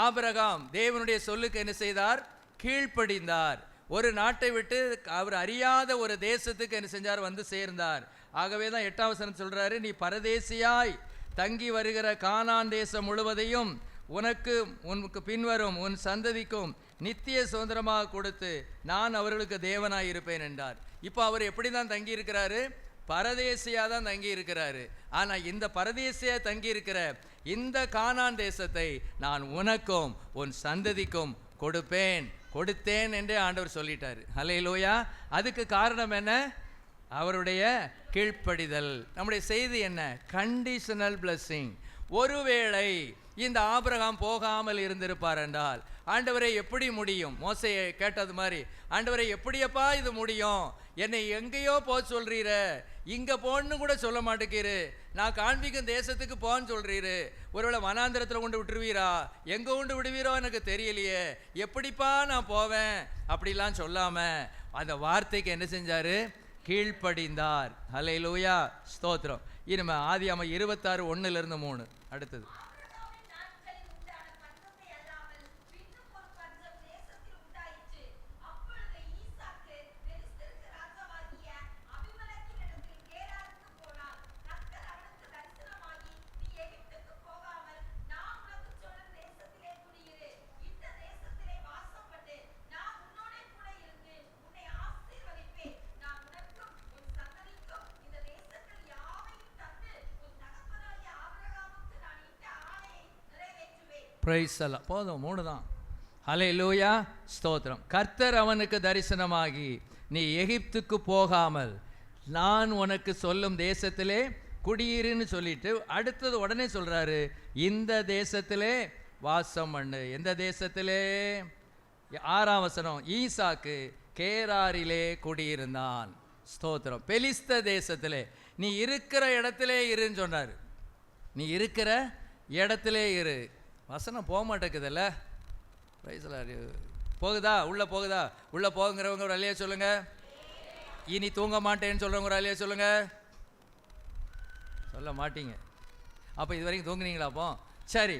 [SPEAKER 4] ஆபிரகாம் தேவனுடைய சொல்லுக்கு என்ன செய்தார்? கீழ்ப்படிந்தார். ஒரு நாட்டை விட்டு அவர் அறியாத ஒரு தேசத்துக்கு என்ன செஞ்சார்? வந்து சேர்ந்தார். ஆகவே தான் 8ஆம் வசனம் சொல்றாரு, நீ பரதேசியாய் தங்கி வருகிற கானான் தேசம் முழுவதையும் உனக்கு பின்வரும் உன் சந்ததிக்கும் நித்திய சுதந்திரமாக கொடுத்து நான் அவர்களுக்கு தேவனாய் இருப்பேன் என்றார். இப்போ அவர் எப்படி தான் தங்கி இருக்கிறாரு? பரதேசியா தான் தங்கி இருக்கிறாரு. ஆனா இந்த பரதேசியா தங்கி இருக்கிற இந்த கானான் தேசத்தை நான் உனக்கும் உன் சந்ததிக்கும் கொடுத்தேன் என்றே ஆண்டவர் சொல்லிட்டாரு. ஹல்லேலூயா. அதுக்கு காரணம் என்ன? அவருடைய கீழ்ப்படிதல். நம்முடைய செய்தி என்ன? Conditional blessing. ஒருவேளை இந்த ஆபிரகாம் போகாமல் இருந்திருப்பார் என்றால், ஆண்டவரை எப்படி முடியும்? மோசையை கேட்டது மாதிரி, ஆண்டவரை எப்படியப்பா இது முடியும்? என்னை எங்கேயோ போக சொல்றீர, இங்க போன்னு கூட சொல்ல மாட்டேங்கிறீரு, நான் காண்பிக்கும் தேசத்துக்கு போன்னு சொல்றீரு, ஒருவேளை வனாந்திரத்தில் கொண்டு விட்டுருவீரா? எங்க கொண்டு விடுவீரோ எனக்கு தெரியலையே, எப்படிப்பா நான் போவேன்? அப்படிலாம் சொல்லாம அந்த வார்த்தைக்கு என்ன செஞ்சாரு? கீழ்ப்படிந்தார். ஹல்லேலூயா, ஸ்தோத்திரம். இனிமே ஆதியாகமம் 26:1-3 அடுத்தது. பிரைஸ் எல்லாம் போதும், 3 தான். ஹல்லேலூயா, ஸ்தோத்திரம். கர்த்தர் அவனுக்கு தரிசனமாகி, நீ எகிப்துக்கு போகாமல் நான் உனக்கு சொல்லும் தேசத்திலே குடியிருன்னு சொல்லிட்டு அடுத்தது உடனே சொல்றாரு, இந்த தேசத்திலே வாசம் பண்ணு. எந்த தேசத்திலே? 6ஆம் வசனம், ஈசாக்கு கேராரிலே குடியிருந்தான். ஸ்தோத்திரம். பெலிஸ்த தேசத்திலே நீ இருக்கிற இடத்திலே இருன்னு சொன்னார். நீ இருக்கிற இடத்திலே இரு. வசனம் போக மாட்டேங்குதுல்ல? போகுதா? உள்ள போகுங்கிறவங்க ஒரு அல்லையா சொல்லுங்க. இனி தூங்க மாட்டேன்னு சொல்றவங்க ஒரு அல்லையா சொல்லுங்க. சொல்ல மாட்டீங்க. அப்ப இது வரைக்கும் தூங்குனீங்களா? அப்போ சரி,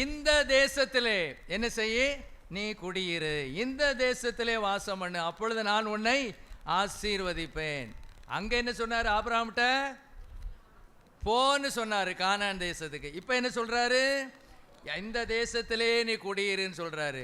[SPEAKER 4] இந்த தேசத்திலே என்ன செய்ய? நீ குடியிரு, இந்த தேசத்திலே வாசம் பண்ணு, அப்பொழுது நான் உன்னை ஆசீர்வதிப்பேன். அங்க என்ன சொன்னாரு? ஆபிரகாம்கிட்ட போன்னு சொன்னாரு கானான் தேசத்துக்கு. இப்ப என்ன சொல்றாரு? இந்த தேசத்திலே நீ குடியிருன்னு சொல்றாரு.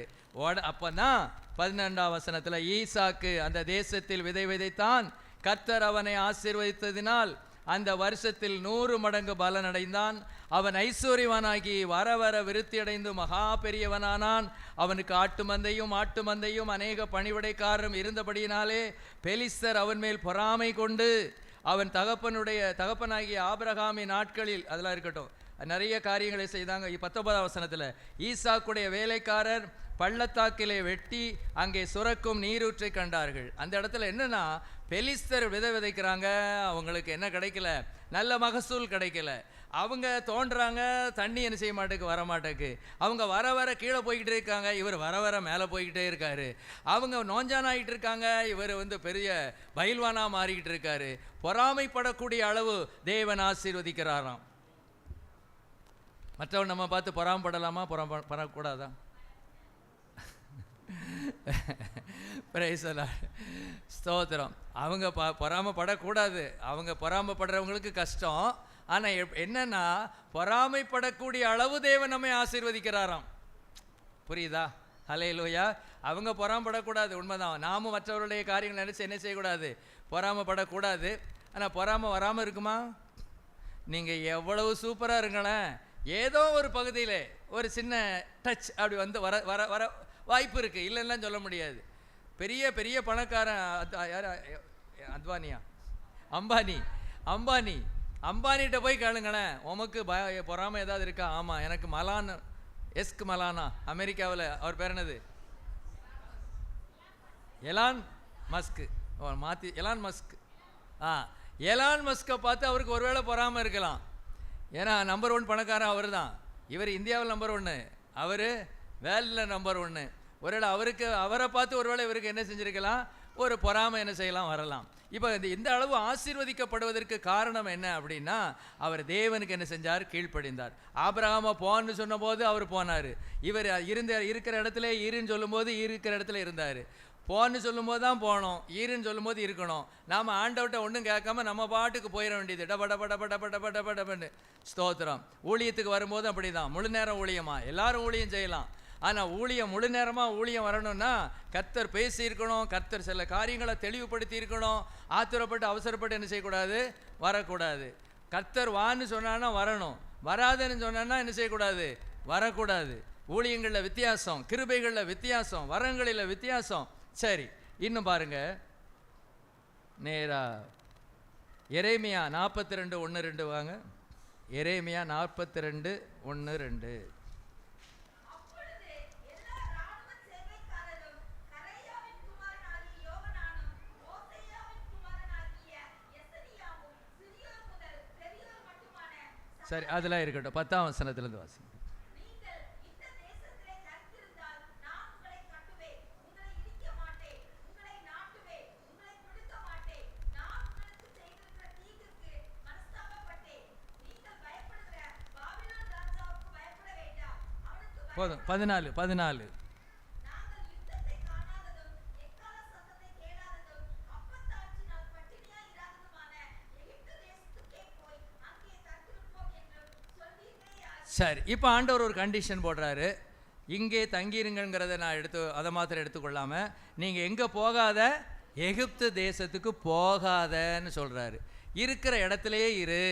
[SPEAKER 4] அப்பதான் 12ஆம் வசனத்துல, ஈசாக்கு அந்த தேசத்தில் விதை விதைத்தான், கர்த்தர் அவனை ஆசீர்வதித்ததினால் அந்த வருஷத்தில் 100 மடங்கு பலன் அடைந்தான். அவன் ஐஸ்வர்யவானாகி வர வர விருத்தி அடைந்து மகா பெரியவனானான். அவனுக்கு ஆட்டு மந்தையும் அநேக பணிவிடைக்காரரும் இருந்தபடியினாலே பெலிஸ்தர் அவன் மேல் பொறாமை கொண்டு அவன் தகப்பனாகிய ஆபிரகாமின் நாட்களில், அதெல்லாம் இருக்கட்டும், நிறைய காரியங்களை செய்தாங்க. 19ஆம் வசனத்தில், ஈசாக்குடைய வேலைக்காரர் பள்ளத்தாக்கிலே வெட்டி அங்கே சுரக்கும் நீரூற்றை கண்டார்கள். அந்த இடத்துல என்னன்னா, பெலிஸ்தர் விதை விதைக்கிறாங்க, அவங்களுக்கு என்ன கிடைக்கல? நல்ல மகசூல் கிடைக்கல. அவங்க தோன்றாங்க, தண்ணி என்ன செய்ய மாட்டேக்கு, வர மாட்டேக்கு. அவங்க வர வர கீழே போய்கிட்டே இருக்காங்க, இவர் வர வர மேலே போய்கிட்டே இருக்காரு. அவங்க நோஞ்சானாகிட்டு இருக்காங்க, இவர் பெரிய பயில்வானா மாறிக்கிட்டு இருக்காரு. பொறாமைப்படக்கூடிய அளவு தேவன் ஆசீர்வதிக்கிறாராம். மற்றவன் நம்ம பார்த்து பொறாமப்படலாமா? படக்கூடாதா? ஸ்தோத்திரம். அவங்க பொறாமப்படக்கூடாது. அவங்க பொறாமப்படுறவங்களுக்கு கஷ்டம். ஆனால் என்னன்னா, பொறாமைப்படக்கூடிய அளவு தேவன் நம்மை ஆசீர்வதிக்கிறாராம். புரியுதா? ஹல்லேலூயா. அவங்க பொறாமப்படக்கூடாது, உண்மைதான். நாமும் மற்றவருடைய காரியங்கள் நினச்சி என்ன செய்யக்கூடாது, பொறாமப்படக்கூடாது. ஆனால் பொறாமல் வராமல் இருக்குமா? நீங்கள் எவ்வளவு சூப்பராக இருங்களேன், ஏதோ ஒரு பகுதியில் ஒரு சின்ன டச் அப்படி வந்து வர வர வர வாய்ப்பு இருக்குது, இல்லைன்னா சொல்ல முடியாது. பெரிய பெரிய பணக்காரன் யார், அத்வானியா, அம்பானிகிட்ட போய் கேளுங்களேன், உமக்கு பொறாமல் ஏதாவது இருக்கா? ஆமாம், எனக்கு மலானா, அமெரிக்காவில் அவர் பேர் என்னது, எலான் மஸ்கை பார்த்து அவருக்கு ஒருவேளை பொறாமல் இருக்கலாம். ஏன்னா நம்பர் 1 பணக்காரன் அவர் தான். இவர் இந்தியாவில் நம்பர் 1, அவர் வேர்ல்டில் நம்பர் 1. ஒருவேளை அவரை பார்த்து ஒருவேளை இவருக்கு என்ன செஞ்சுருக்கலாம், ஒரு பொறாமை என்ன செய்யலாம், வரலாம். இப்போ இந்த அளவு ஆசீர்வதிக்கப்படுவதற்கு காரணம் என்ன அப்படின்னா, அவர் தேவனுக்கு என்ன செஞ்சார், கீழ்ப்படிந்தார். ஆபிரகாமை போன்னு சொன்ன போது அவர் போனார். இவர் இருக்கிற இடத்துல இருன்னு சொல்லும்போது இருக்கிற இடத்துல இருந்தார். போன்னு சொல்லும்போது தான் போனோம், ஈருன்னு சொல்லும்போது இருக்கணும். நாம் ஆண்டவர்கிட்ட ஒன்றும் கேட்காம நம்ம பாட்டுக்கு போயிட வேண்டியது, டபடபடபடபடபடபடபடன்னு. ஸ்தோத்திரம். ஊழியத்துக்கு வரும்போது அப்படி தான், முழு நேரம் ஊழியமா, எல்லாரும் ஊழியம் செய்யலாம். ஆனால் ஊழியம் முழு நேரமாக ஊழியம் வரணும்னா கர்த்தர் பேசியிருக்கணும், கர்த்தர் சில காரியங்களை தெளிவுபடுத்தி இருக்கணும். ஆத்திரப்பட்டு அவசரப்பட்டு என்ன செய்யக்கூடாது, வரக்கூடாது. கர்த்தர் வான்னு சொன்னான்னா வரணும், வராதுன்னு சொன்னான்னா என்ன செய்யக்கூடாது, வரக்கூடாது. ஊழியங்களில் வித்தியாசம், கிருபைகளில் வித்தியாசம், வரங்களில் வித்தியாசம். சரி, இன்னும் பாருங்க, நேரா எரேமியா 42:1-2 வாங்க. எரேமியா 42:1-2. சரி, அதெல்லாம் இருக்கட்டும். 10ஆம் வசனத்திலிருந்து வாசி. போதும். 14. சரி, இப்போ ஆண்டவர் ஒரு கண்டிஷன் போடுறாரு. இங்கே தங்கிருங்கிறத நான் அதை மாத்திரம் எடுத்துக்கொள்ளாமல், நீங்கள் எங்கே போகாத, எகிப்து தேசத்துக்கு போகாதன்னு சொல்கிறாரு. இருக்கிற இடத்துலையே இரு,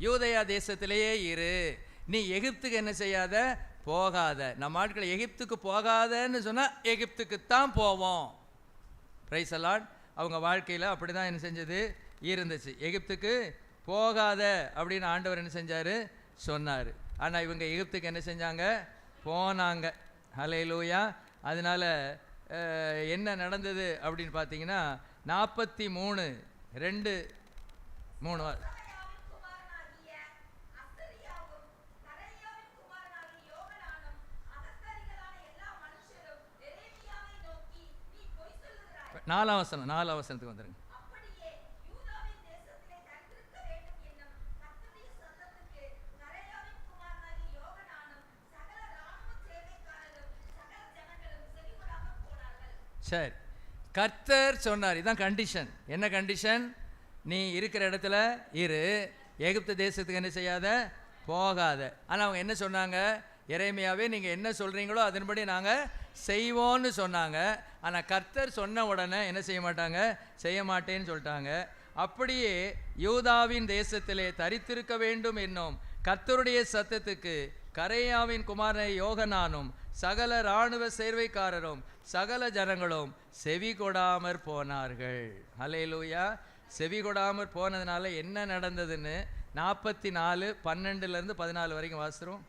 [SPEAKER 4] யூதயா தேசத்திலேயே இரு, நீ எகிப்துக்கு என்ன செய்யாத, போகாத. நம்ம ஆட்களை எகிப்துக்கு போகாதன்னு சொன்னால் எகிப்துக்குத்தான் போவோம். Praise the Lord. அவங்க வாழ்க்கையில் அப்படி தான் என்ன செஞ்சது, இருந்துச்சு. எகிப்துக்கு போகாத அப்படின்னு ஆண்டவர் என்ன செஞ்சார், சொன்னார். ஆனால் இவங்க எகிப்துக்கு என்ன செஞ்சாங்க, போனாங்க. ஹல்லேலூயா. அதனால் என்ன நடந்தது அப்படின்னு பார்த்தீங்கன்னா, 43:2-3 4ஆம் வசனத்துக்கு வந்துடுங்க. சரி, கர்த்தர் சொன்னார், இதுதான் கண்டிஷன். என்ன கண்டிஷன்? நீ இருக்கிற இடத்துல இரு, எகிப்து தேசத்துக்கு என்ன செய்யாத, போகாத. ஆனால் அவங்க என்ன சொன்னாங்க, எரேமியாவே நீங்கள் என்ன சொல்கிறீங்களோ அதன்படி நாங்கள் செய்வோன்னு சொன்னாங்க. ஆனால் கர்த்தர் சொன்ன உடனே என்ன செய்ய மாட்டாங்க, செய்ய மாட்டேன்னு சொல்லிட்டாங்க. அப்படியே யூதாவின் தேசத்திலே தரித்திருக்க வேண்டும் என்னும் கர்த்தருடைய சத்தத்துக்கு கரேயாவின் குமாரனை யோகனானும் சகல இராணுவ சேர்வைக்காரரும் சகல ஜனங்களும் செவி கொடாமற் போனார்கள். ஹல்லேலூயா. செவி கொடாமற் போனதுனால என்ன நடந்ததுன்னு 44:12-14 வரைக்கும் வாசிக்கிறோம்.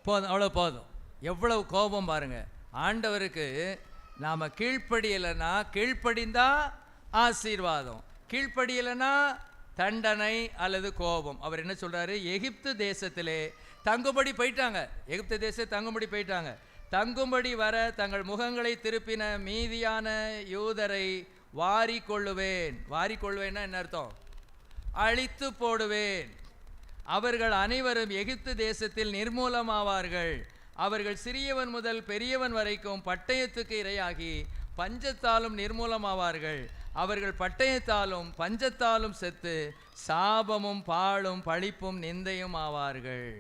[SPEAKER 4] போதும், அவ்வளோ போதும். எவ்வளவு கோபம் பாருங்க ஆண்டவருக்கு. நாம் கீழ்ப்படியலைன்னா, கீழ்ப்படிந்தா ஆசீர்வாதம், கீழ்ப்படியலைன்னா தண்டனை அல்லது கோபம். அவர் என்ன சொல்கிறாரு, எகிப்து தேசத்திலே தங்கும்படி போயிட்டாங்க. எகிப்து தேசத்தை தங்கும்படி போயிட்டாங்க. தங்கும்படி வர தங்கள் முகங்களை திருப்பின மீதியான யூதரை வாரிக்கொள்ளுவேன். வாரிக்கொள்வேன்னா என்ன அர்த்தம்? அழித்து போடுவேன். அவர்கள் அனைவரும் எகிப்து தேசத்தில் நிர்மூலமாவார்கள். அவர்கள் சிறியவன் முதல் பெரியவன் வரைக்கும் பட்டயத்துக்கு இரையாகி பஞ்சத்தாலும் நிர்மூலமாவார்கள். அவர்கள் பட்டயத்தாலும் பஞ்சத்தாலும் செத்து சாபமும் பாழும் பழிப்பும் நிந்தையும் ஆவார்கள்.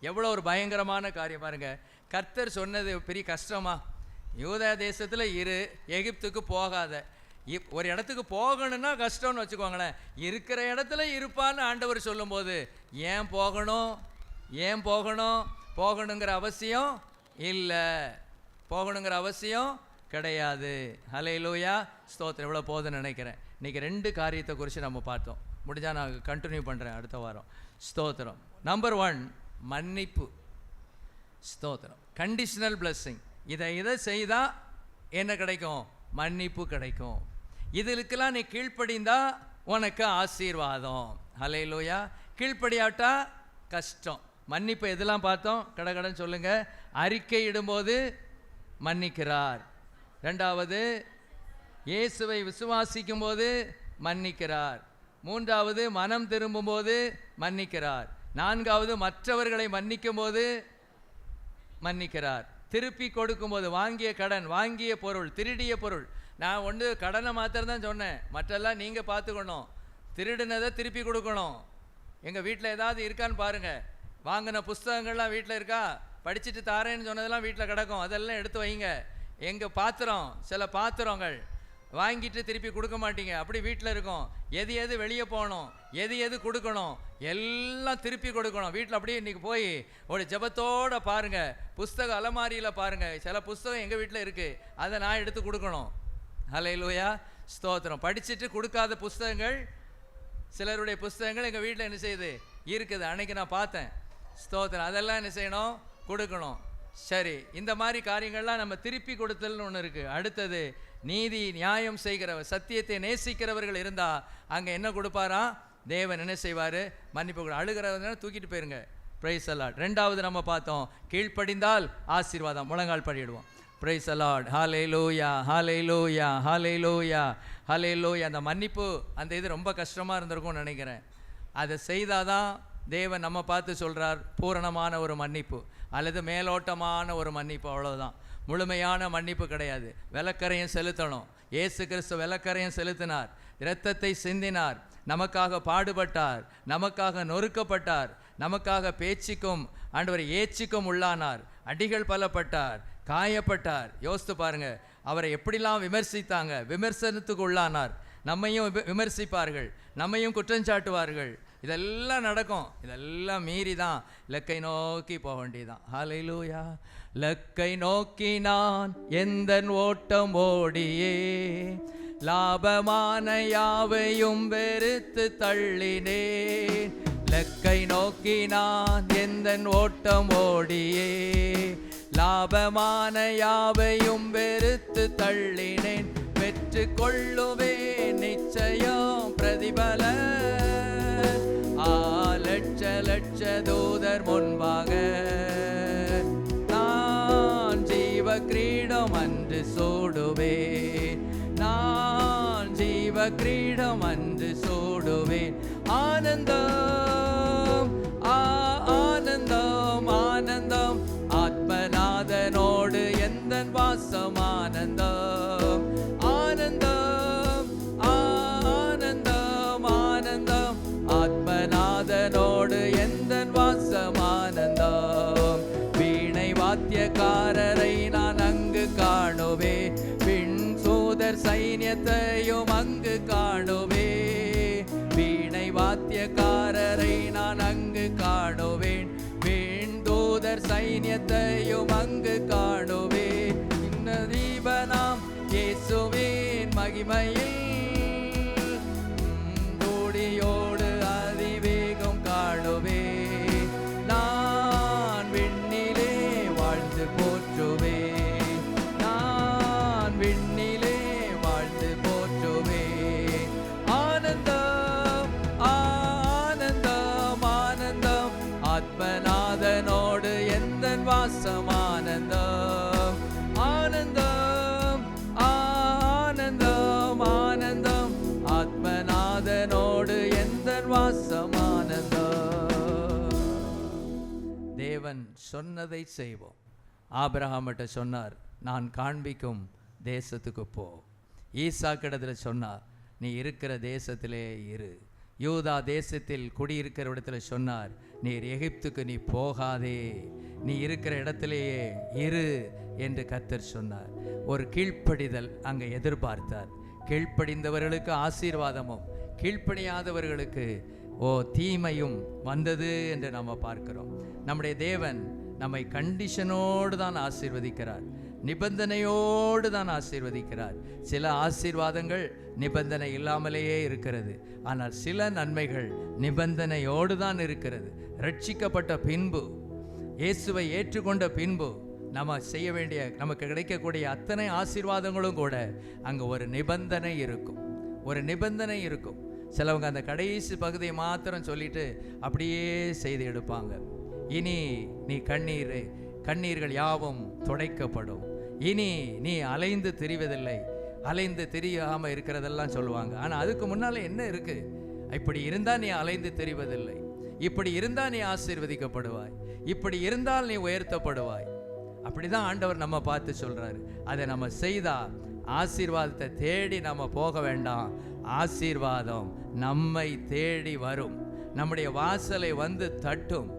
[SPEAKER 4] எவ்வளோ ஒரு பயங்கரமான காரியம் பாருங்க. கர்த்தர் சொன்னது பெரிய கஷ்டமா? யூதா தேசத்தில் இரு, எகிப்துக்கு போகாத. ஒரு இடத்துக்கு போகணும்னா கஷ்டம்னு வச்சுக்கோங்களேன். இருக்கிற இடத்துல இருப்பான்னு ஆண்டவர் சொல்லும்போது ஏன் போகணும்? ஏன் போகணும்? போகணுங்கிற அவசியம் இல்லை, போகணுங்கிற அவசியம் கிடையாது. ஹல்லேலூயா, ஸ்தோத்திரம். இவ்வளோ போதுன்னு நினைக்கிறேன். இன்றைக்கி 2 காரியத்தை குறித்து நம்ம பார்த்தோம். முடிஞ்சால் நான் கண்டினியூ பண்ணுறேன் அடுத்த வாரம். ஸ்தோத்திரம். நம்பர் 1 மன்னிப்பு. ஸ்தோத்திரம். Conditional blessing. இதை செய்தால் என்ன கிடைக்கும்? மன்னிப்பு கிடைக்கும். இதுக்கெல்லாம் நீ கீழ்ப்படிந்தா உனக்கு ஆசீர்வாதம். ஹல்லேலூயா. கீழ்ப்படியாட்டா கஷ்டம். மன்னிப்பு எதெல்லாம் பார்த்தோம்? கடகடன் சொல்லுங்க. அறிக்கை இடும்போது மன்னிக்கிறார். 2வது இயேசுவை விசுவாசிக்கும் போது மன்னிக்கிறார். 3வது மனம் திரும்பும்போது மன்னிக்கிறார். 4வது மற்றவர்களை மன்னிக்கும் போது மன்னிக்கிறார். திருப்பி கொடுக்கும்போது வாங்கிய கடன், வாங்கிய பொருள், திருடிய பொருள். நான் ஒன்று கடனை மாத்திரம் தான் சொன்னேன், மற்றெல்லாம் நீங்கள் பார்த்துக்கணும். திருடினதை திருப்பி கொடுக்கணும். எங்கள் வீட்டில் ஏதாவது இருக்கான்னு பாருங்கள். வாங்கின புஸ்தகங்கள்லாம் வீட்டில் இருக்கா? படிச்சுட்டு தாரேன்னு சொன்னதெல்லாம் வீட்டில் கிடக்கும், அதெல்லாம் எடுத்து வைங்க. எங்கள் பாத்திரம், சில பாத்திரங்கள் வாங்கிட்டு திருப்பி கொடுக்க மாட்டீங்க, அப்படி வீட்டில் இருக்கும். எது எது வெளியே போகணும், எது எது கொடுக்கணும், எல்லாம் திருப்பி கொடுக்கணும். வீட்டில் அப்படியே இன்றைக்கி போய் ஒரு ஜெபத்தோடு பாருங்கள். புஸ்தக அலமாரியில் பாருங்கள், சில புஸ்தகம் எங்கள் வீட்டில் இருக்குது, அதை நான் எடுத்து கொடுக்கணும். ஹல்லேலூயா, ஸ்தோத்திரம். படிச்சுட்டு கொடுக்காத புஸ்தகங்கள், சிலருடைய புஸ்தகங்கள் எங்கள் வீட்டில் என்ன செய்யுது இருக்குது. அன்னைக்கு நான் பார்த்தேன். ஸ்தோத்திரம். அதெல்லாம் என்ன செய்யணும்? கொடுக்கணும். சரி, இந்த மாதிரி காரியங்கள்லாம் நம்ம திருப்பி கொடுத்தல்னு ஒன்று இருக்குது. அடுத்தது நீதி நியாயம் செய்கிறவர், சத்தியத்தை நேசிக்கிறவர்கள் இருந்தால் அங்கே என்ன கொடுப்பாரா? தேவன் என்ன செய்வார்? மன்னிப்பு. அழுகிறவங்க தூக்கிட்டு போயிருங்க. Praise the Lord. 2வது நம்ம பார்த்தோம், கீழ்ப்படிந்தால் ஆசீர்வாதம். முழங்கால் படிடுவோம். Price allot. ஹல்லேலூயா, ஹல்லேலூயா, ஹல்லேலூயா, ஹல்லேலூயா. அந்த மன்னிப்பு, அந்த இது ரொம்ப கஷ்டமாக இருந்திருக்கும்னு நினைக்கிறேன். அதை செய்தாதான் தேவன் நம்ம பார்த்து சொல்கிறார் பூரணமான ஒரு மன்னிப்பு அல்லது மேலோட்டமான ஒரு மன்னிப்பு. அவ்வளோதான். முழுமையான மன்னிப்பு கிடையாது. விலக்கரையும் செலுத்தணும். இயேசு கிறிஸ்து விலக்கரையும் செலுத்தினார், இரத்தத்தை சிந்தினார், நமக்காக பாடுபட்டார், நமக்காக நொறுக்கப்பட்டார், நமக்காக பேச்சுக்கும் ஆண்டவர் ஏச்சுக்கும் உள்ளானார், அடிகள் பலப்பட்டார், காயப்பட்டார். யோசித்து பாருங்க, அவரை எப்படிலாம் விமர்சித்தாங்க. விமர்சனத்துக்கு உள்ளானார். நம்மையும் விமர்சிப்பார்கள், நம்மையும் குற்றஞ்சாட்டுவார்கள். இதெல்லாம் நடக்கும். இதெல்லாம் மீறி தான் லக்கை நோக்கி போக வேண்டியதான். ஹல்லேலூயா. லக்கை நோக்கி நான் எந்தன் ஓட்டம் ஓடியே லாபமான யாவையும் வெறுத்து தள்ளினேன். லக்கை நோக்கி நான் எந்தன் ஓட்டம் ஓடியே லாபமான யாவையும் வெறுத்து தள்ளினேன். பெற்று கொள்ளுவேன் நிச்சயம் பிரதிபல லட்ச லட்ச தூதர் முன்பாக. நான் ஜீவ கிரீடம் அன்று சூடுவேன், நான் ஜீவ கிரீடம் அன்று சூடுவேன். ஆனந்தம் ஆனந்தம் ஆனந்தம் ஆத்மநாதனோடு எந்தன் வாசம். ஆனந்தம் ஆனந்தம் ஆனந்தம் ஆனந்தம் ஆத்மநாதனோடு எந்தன் வாசம். ஆனந்தம். வீணை வாத்தியக்காரரை நான் அங்கு காணுவே, பின் சூதர் சைன்யத்தையும் அங்கு காணுவே. வீணை வாத்தியக்காரரை நான் அங்கு காணுவேன், பின் தூதர் சைன்யத்தையும் அங்கு காணுவே. இன்ன தீபனாம் இயேசுவின் மகிமையில் கூடியோடு அதிவேகம் காணுவே. நான் விண்ணிலே வாழ்ந்து போற்றுவே, நான் விண்ணிலே வாழ்ந்து போற்றுவே. ஆனந்தம் ஆனந்தம் ஆனந்தம் ஆத்மநாதனோடு எந்தன் வாசம். ஆனந்தம் தேவன் சொன்னதை செய்வோம். ஆபிரகாமிட்ட சொன்னார், நான் காண்பிக்கும் தேசத்துக்கு போ. ஈசாக்கிடத்தில் சொன்னார், நீ இருக்கிற தேசத்திலே இரு. யூதா தேசத்தில் குடியிருக்கிற இடத்துல சொன்னார், நீர் எகிப்துக்கு நீ போகாதே, நீ இருக்கிற இடத்திலேயே இரு என்று கர்த்தர் சொன்னார். ஒரு கீழ்ப்படிதல் அங்கே எதிர்பார்த்தார். கீழ்ப்படிந்தவர்களுக்கு ஆசீர்வாதமும் கீழ்ப்படியாதவர்களுக்கு தீமையும் வந்தது என்று நாம் பார்க்கிறோம். நம்முடைய தேவன் நம்மை கண்டிஷனோடு தான் ஆசீர்வதிக்கிறார், நிபந்தனையோடு தான் ஆசீர்வதிக்கிறார். சில ஆசீர்வாதங்கள் நிபந்தனை இல்லாமலேயே இருக்கிறது, ஆனால் சில நன்மைகள் நிபந்தனையோடு தான் இருக்கிறது. ரட்சிக்கப்பட்ட பின்பு, இயேசுவை ஏற்றுக்கொண்ட பின்பு நம்ம செய்ய வேண்டிய, நமக்கு கிடைக்கக்கூடிய அத்தனை ஆசீர்வாதங்களும் கூட அங்கே ஒரு நிபந்தனை இருக்கும், ஒரு நிபந்தனை இருக்கும். சிலவங்க அந்த கடைசி பகுதியை மாத்திரம் சொல்லிட்டு அப்படியே செய்து எடுப்பாங்க. இனி நீ கண்ணீர்கள் யாவும் துடைக்கப்படும், இனி நீ அலைந்து திரிவதில்லை, அலைந்து திரியாமல் இருக்கிறதெல்லாம் சொல்லுவாங்க. ஆனால் அதுக்கு முன்னால் என்ன இருக்கு? இப்படி இருந்தால் நீ அலைந்து திரிவதில்லை, இப்படி இருந்தால் நீ ஆசீர்வதிக்கப்படுவாய், இப்படி இருந்தால் நீ உயர்த்தப்படுவாய். அப்படிதான் ஆண்டவர் நம்ம பார்த்து சொல்றாரு. அதை நம்ம செய்தா ஆசீர்வாதத்தை தேடி நம்ம போக வேண்டாம், ஆசீர்வாதம் நம்மை தேடி வரும், நம்முடைய வாசலை வந்து தட்டும்.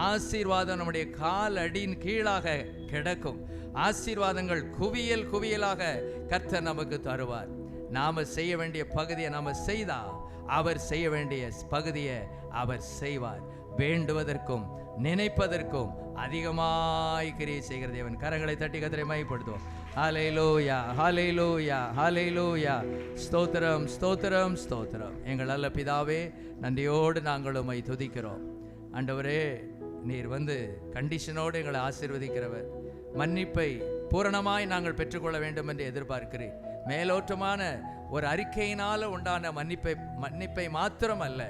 [SPEAKER 4] ஆசீர்வாதம் நம்முடைய கால் அடியின் கீழாக கிடக்கும். ஆசீர்வாதங்கள் குவியல் குவியலாக கர்த்தர் நமக்கு தருவார். நாம செய்ய வேண்டிய பகுதியை நாம செய்தா அவர் செய்ய வேண்டிய பகுதியை அவர் செய்வார். வேண்டுவதற்கும் நினைப்பதற்கும் அதிகமாய் கிரியை செய்கிற தேவன். கரங்களை தட்டி கர்த்தரை மகிமைப்படுத்துவோம். ஹல்லேலூயா, ஹல்லேலூயா, ஹல்லேலூயா. ஸ்தோத்திரம், ஸ்தோத்திரம், ஸ்தோத்திரம். எங்கள் நல்ல பிதாவே, நன்றியோடு நாங்கள் உம்மை துதிக்கிறோம். ஆண்டவரே, நீர் வந்து கண்டிஷனோடு எங்களை ஆசீர்வதிக்கிறவர். மன்னிப்பை பூரணமாய் நாங்கள் பெற்றுக்கொள்ள வேண்டும் என்று எதிர்பார்க்கிறேன். மேலோட்டமான ஒரு அறிக்கையினால் உண்டான மன்னிப்பை மாத்திரம் அல்ல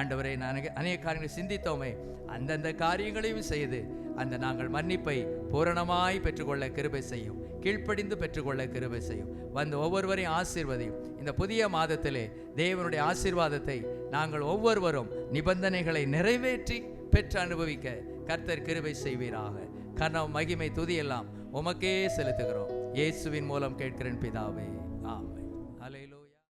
[SPEAKER 4] ஆண்டவரே, அநேக காரியங்களை சிந்தித்தோமே, அந்தந்த காரியங்களையும் செய்து அந்த நாங்கள் மன்னிப்பை பூரணமாய் பெற்றுக்கொள்ள கிருபை செய்யும், கீழ்ப்படிந்து பெற்றுக்கொள்ள கிருபை செய்யும். வந்து ஒவ்வொருவரையும் ஆசீர்வதியும். இந்த புதிய மாதத்திலே தேவனுடைய ஆசீர்வாதத்தை நாங்கள் ஒவ்வொருவரும் நிபந்தனைகளை நிறைவேற்றி பெற்று அனுபவிக்க கர்த்தர் கிருபை செய்வீராக. கர்ணம், மகிமை, துதி எல்லாம் உமக்கே செலுத்துகிறோம். இயேசுவின் மூலம் கேட்கிறேன் பிதாவே, ஆமென்.